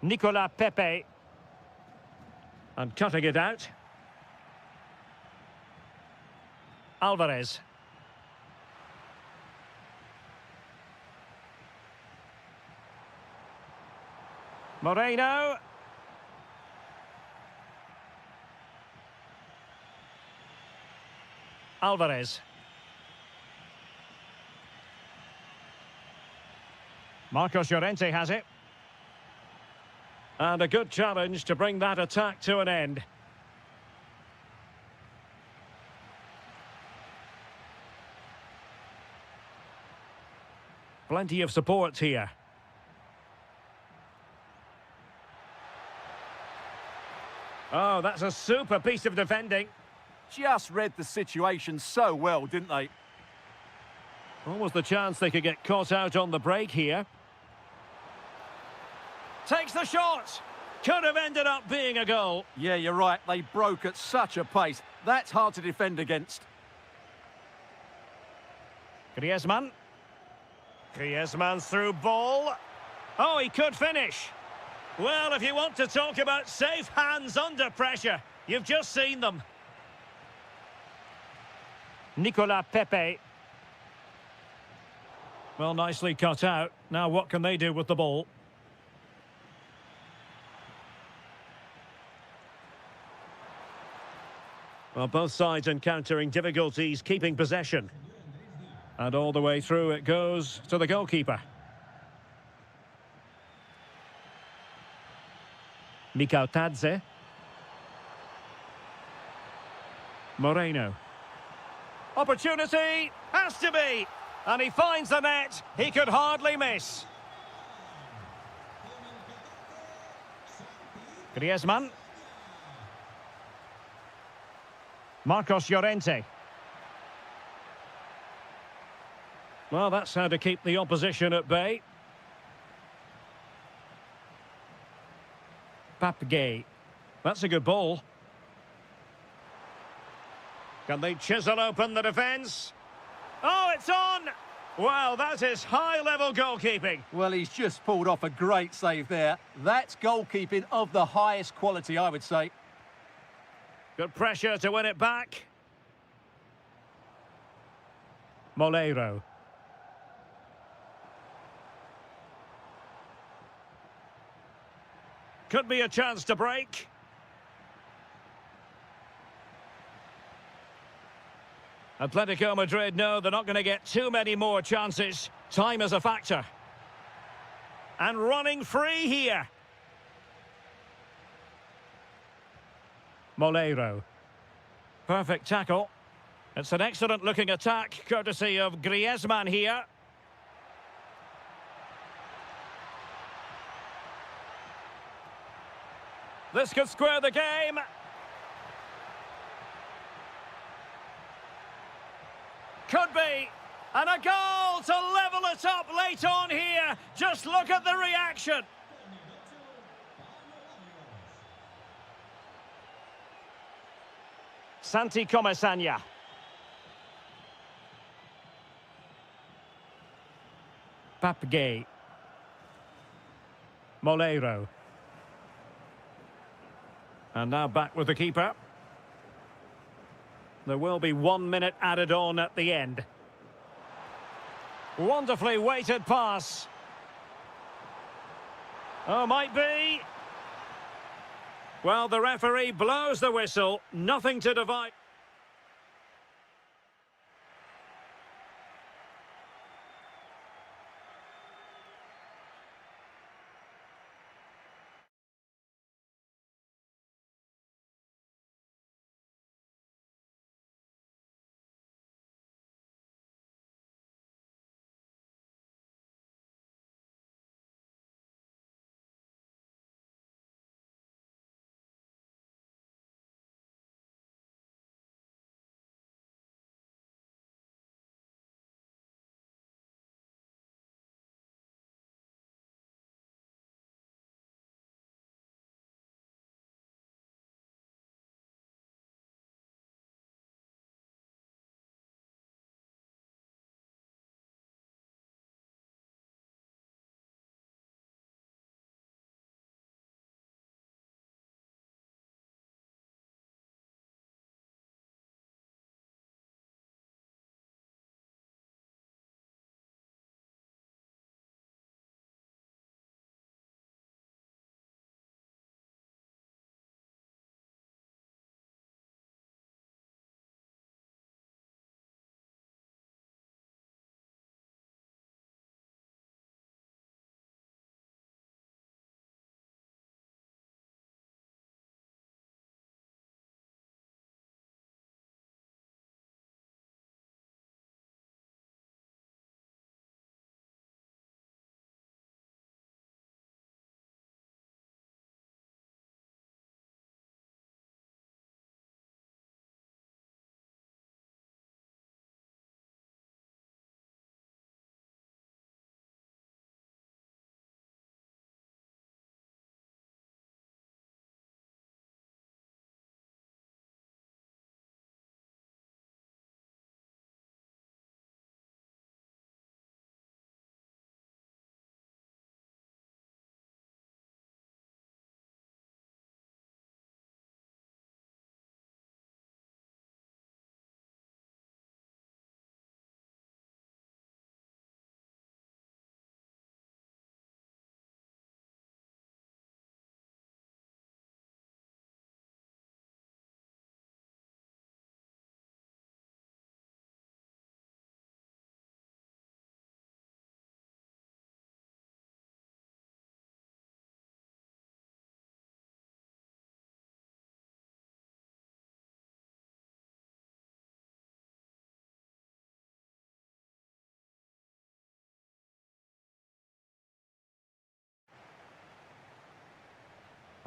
Nicolas Pepe. And cutting it out. Alvarez. Moreno. Alvarez. Marcos Llorente has it. And a good challenge to bring that attack to an end. Plenty of support here. Oh, that's a super piece of defending. Just read the situation so well, didn't they? What was the chance they could get caught out on the break here? Takes the shot. Could have ended up being a goal. Yeah, you're right. They broke at such a pace. That's hard to defend against. Griezmann. Griezmann's through ball. Oh, he could finish. Well, if you want to talk about safe hands under pressure, you've just seen them. Nicolas Pepe. Well, nicely cut out. Now what can they do with the ball? Well, both sides encountering difficulties keeping possession. And all the way through it goes to the goalkeeper. Mikau Tadze. Moreno. Opportunity! Has to be! And he finds the net. He could hardly miss. Griezmann. Marcos Llorente. Well, that's how to keep the opposition at bay. Papgay. That's a good ball. Can they chisel open the defence? Oh, it's on! Well, that is high-level goalkeeping. Well, he's just pulled off a great save there. That's goalkeeping of the highest quality, I would say. Good pressure to win it back. Molero. Could be a chance to break. Atletico Madrid know they're not going to get too many more chances. Time is a factor. And running free here. Molero. Perfect tackle. It's an excellent looking attack, courtesy of Griezmann here. This could square the game. Could be. And a goal to level it up late on here. Just look at the reaction. Santi Comesaña. Papgay. Molero. And now back with the keeper. There will be 1 minute added on at the end. Wonderfully weighted pass. Oh, might be. Well, the referee blows the whistle. Nothing to divide.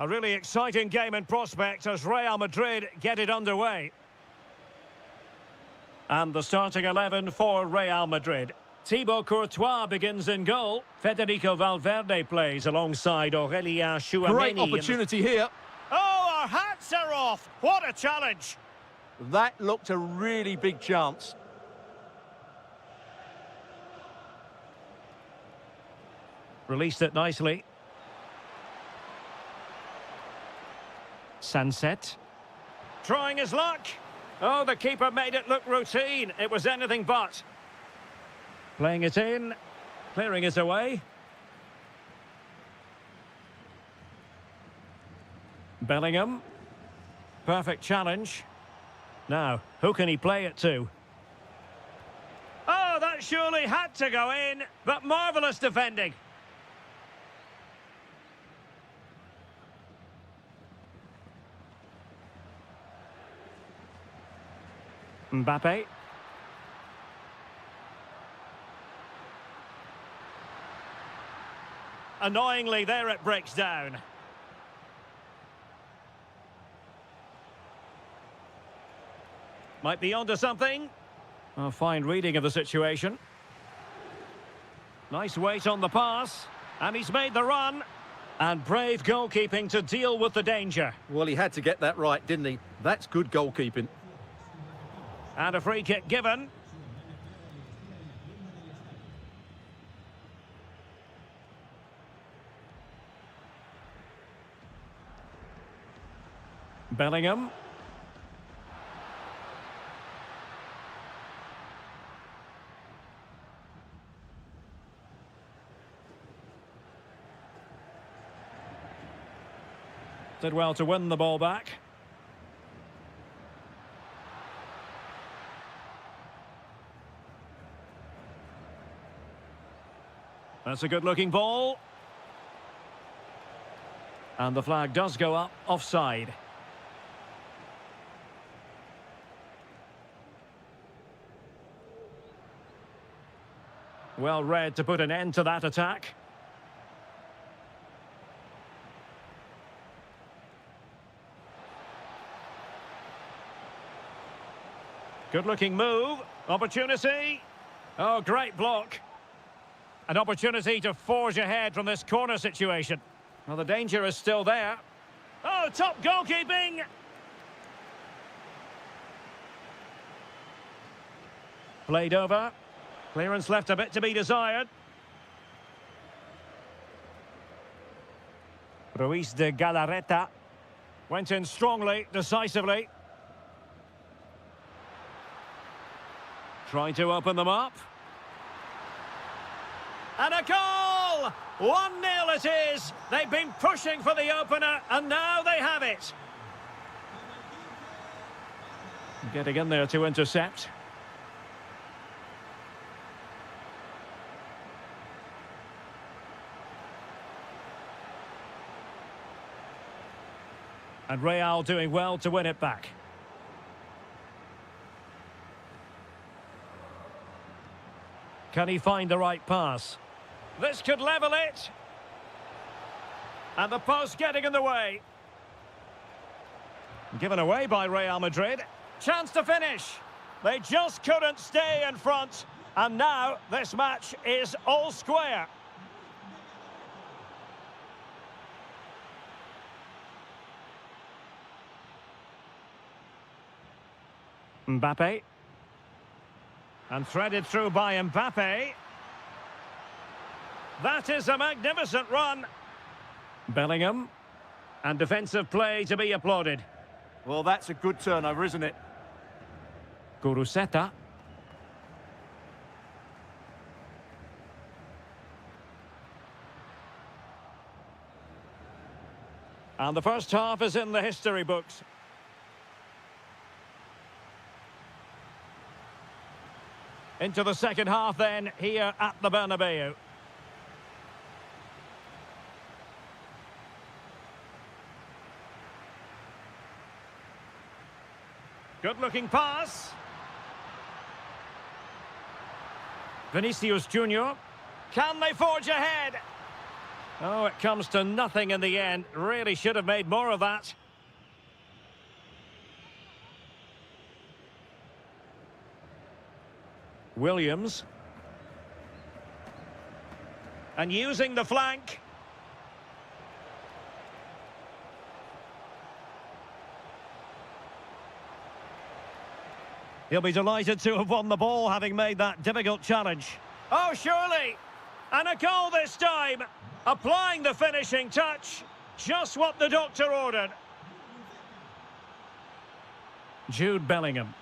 A really exciting game in prospect as Real Madrid get it underway. And the starting 11 for Real Madrid. Thibaut Courtois begins in goal. Federico Valverde plays alongside Aurélien Tchouaméni. Great opportunity here. Oh, our hats are off! What a challenge! That looked a really big chance. Released it nicely. Sunset. Trying his luck. Oh, the keeper made it look routine. It was anything but. Playing it in. Clearing it away. Bellingham. Perfect challenge. Now, who can he play it to? Oh, that surely had to go in, but marvellous defending. Mbappe. Annoyingly, there it breaks down. Might be onto something. A fine reading of the situation. Nice weight on the pass. And he's made the run. And brave goalkeeping to deal with the danger. Well, he had to get that right, didn't he? That's good goalkeeping. And a free kick given. Bellingham. Did well to win the ball back. That's a good-looking ball. And the flag does go up, offside. Well read to put an end to that attack. Good-looking move. Opportunity. Oh, great block. An opportunity to forge ahead from this corner situation. Well, the danger is still there. Oh, top goalkeeping! Played over. Clearance left a bit to be desired. Ruiz de Galarreta went in strongly, decisively. Trying to open them up. And a goal! 1-0 it is. They've been pushing for the opener, and now they have it. Getting in there to intercept. And Real doing well to win it back. Can he find the right pass? This could level it. And the post getting in the way. Given away by Real Madrid. Chance to finish. They just couldn't stay in front. And now this match is all square. Mbappe. And threaded through by Mbappe. That is a magnificent run. Bellingham. And defensive play to be applauded. Well, that's a good turnover, isn't it? Kuruseta. And the first half is in the history books. Into the second half then, here at the Bernabeu. Good-looking pass. Vinicius Junior. Can they forge ahead? Oh, it comes to nothing in the end. Really should have made more of that. Williams. And using the flank. He'll be delighted to have won the ball, having made that difficult challenge. Oh, surely! And a goal this time! Applying the finishing touch. Just what the doctor ordered. Jude Bellingham.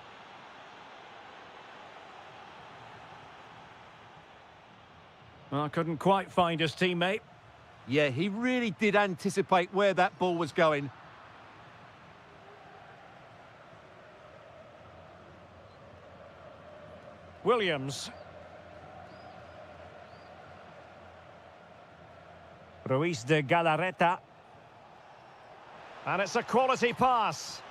Well, couldn't quite find his teammate. Yeah, he really did anticipate where that ball was going. Williams. Ruiz de Galarreta. And it's a quality pass.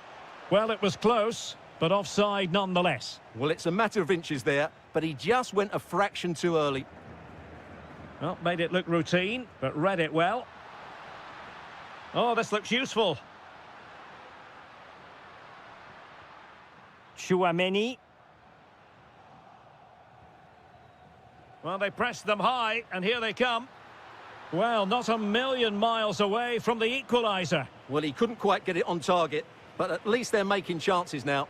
Well, it was close, but offside nonetheless. Well, it's a matter of inches there, but he just went a fraction too early. Well, made it look routine, but read it well. Oh, this looks useful. Chouameni. Well, they pressed them high, and here they come. Well, not a million miles away from the equaliser. Well, he couldn't quite get it on target, but at least they're making chances now.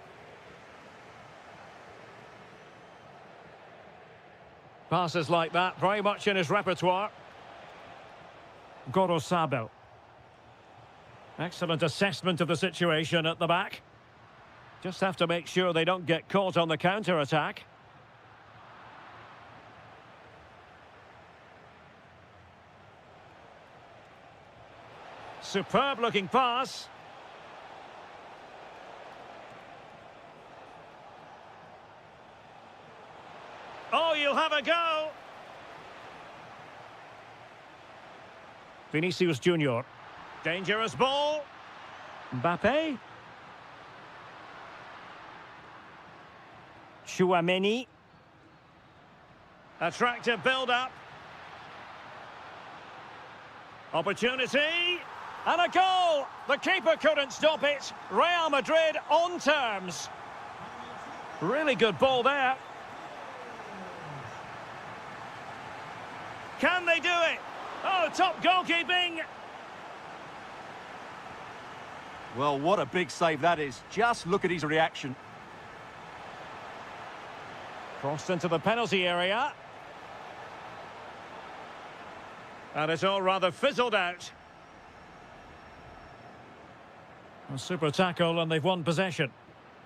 Passes like that, very much in his repertoire. Gorosabel. Excellent assessment of the situation at the back. Just have to make sure they don't get caught on the counter-attack. Superb-looking pass. Oh, you'll have a go. Vinicius Junior. Dangerous ball. Mbappe. Chouameni. Attractive build-up. Opportunity. And a goal! The keeper couldn't stop it. Real Madrid on terms. Really good ball there. Can they do it? Oh, top goalkeeping. Well, what a big save that is. Just look at his reaction. Crossed into the penalty area. And it's all rather fizzled out. A super tackle, and they've won possession.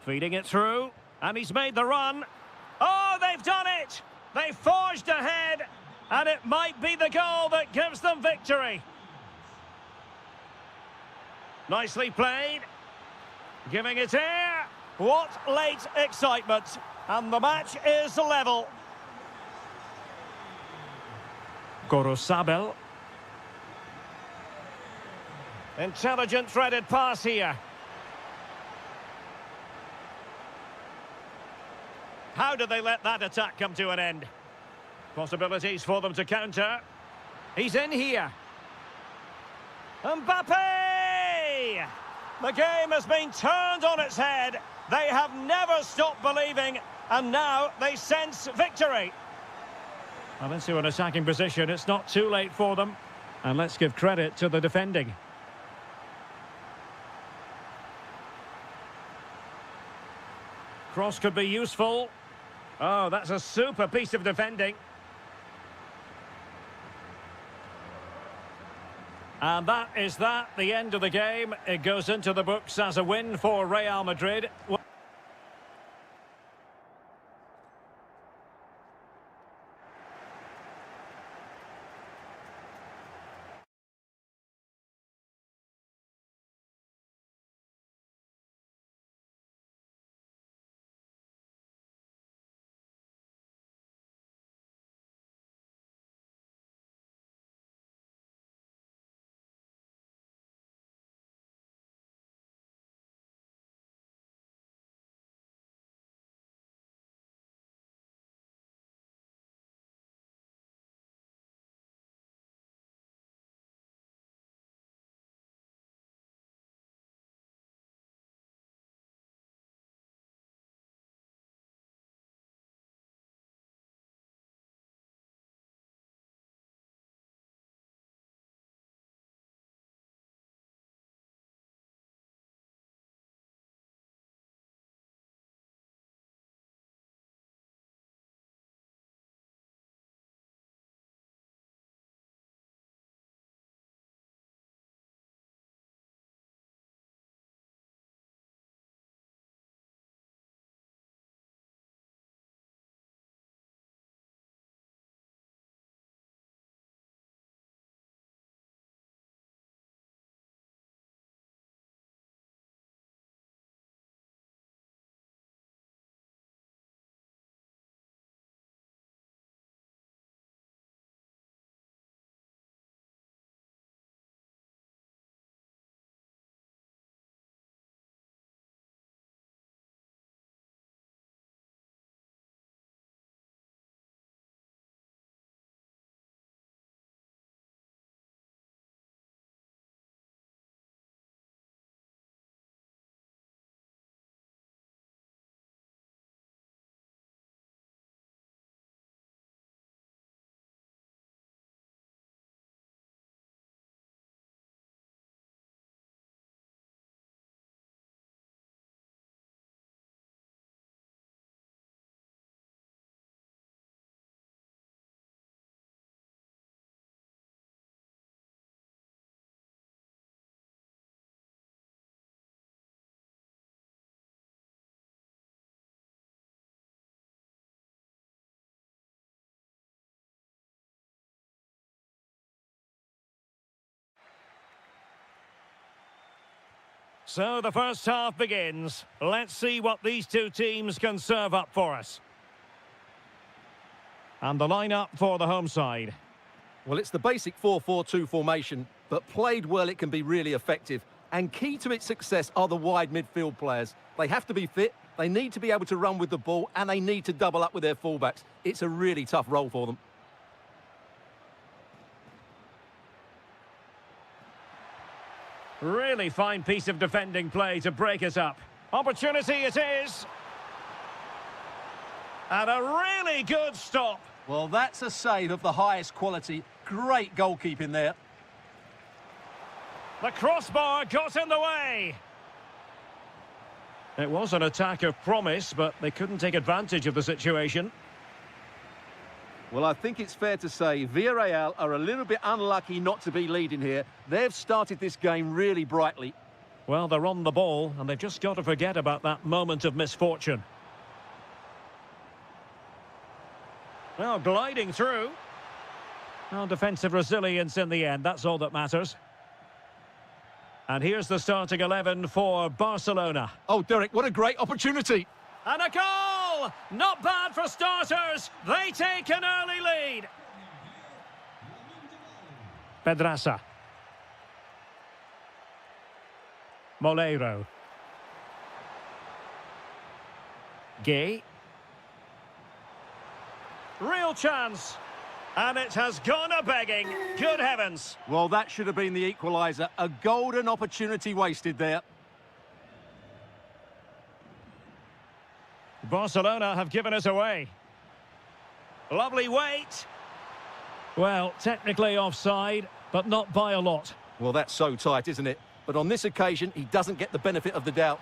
Feeding it through, and he's made the run. Oh, they've done it! They've forged ahead, and it might be the goal that gives them victory. Nicely played. Giving it air. What late excitement. And the match is level. Gorosabel. Intelligent threaded pass here. How did they let that attack come to an end? Possibilities for them to counter. He's in here. Mbappe! The game has been turned on its head. They have never stopped believing, and now they sense victory. Well, into an attacking position. It's not too late for them. And let's give credit to the defending. Cross could be useful. Oh, that's a super piece of defending. And that is the end of the game. It goes into the books as a win for Real Madrid. So the first half begins. Let's see what these two teams can serve up for us. And the lineup for the home side. Well, it's the basic 4-4-2 formation, but played well it can be really effective. And key to its success are the wide midfield players. They have to be fit, they need to be able to run with the ball, and they need to double up with their fullbacks. It's a really tough role for them. Really fine piece of defending play to break us up. Opportunity it is. And a really good stop. Well, that's a save of the highest quality. Great goalkeeping there. The crossbar got in the way. It was an attack of promise, but they couldn't take advantage of the situation. Well, I think it's fair to say Villarreal are a little bit unlucky not to be leading here. They've started this game really brightly. Well, they're on the ball, and they've just got to forget about that moment of misfortune. Well, gliding through. Well, defensive resilience in the end, that's all that matters. And here's the starting 11 for Barcelona. Oh, Derek, what a great opportunity. And a goal! Not bad for starters. They take an early lead. Pedraza. Moleiro. Gay. Real chance. And it has gone a-begging. Good heavens. Well, that should have been the equaliser. A golden opportunity wasted there. Barcelona have given us away. Lovely weight. Well, technically offside, but not by a lot. Well, that's so tight, isn't it? But on this occasion, he doesn't get the benefit of the doubt.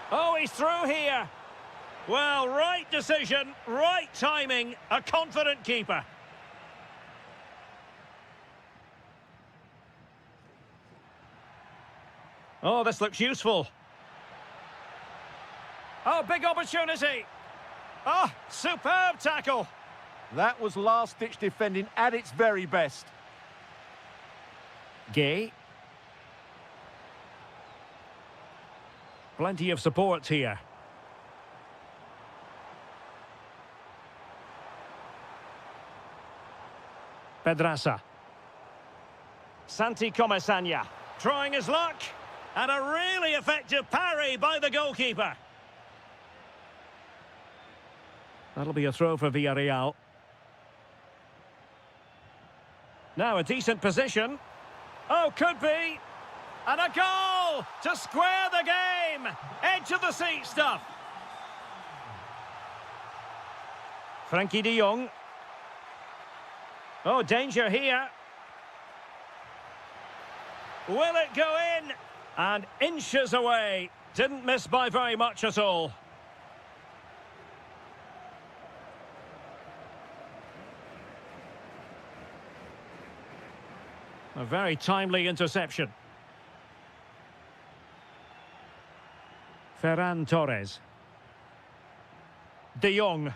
Oh, he's through here. Well, right decision, right timing, a confident keeper. Oh, this looks useful. Oh, big opportunity. Oh, superb tackle. That was last-ditch defending at its very best. Gay. Plenty of support here. Pedraza. Santi Comesaña trying his luck, and a really effective parry by the goalkeeper. That'll be a throw for Villarreal. Now a decent position. Oh, could be. And a goal to square the game. Edge of the seat stuff. Frankie de Jong. Oh, danger here. Will it go in? And inches away. Didn't miss by very much at all. A very timely interception. Ferran Torres. De Jong.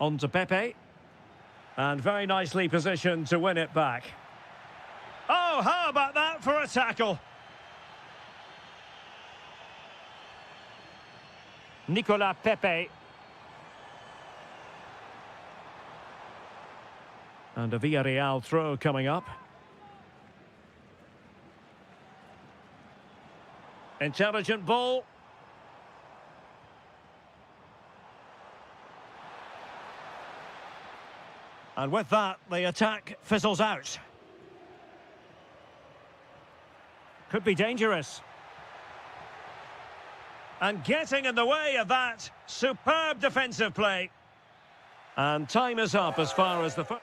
On to Pepe. And very nicely positioned to win it back. Oh, how about that for a tackle? Nicolas Pepe. And a Villarreal throw coming up. Intelligent ball. And with that, the attack fizzles out. Could be dangerous. And getting in the way of that, superb defensive play. And time is up as far as the...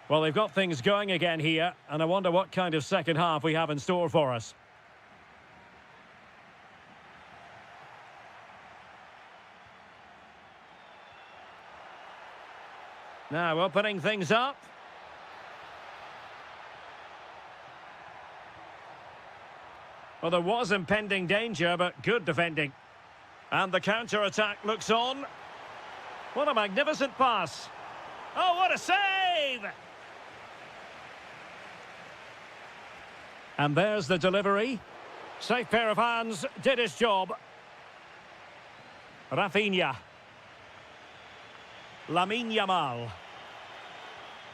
Well, they've got things going again here, and I wonder what kind of second half we have in store for us. Now, opening things up. Well, there was impending danger, but good defending. And the counter-attack looks on. What a magnificent pass. Oh, what a save! And there's the delivery. Safe pair of hands, did his job. Rafinha. Lamine Yamal.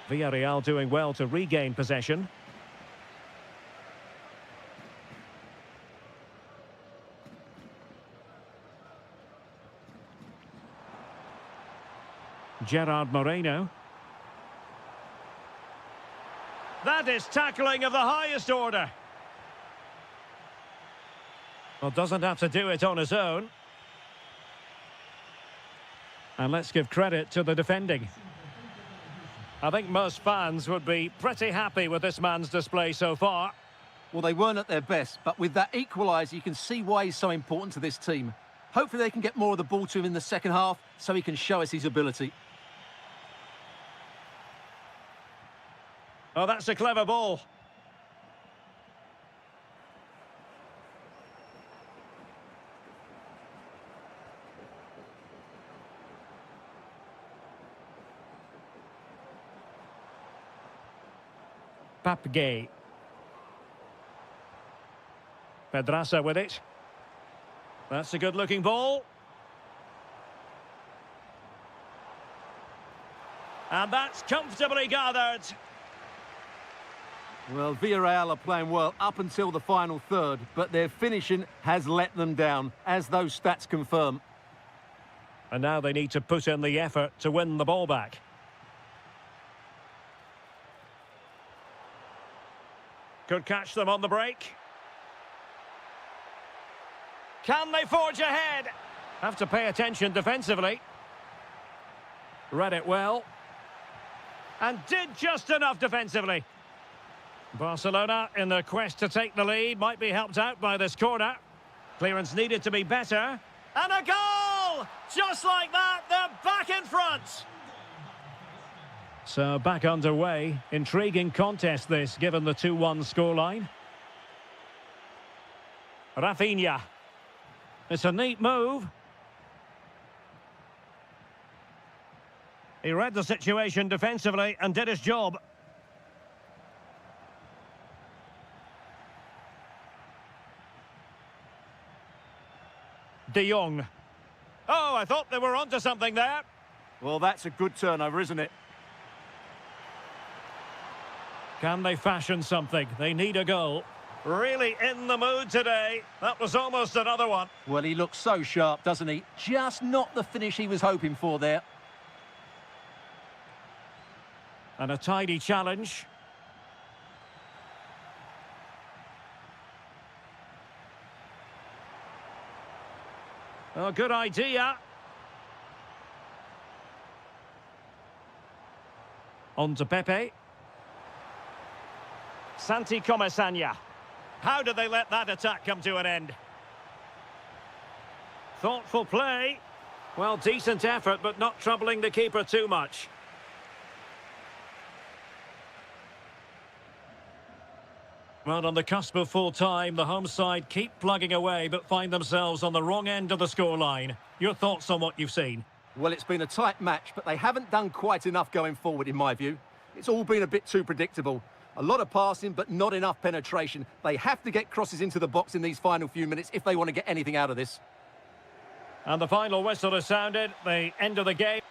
Villarreal doing well to regain possession. Gerard Moreno. That is tackling of the highest order. Well, doesn't have to do it on his own. And let's give credit to the defending. I think most fans would be pretty happy with this man's display so far. Well, they weren't at their best, but with that equaliser, you can see why he's so important to this team. Hopefully they can get more of the ball to him in the second half so he can show us his ability. Oh, that's a clever ball. Papgay. Pedraza with it. That's a good-looking ball. And that's comfortably gathered. Well, Villarreal are playing well up until the final third, but their finishing has let them down, as those stats confirm. And now they need to put in the effort to win the ball back. Could catch them on the break. Can they forge ahead? Have to pay attention defensively. Read it well. And did just enough defensively. Barcelona, in their quest to take the lead, might be helped out by this corner. Clearance needed to be better. And a goal! Just like that, they're back in front. So back underway. Intriguing contest this, given the 2-1 scoreline. Rafinha. It's a neat move. He read the situation defensively and did his job. De Jong. Oh, I thought they were onto something there. Well, that's a good turnover, isn't it? Can they fashion something? They need a goal. Really in the mood today. That was almost another one. Well, he looks so sharp, doesn't he? Just not the finish he was hoping for there. And a tidy challenge. Oh, good idea. On to Pepe. Santi Comesaña. How did they let that attack come to an end? Thoughtful play. Well, decent effort, but not troubling the keeper too much. Well, on the cusp of full time, the home side keep plugging away, but find themselves on the wrong end of the scoreline. Your thoughts on what you've seen? Well, it's been a tight match, but they haven't done quite enough going forward, in my view. It's all been a bit too predictable. A lot of passing, but not enough penetration. They have to get crosses into the box in these final few minutes if they want to get anything out of this. And the final whistle has sounded, the end of the game.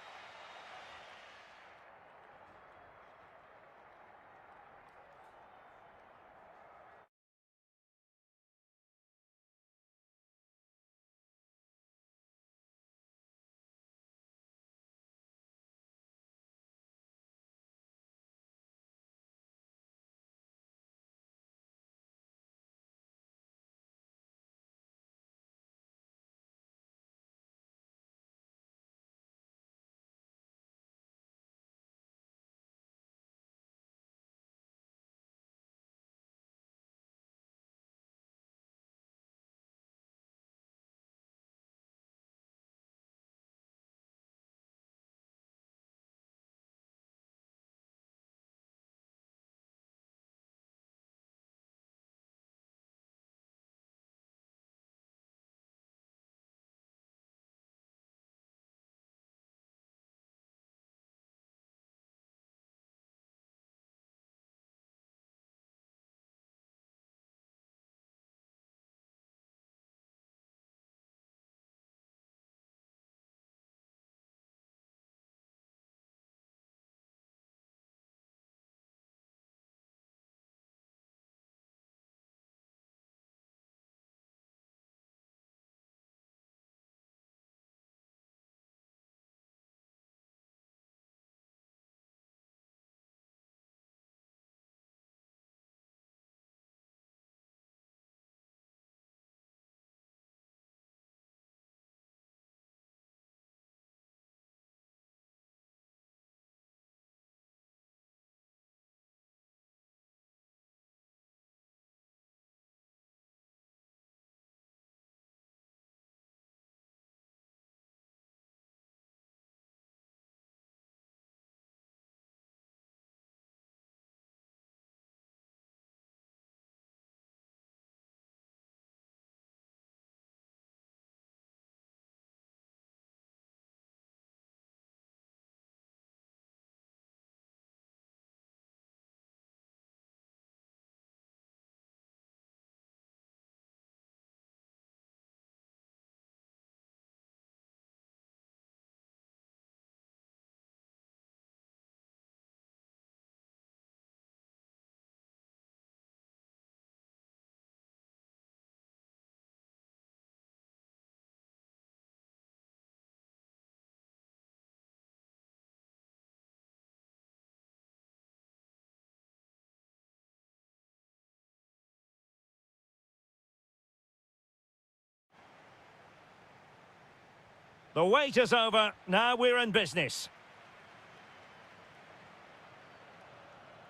The wait is over. Now we're in business.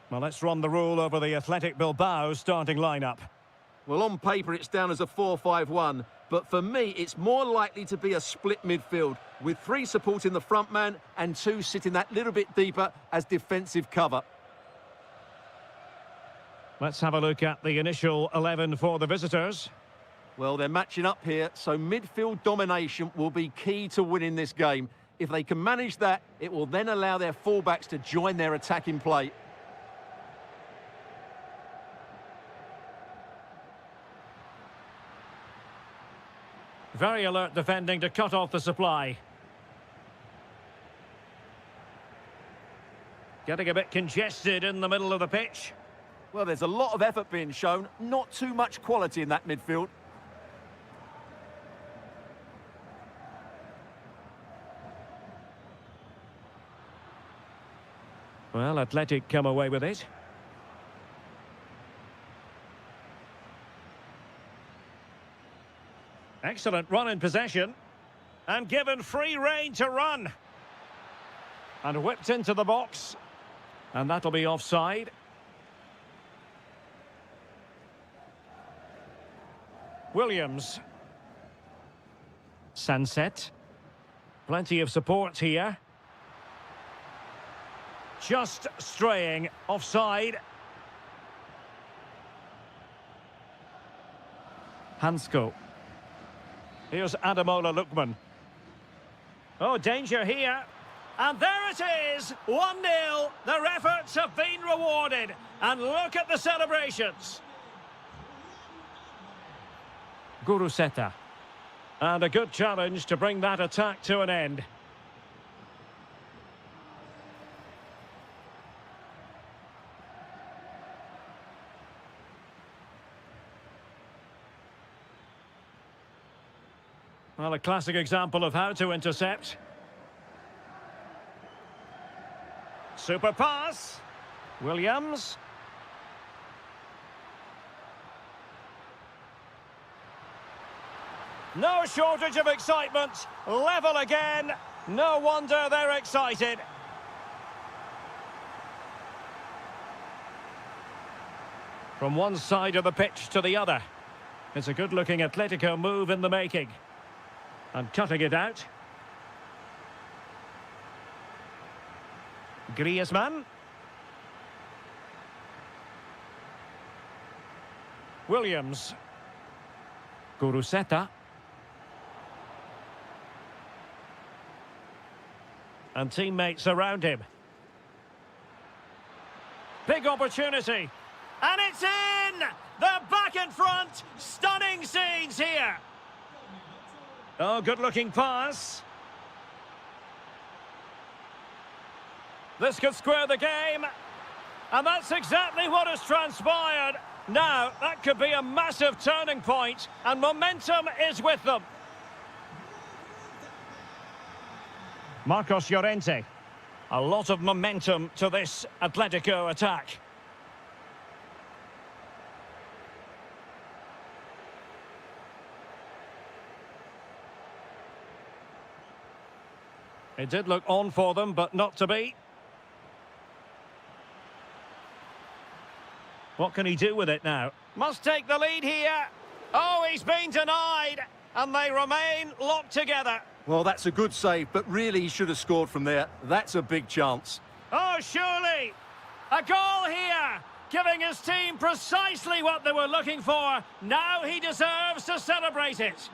Well, let's run the rule over the Athletic Bilbao starting lineup. Well, on paper, it's down as a 4-5-1, but for me, it's more likely to be a split midfield, with 3 supporting the front man and 2 sitting that little bit deeper as defensive cover. Let's have a look at the initial 11 for the visitors. Well, they're matching up here, so midfield domination will be key to winning this game. If they can manage that, it will then allow their fullbacks to join their attacking play. Very alert defending to cut off the supply. Getting a bit congested in the middle of the pitch. Well, there's a lot of effort being shown, not too much quality in that midfield. Well, Athletic come away with it. Excellent run in possession. And given free rein to run. And whipped into the box. And that'll be offside. Williams. Sunset. Plenty of support here. Just straying offside. Hansko. Here's Ademola Lookman. Oh, danger here. And there it is, 1-0. Their efforts have been rewarded. And look at the celebrations. Guruseta. And a good challenge to bring that attack to an end. Well, a classic example of how to intercept. Super pass. Williams. No shortage of excitement. Level again. No wonder they're excited. From one side of the pitch to the other. It's a good-looking Atletico move in the making. And cutting it out. Griezmann. Williams. Guruseta. And teammates around him. Big opportunity. And it's in! They're back in front. Stunning scenes here. Oh, good-looking pass. This could square the game. And that's exactly what has transpired. Now, that could be a massive turning point, and momentum is with them. Marcos Llorente. A lot of momentum to this Atletico attack. It did look on for them, but not to be. What can he do with it now? Must take the lead here. Oh, he's been denied. And they remain locked together. Well, that's a good save, but really he should have scored from there. That's a big chance. Oh, surely. A goal here. Giving his team precisely what they were looking for. Now he deserves to celebrate it.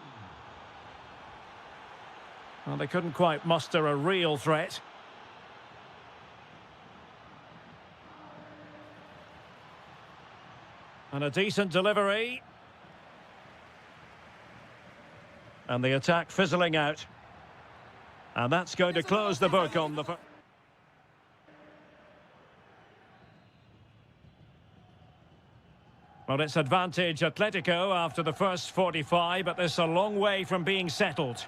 Well, they couldn't quite muster a real threat. And a decent delivery. And the attack fizzling out. And that's going to close the book on the... Well, it's advantage Atletico after the first 45, but this is a long way from being settled.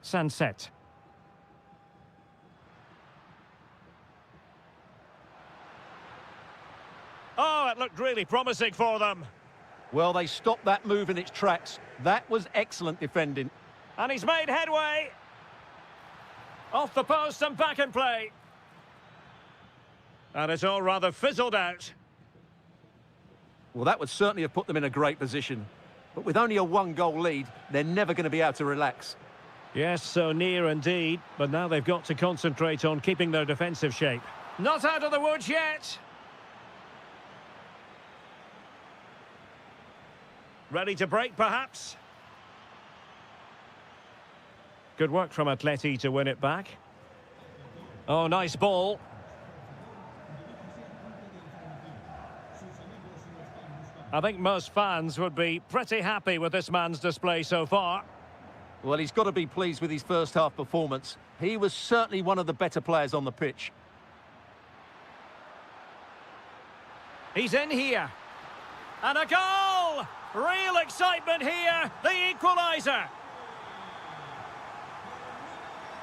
Sunset. looked really promising for them. Well, they stopped that move in its tracks. That was excellent defending. And he's made headway. Off the post and back in play. And it's all rather fizzled out. Well, that would certainly have put them in a great position. But with only a one-goal lead, they're never going to be able to relax. Yes, so near indeed. But now they've got to concentrate on keeping their defensive shape. Not out of the woods yet. Ready to break, perhaps? Good work from Atleti to win it back. Oh, nice ball. I think most fans would be pretty happy with this man's display so far. Well, he's got to be pleased with his first half performance. He was certainly one of the better players on the pitch. He's in here. And a goal! Real excitement here, the equaliser.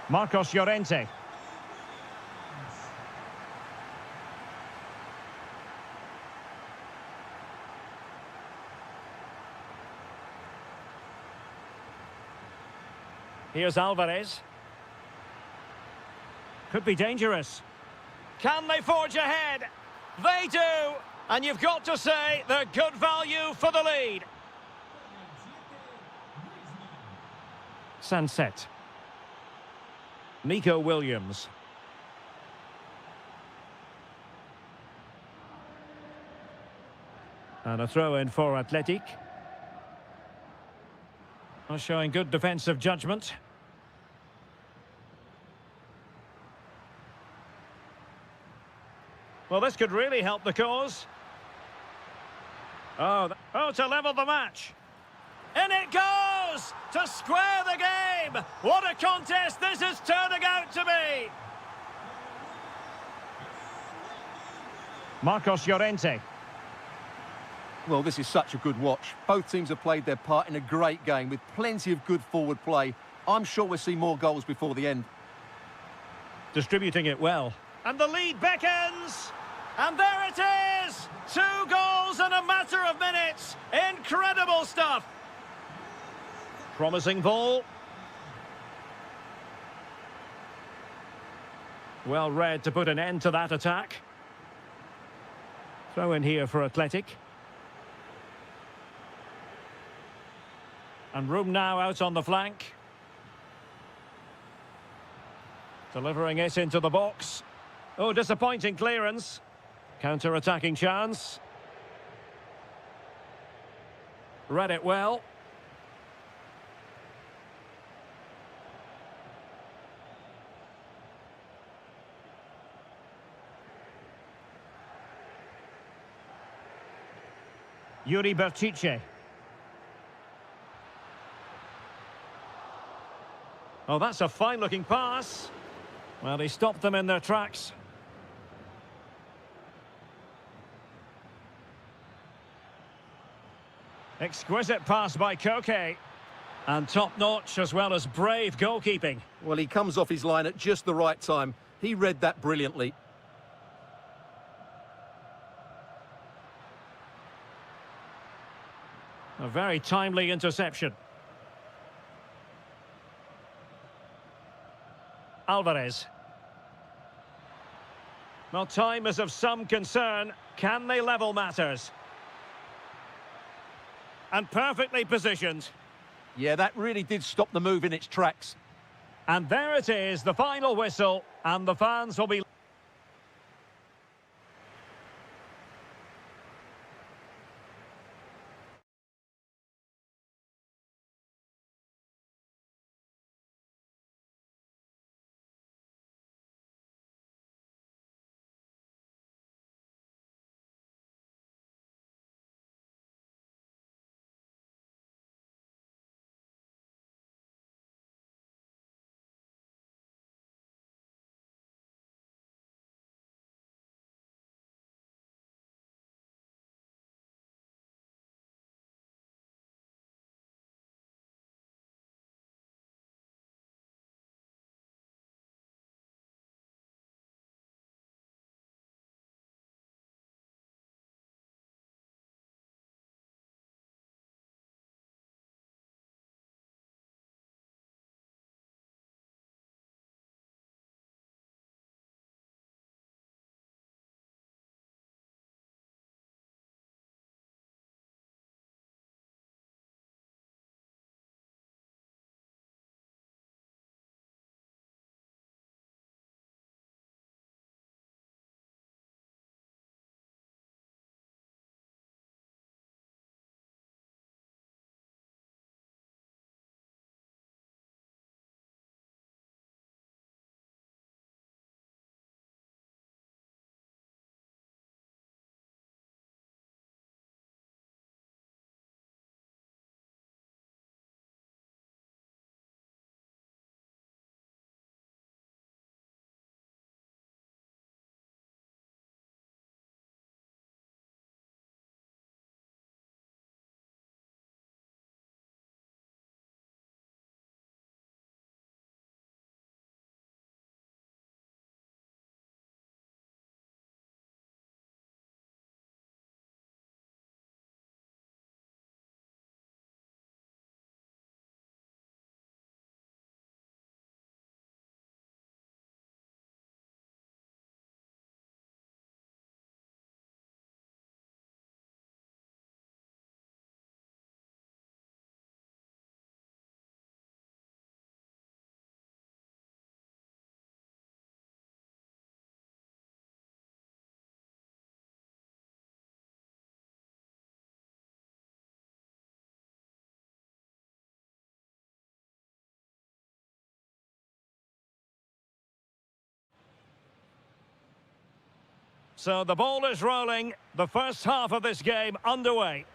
Marcos Llorente. Here's Alvarez. Could be dangerous. Can they forge ahead? They do! And you've got to say they're good value for the lead. Sunset. Nico Williams. And a throw in for Athletic. Showing good defensive judgment. Well, this could really help the cause. Oh, to level the match. In it goes! To square the game! What a contest this is turning out to be! Marcos Llorente. Well, this is such a good watch. Both teams have played their part in a great game with plenty of good forward play. I'm sure we'll see more goals before the end. Distributing it well. And the lead beckons! And there it is! 2 goals in a matter of minutes! Incredible stuff! Promising ball. Well read to put an end to that attack. Throw in here for Athletic. And room now out on the flank. Delivering it into the box. Oh, disappointing clearance. Counter-attacking chance. Read it well. Yuri Bertice. Oh, that's a fine-looking pass. Well, he stopped them in their tracks. Exquisite pass by Koke. And top-notch as well as brave goalkeeping. Well, he comes off his line at just the right time. He read that brilliantly. A very timely interception. Alvarez. Well, time is of some concern. Can they level matters? And perfectly positioned. Yeah, that really did stop the move in its tracks. And there it is, the final whistle, and the fans will be... So the ball is rolling. The first half of this game underway.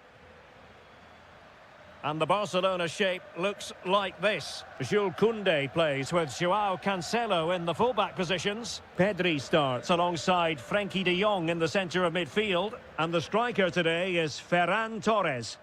And the Barcelona shape looks like this. Jules Koundé plays with Joao Cancelo in the fullback positions. Pedri starts alongside Frenkie de Jong in the centre of midfield. And the striker today is Ferran Torres.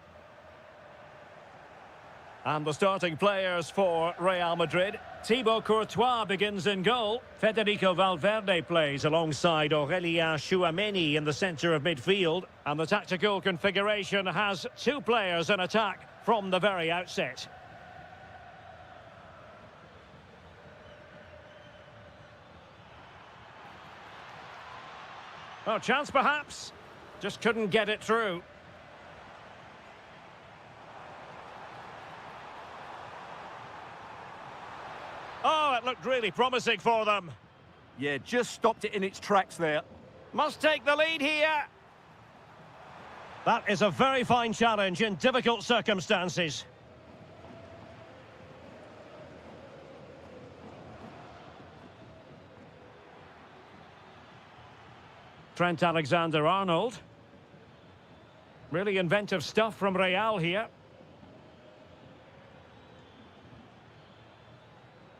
And the starting players for Real Madrid. Thibaut Courtois begins in goal. Federico Valverde plays alongside Aurélien Tchouameni in the centre of midfield. And the tactical configuration has two players in attack from the very outset. Oh, chance perhaps. Just couldn't get it through. Oh, it looked really promising for them. Yeah, just stopped it in its tracks there. Must take the lead here. That is a very fine challenge in difficult circumstances. Trent Alexander-Arnold. Really inventive stuff from Real here.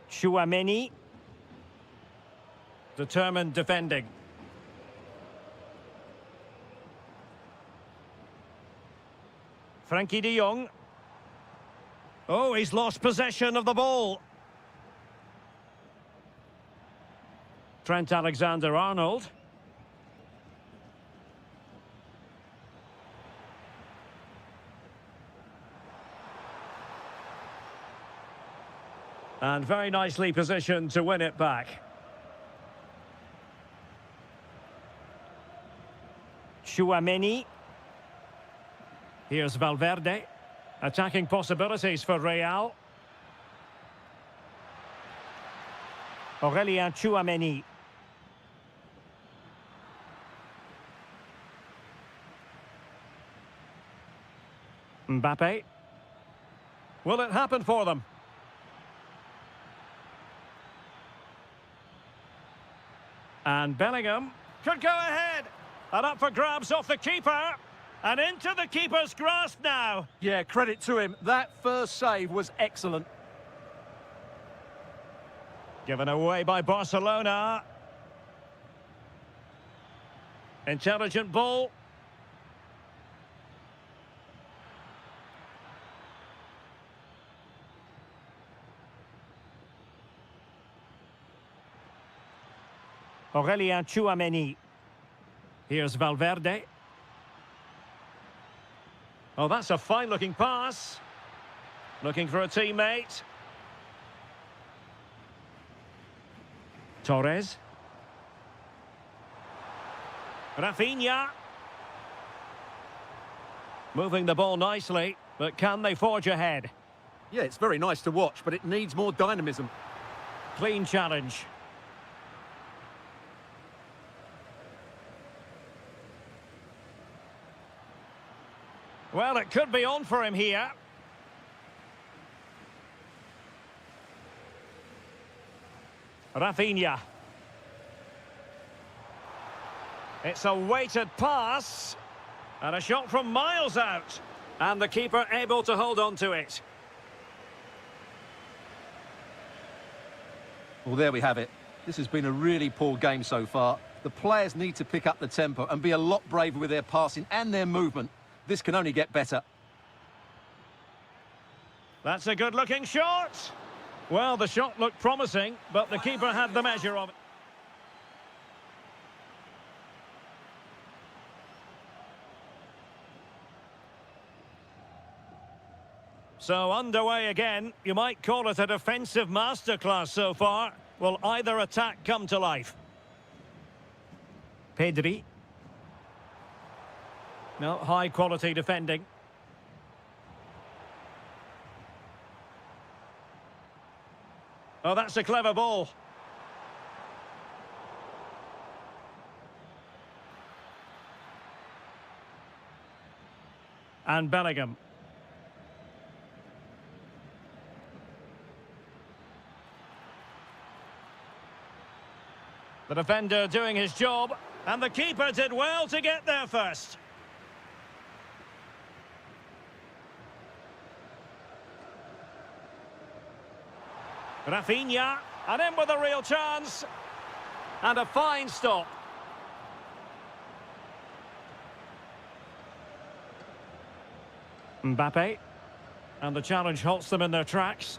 Tchouameni. Determined defending. Frenkie de Jong. Oh, he's lost possession of the ball. Trent Alexander-Arnold. And very nicely positioned to win it back. Tchouameni. Here's Valverde. Attacking possibilities for Real. Aurélien Tchouameni. Mbappe. Will it happen for them? And Bellingham could go ahead. And up for grabs off the keeper. And into the keeper's grasp now. Yeah, credit to him. That first save was excellent. Given away by Barcelona. Intelligent ball. Aurélien Tchouameni. Here's Valverde. Oh, that's a fine-looking pass. Looking for a teammate. Torres. Rafinha. Moving the ball nicely, but can they forge ahead? Yeah, it's very nice to watch, but it needs more dynamism. Clean challenge. Well, it could be on for him here. Rafinha. It's a weighted pass. And a shot from miles out. And the keeper able to hold on to it. Well, there we have it. This has been a really poor game so far. The players need to pick up the tempo and be a lot braver with their passing and their movement. This can only get better. That's a good-looking shot. Well, the shot looked promising, but the keeper had the measure of it. So underway again. You might call it a defensive masterclass so far. Will either attack come to life? Pedri. No, high-quality defending. Oh, that's a clever ball. And Bellingham. The defender doing his job. And the keeper did well to get there first. Rafinha, and in with a real chance. And a fine stop. Mbappe. And the challenge halts them in their tracks.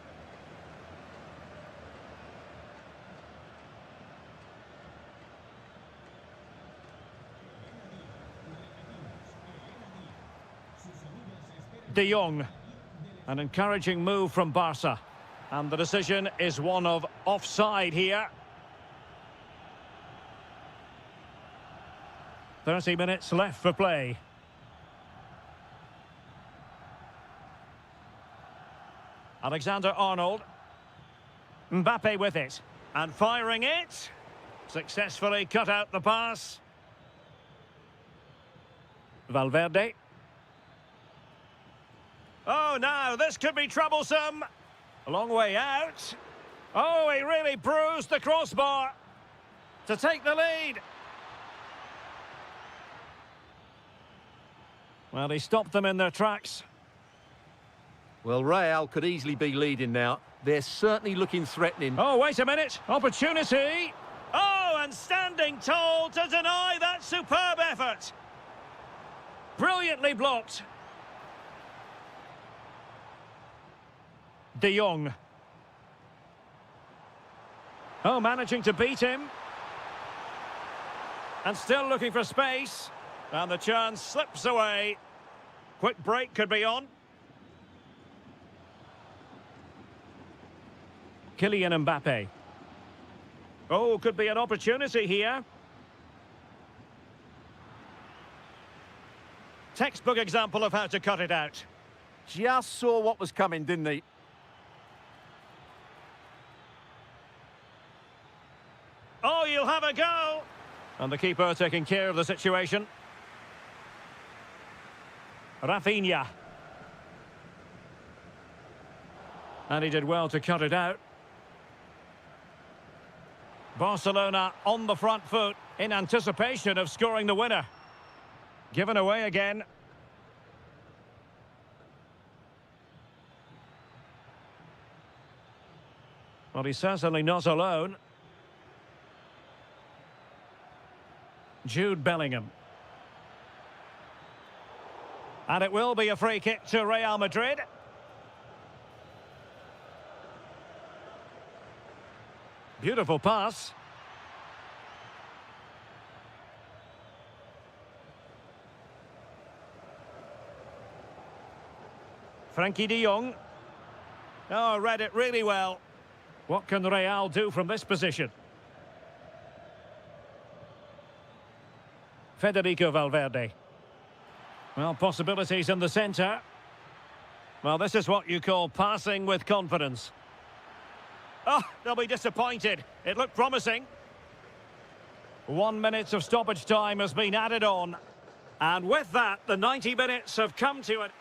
De Jong. An encouraging move from Barca. And the decision is one of offside here. 30 minutes left for play. Alexander-Arnold. Mbappe with it. And firing it. Successfully cut out the pass. Valverde. Oh, now this could be troublesome. A long way out. Oh, he really bruised the crossbar to take the lead. Well, he stopped them in their tracks. Well, Real could easily be leading now. They're certainly looking threatening. Oh, wait a minute. Opportunity. Oh, and standing tall to deny that superb effort. Brilliantly blocked. De Jong. Oh, managing to beat him. And still looking for space. And the chance slips away. Quick break could be on. Kylian Mbappe. Oh, could be an opportunity here. Textbook example of how to cut it out. Just saw what was coming, didn't he? Oh, you'll have a go. And the keeper taking care of the situation. Rafinha. And he did well to cut it out. Barcelona on the front foot in anticipation of scoring the winner. Given away again. Well, he's certainly not alone. Jude Bellingham. And it will be a free kick to Real Madrid. Beautiful pass. Frankie de Jong. Oh, read it really well. What can Real do from this position? Federico Valverde. Well, possibilities in the centre. Well, this is what you call passing with confidence. Oh, they'll be disappointed. It looked promising. 1 minute of stoppage time has been added on. And with that, the 90 minutes have come to an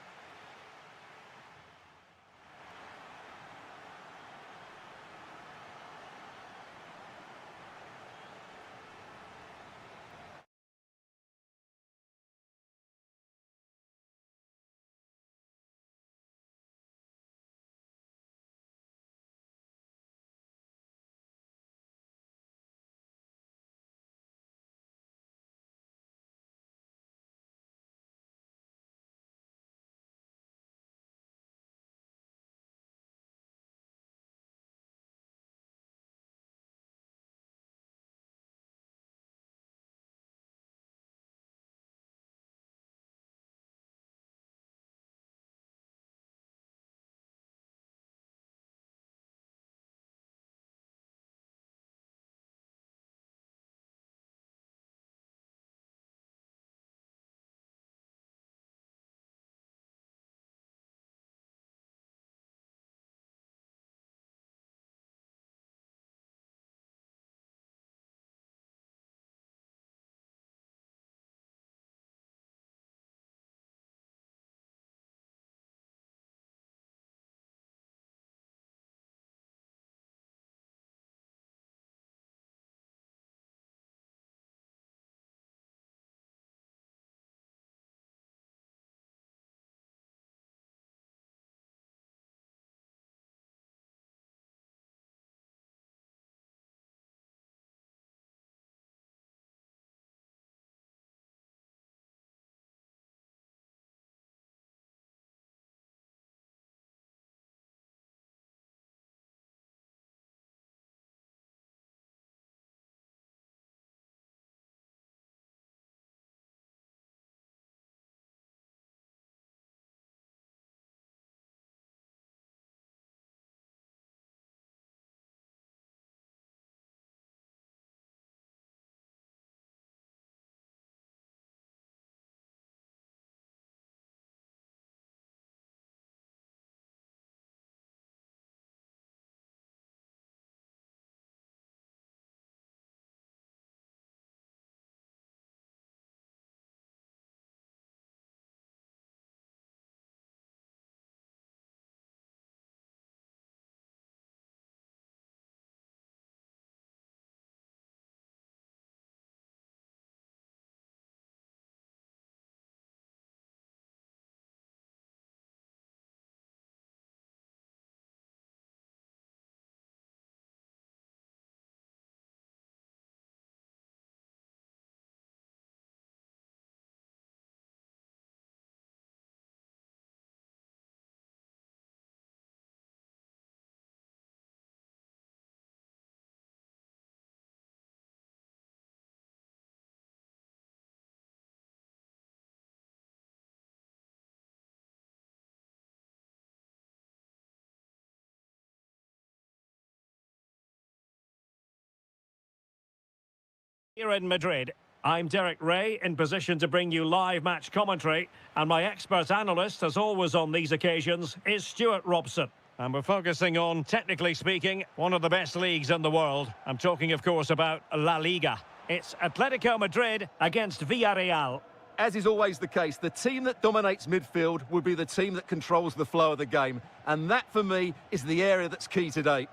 Here in Madrid, I'm Derek Ray, in position to bring you live match commentary, and my expert analyst, as always on these occasions, is Stuart Robson. And we're focusing on, technically speaking, one of the best leagues in the world. I'm talking, of course, about La Liga. It's Atletico Madrid against Villarreal. As is always the case, the team that dominates midfield will be the team that controls the flow of the game. And that, for me, is the area that's key today.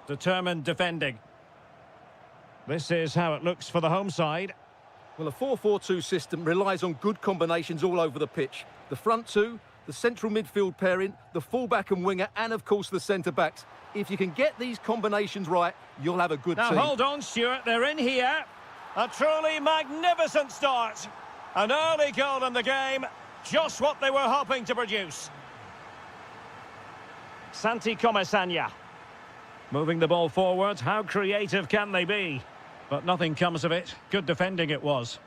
Determined defending. This is how it looks for the home side. Well, a 4-4-2 system relies on good combinations all over the pitch. The front two, the central midfield pairing, the fullback and winger, and, of course, the centre-backs. If you can get these combinations right, you'll have a good team. Now, hold on, Stuart. They're in here. A truly magnificent start. An early goal in the game. Just what they were hoping to produce. Santi Comesaña. Moving the ball forward. How creative can they be? But nothing comes of it. Good defending it was.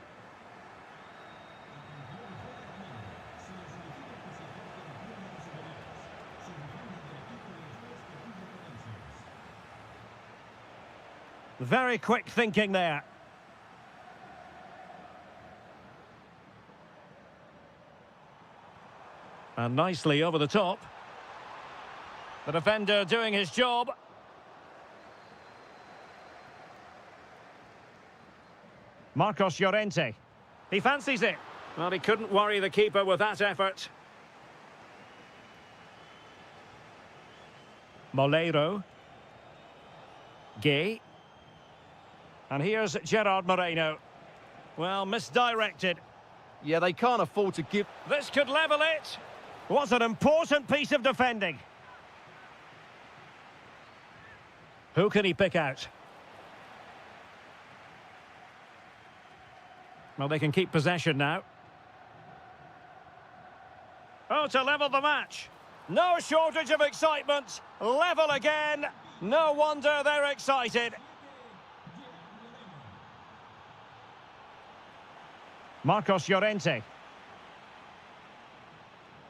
Very quick thinking there. And nicely over the top. The defender doing his job. Marcos Llorente. He fancies it. Well, he couldn't worry the keeper with that effort. Moleiro. Gay. And here's Gerard Moreno. Well, misdirected. Yeah, they can't afford to give... This could level it. Was an important piece of defending. Who can he pick out? Well, they can keep possession now. Oh, to level the match. No shortage of excitement. Level again. No wonder they're excited. Marcos Llorente.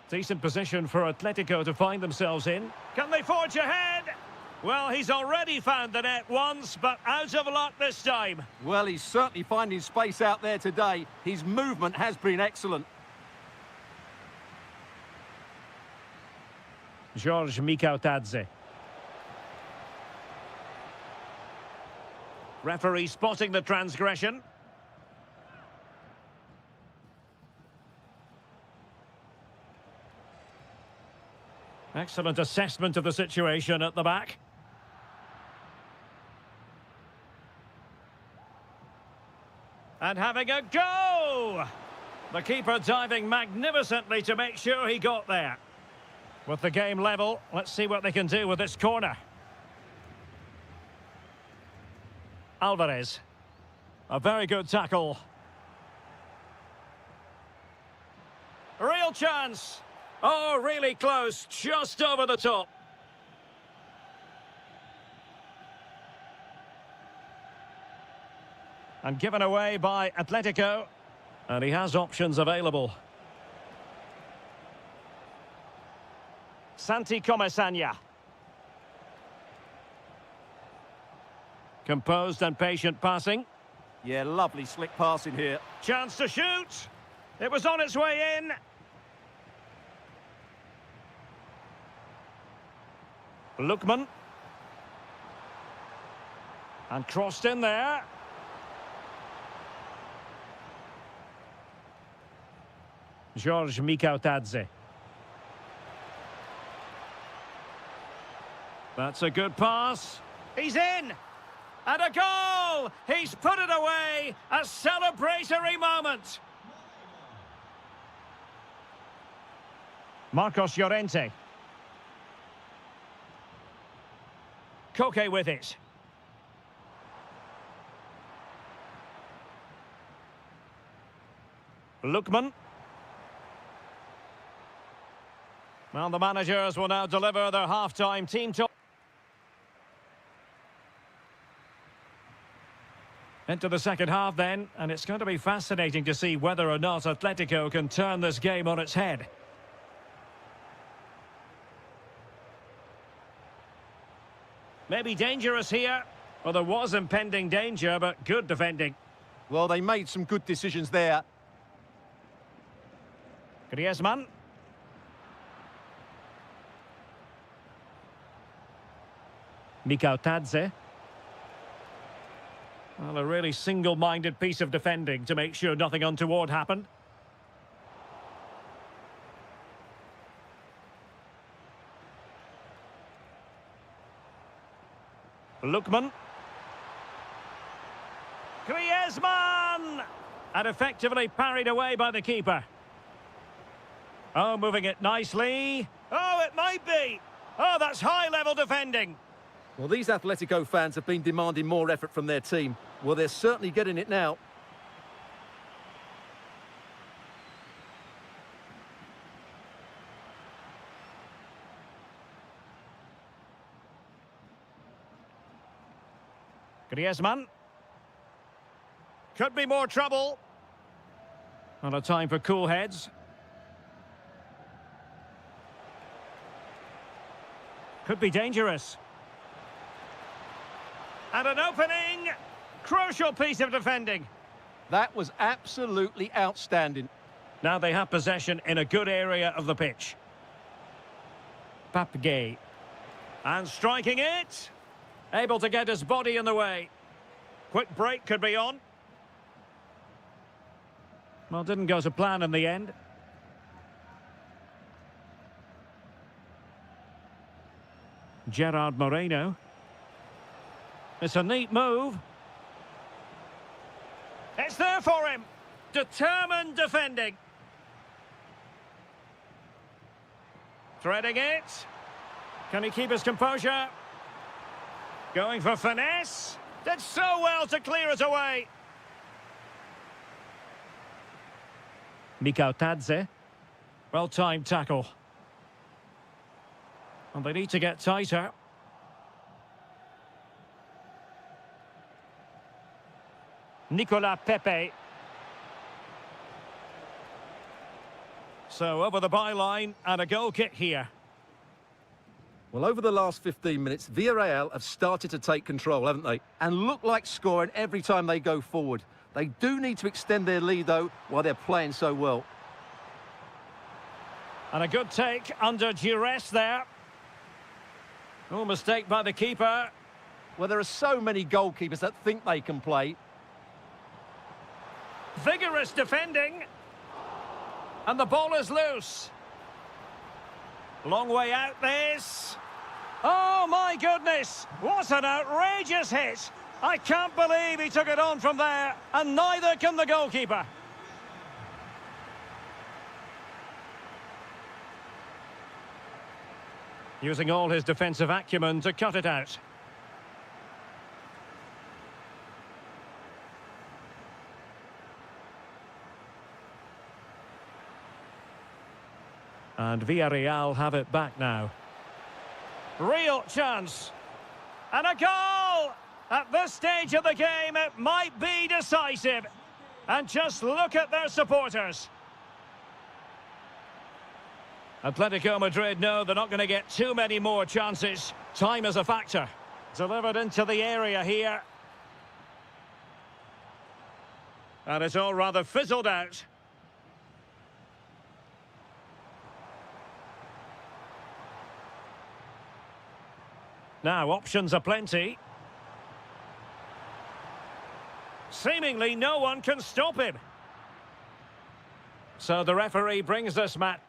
Decent position for Atletico to find themselves in. Can they forge ahead? Well, he's already found the net once, but out of luck this time. Well, he's certainly finding space out there today. His movement has been excellent. George Mikautadze. Referee spotting the transgression. Excellent assessment of the situation at the back. And having a go! The keeper diving magnificently to make sure he got there. With the game level, let's see what they can do with this corner. Alvarez. A very good tackle. Real chance! Oh, really close, just over the top. And given away by Atletico. And he has options available. Santi Comesaña. Composed and patient passing. Yeah, lovely slick passing here. Chance to shoot. It was on its way in. Lookman. And crossed in there. George Mikautadze. That's a good pass. He's in. And a goal! He's put it away. A celebratory moment. Marcos Llorente. Koke with it. Lookman. Well, the managers will now deliver their half-time team talk. Into the second half then, and it's going to be fascinating to see whether or not Atletico can turn this game on its head. Maybe dangerous here. Well, there was impending danger, but good defending. Well, they made some good decisions there. Griezmann. Tadze. Well, a really single-minded piece of defending to make sure nothing untoward happened. Lookman. Griezmann! And effectively parried away by the keeper. Oh, moving it nicely. Oh, it might be. Oh, that's high-level defending. Well, these Atletico fans have been demanding more effort from their team. Well, they're certainly getting it now. Griezmann. Could be more trouble. Not a time for cool heads. Could be dangerous. And an opening. Crucial piece of defending. That was absolutely outstanding. Now they have possession in a good area of the pitch. Papgay. And striking it. Able to get his body in the way. Quick break could be on. Well, didn't go to plan in the end. Gerard Moreno. It's a neat move. It's there for him. Determined defending. Threading it. Can he keep his composure? Going for finesse. Did so well to clear it away. Tadze. Well-timed tackle. And they need to get tighter. Nicolas Pepe. So over the byline and a goal kick here. Well, over the last 15 minutes, Villarreal have started to take control, haven't they? And look like scoring every time they go forward. They do need to extend their lead, though, while they're playing so well. And a good take under duress there. Oh, mistake by the keeper. Well, there are so many goalkeepers that think they can play. Vigorous defending. And the ball is loose. Long way out this. Oh, my goodness. What an outrageous hit. I can't believe he took it on from there. And neither can the goalkeeper. Using all his defensive acumen to cut it out. And Villarreal have it back now. Real chance. And a goal! At this stage of the game, it might be decisive. And just look at their supporters. Atletico Madrid know they're not going to get too many more chances. Time is a factor. Delivered into the area here. And it's all rather fizzled out. Now, options are plenty. Seemingly no one can stop him. So the referee brings this match.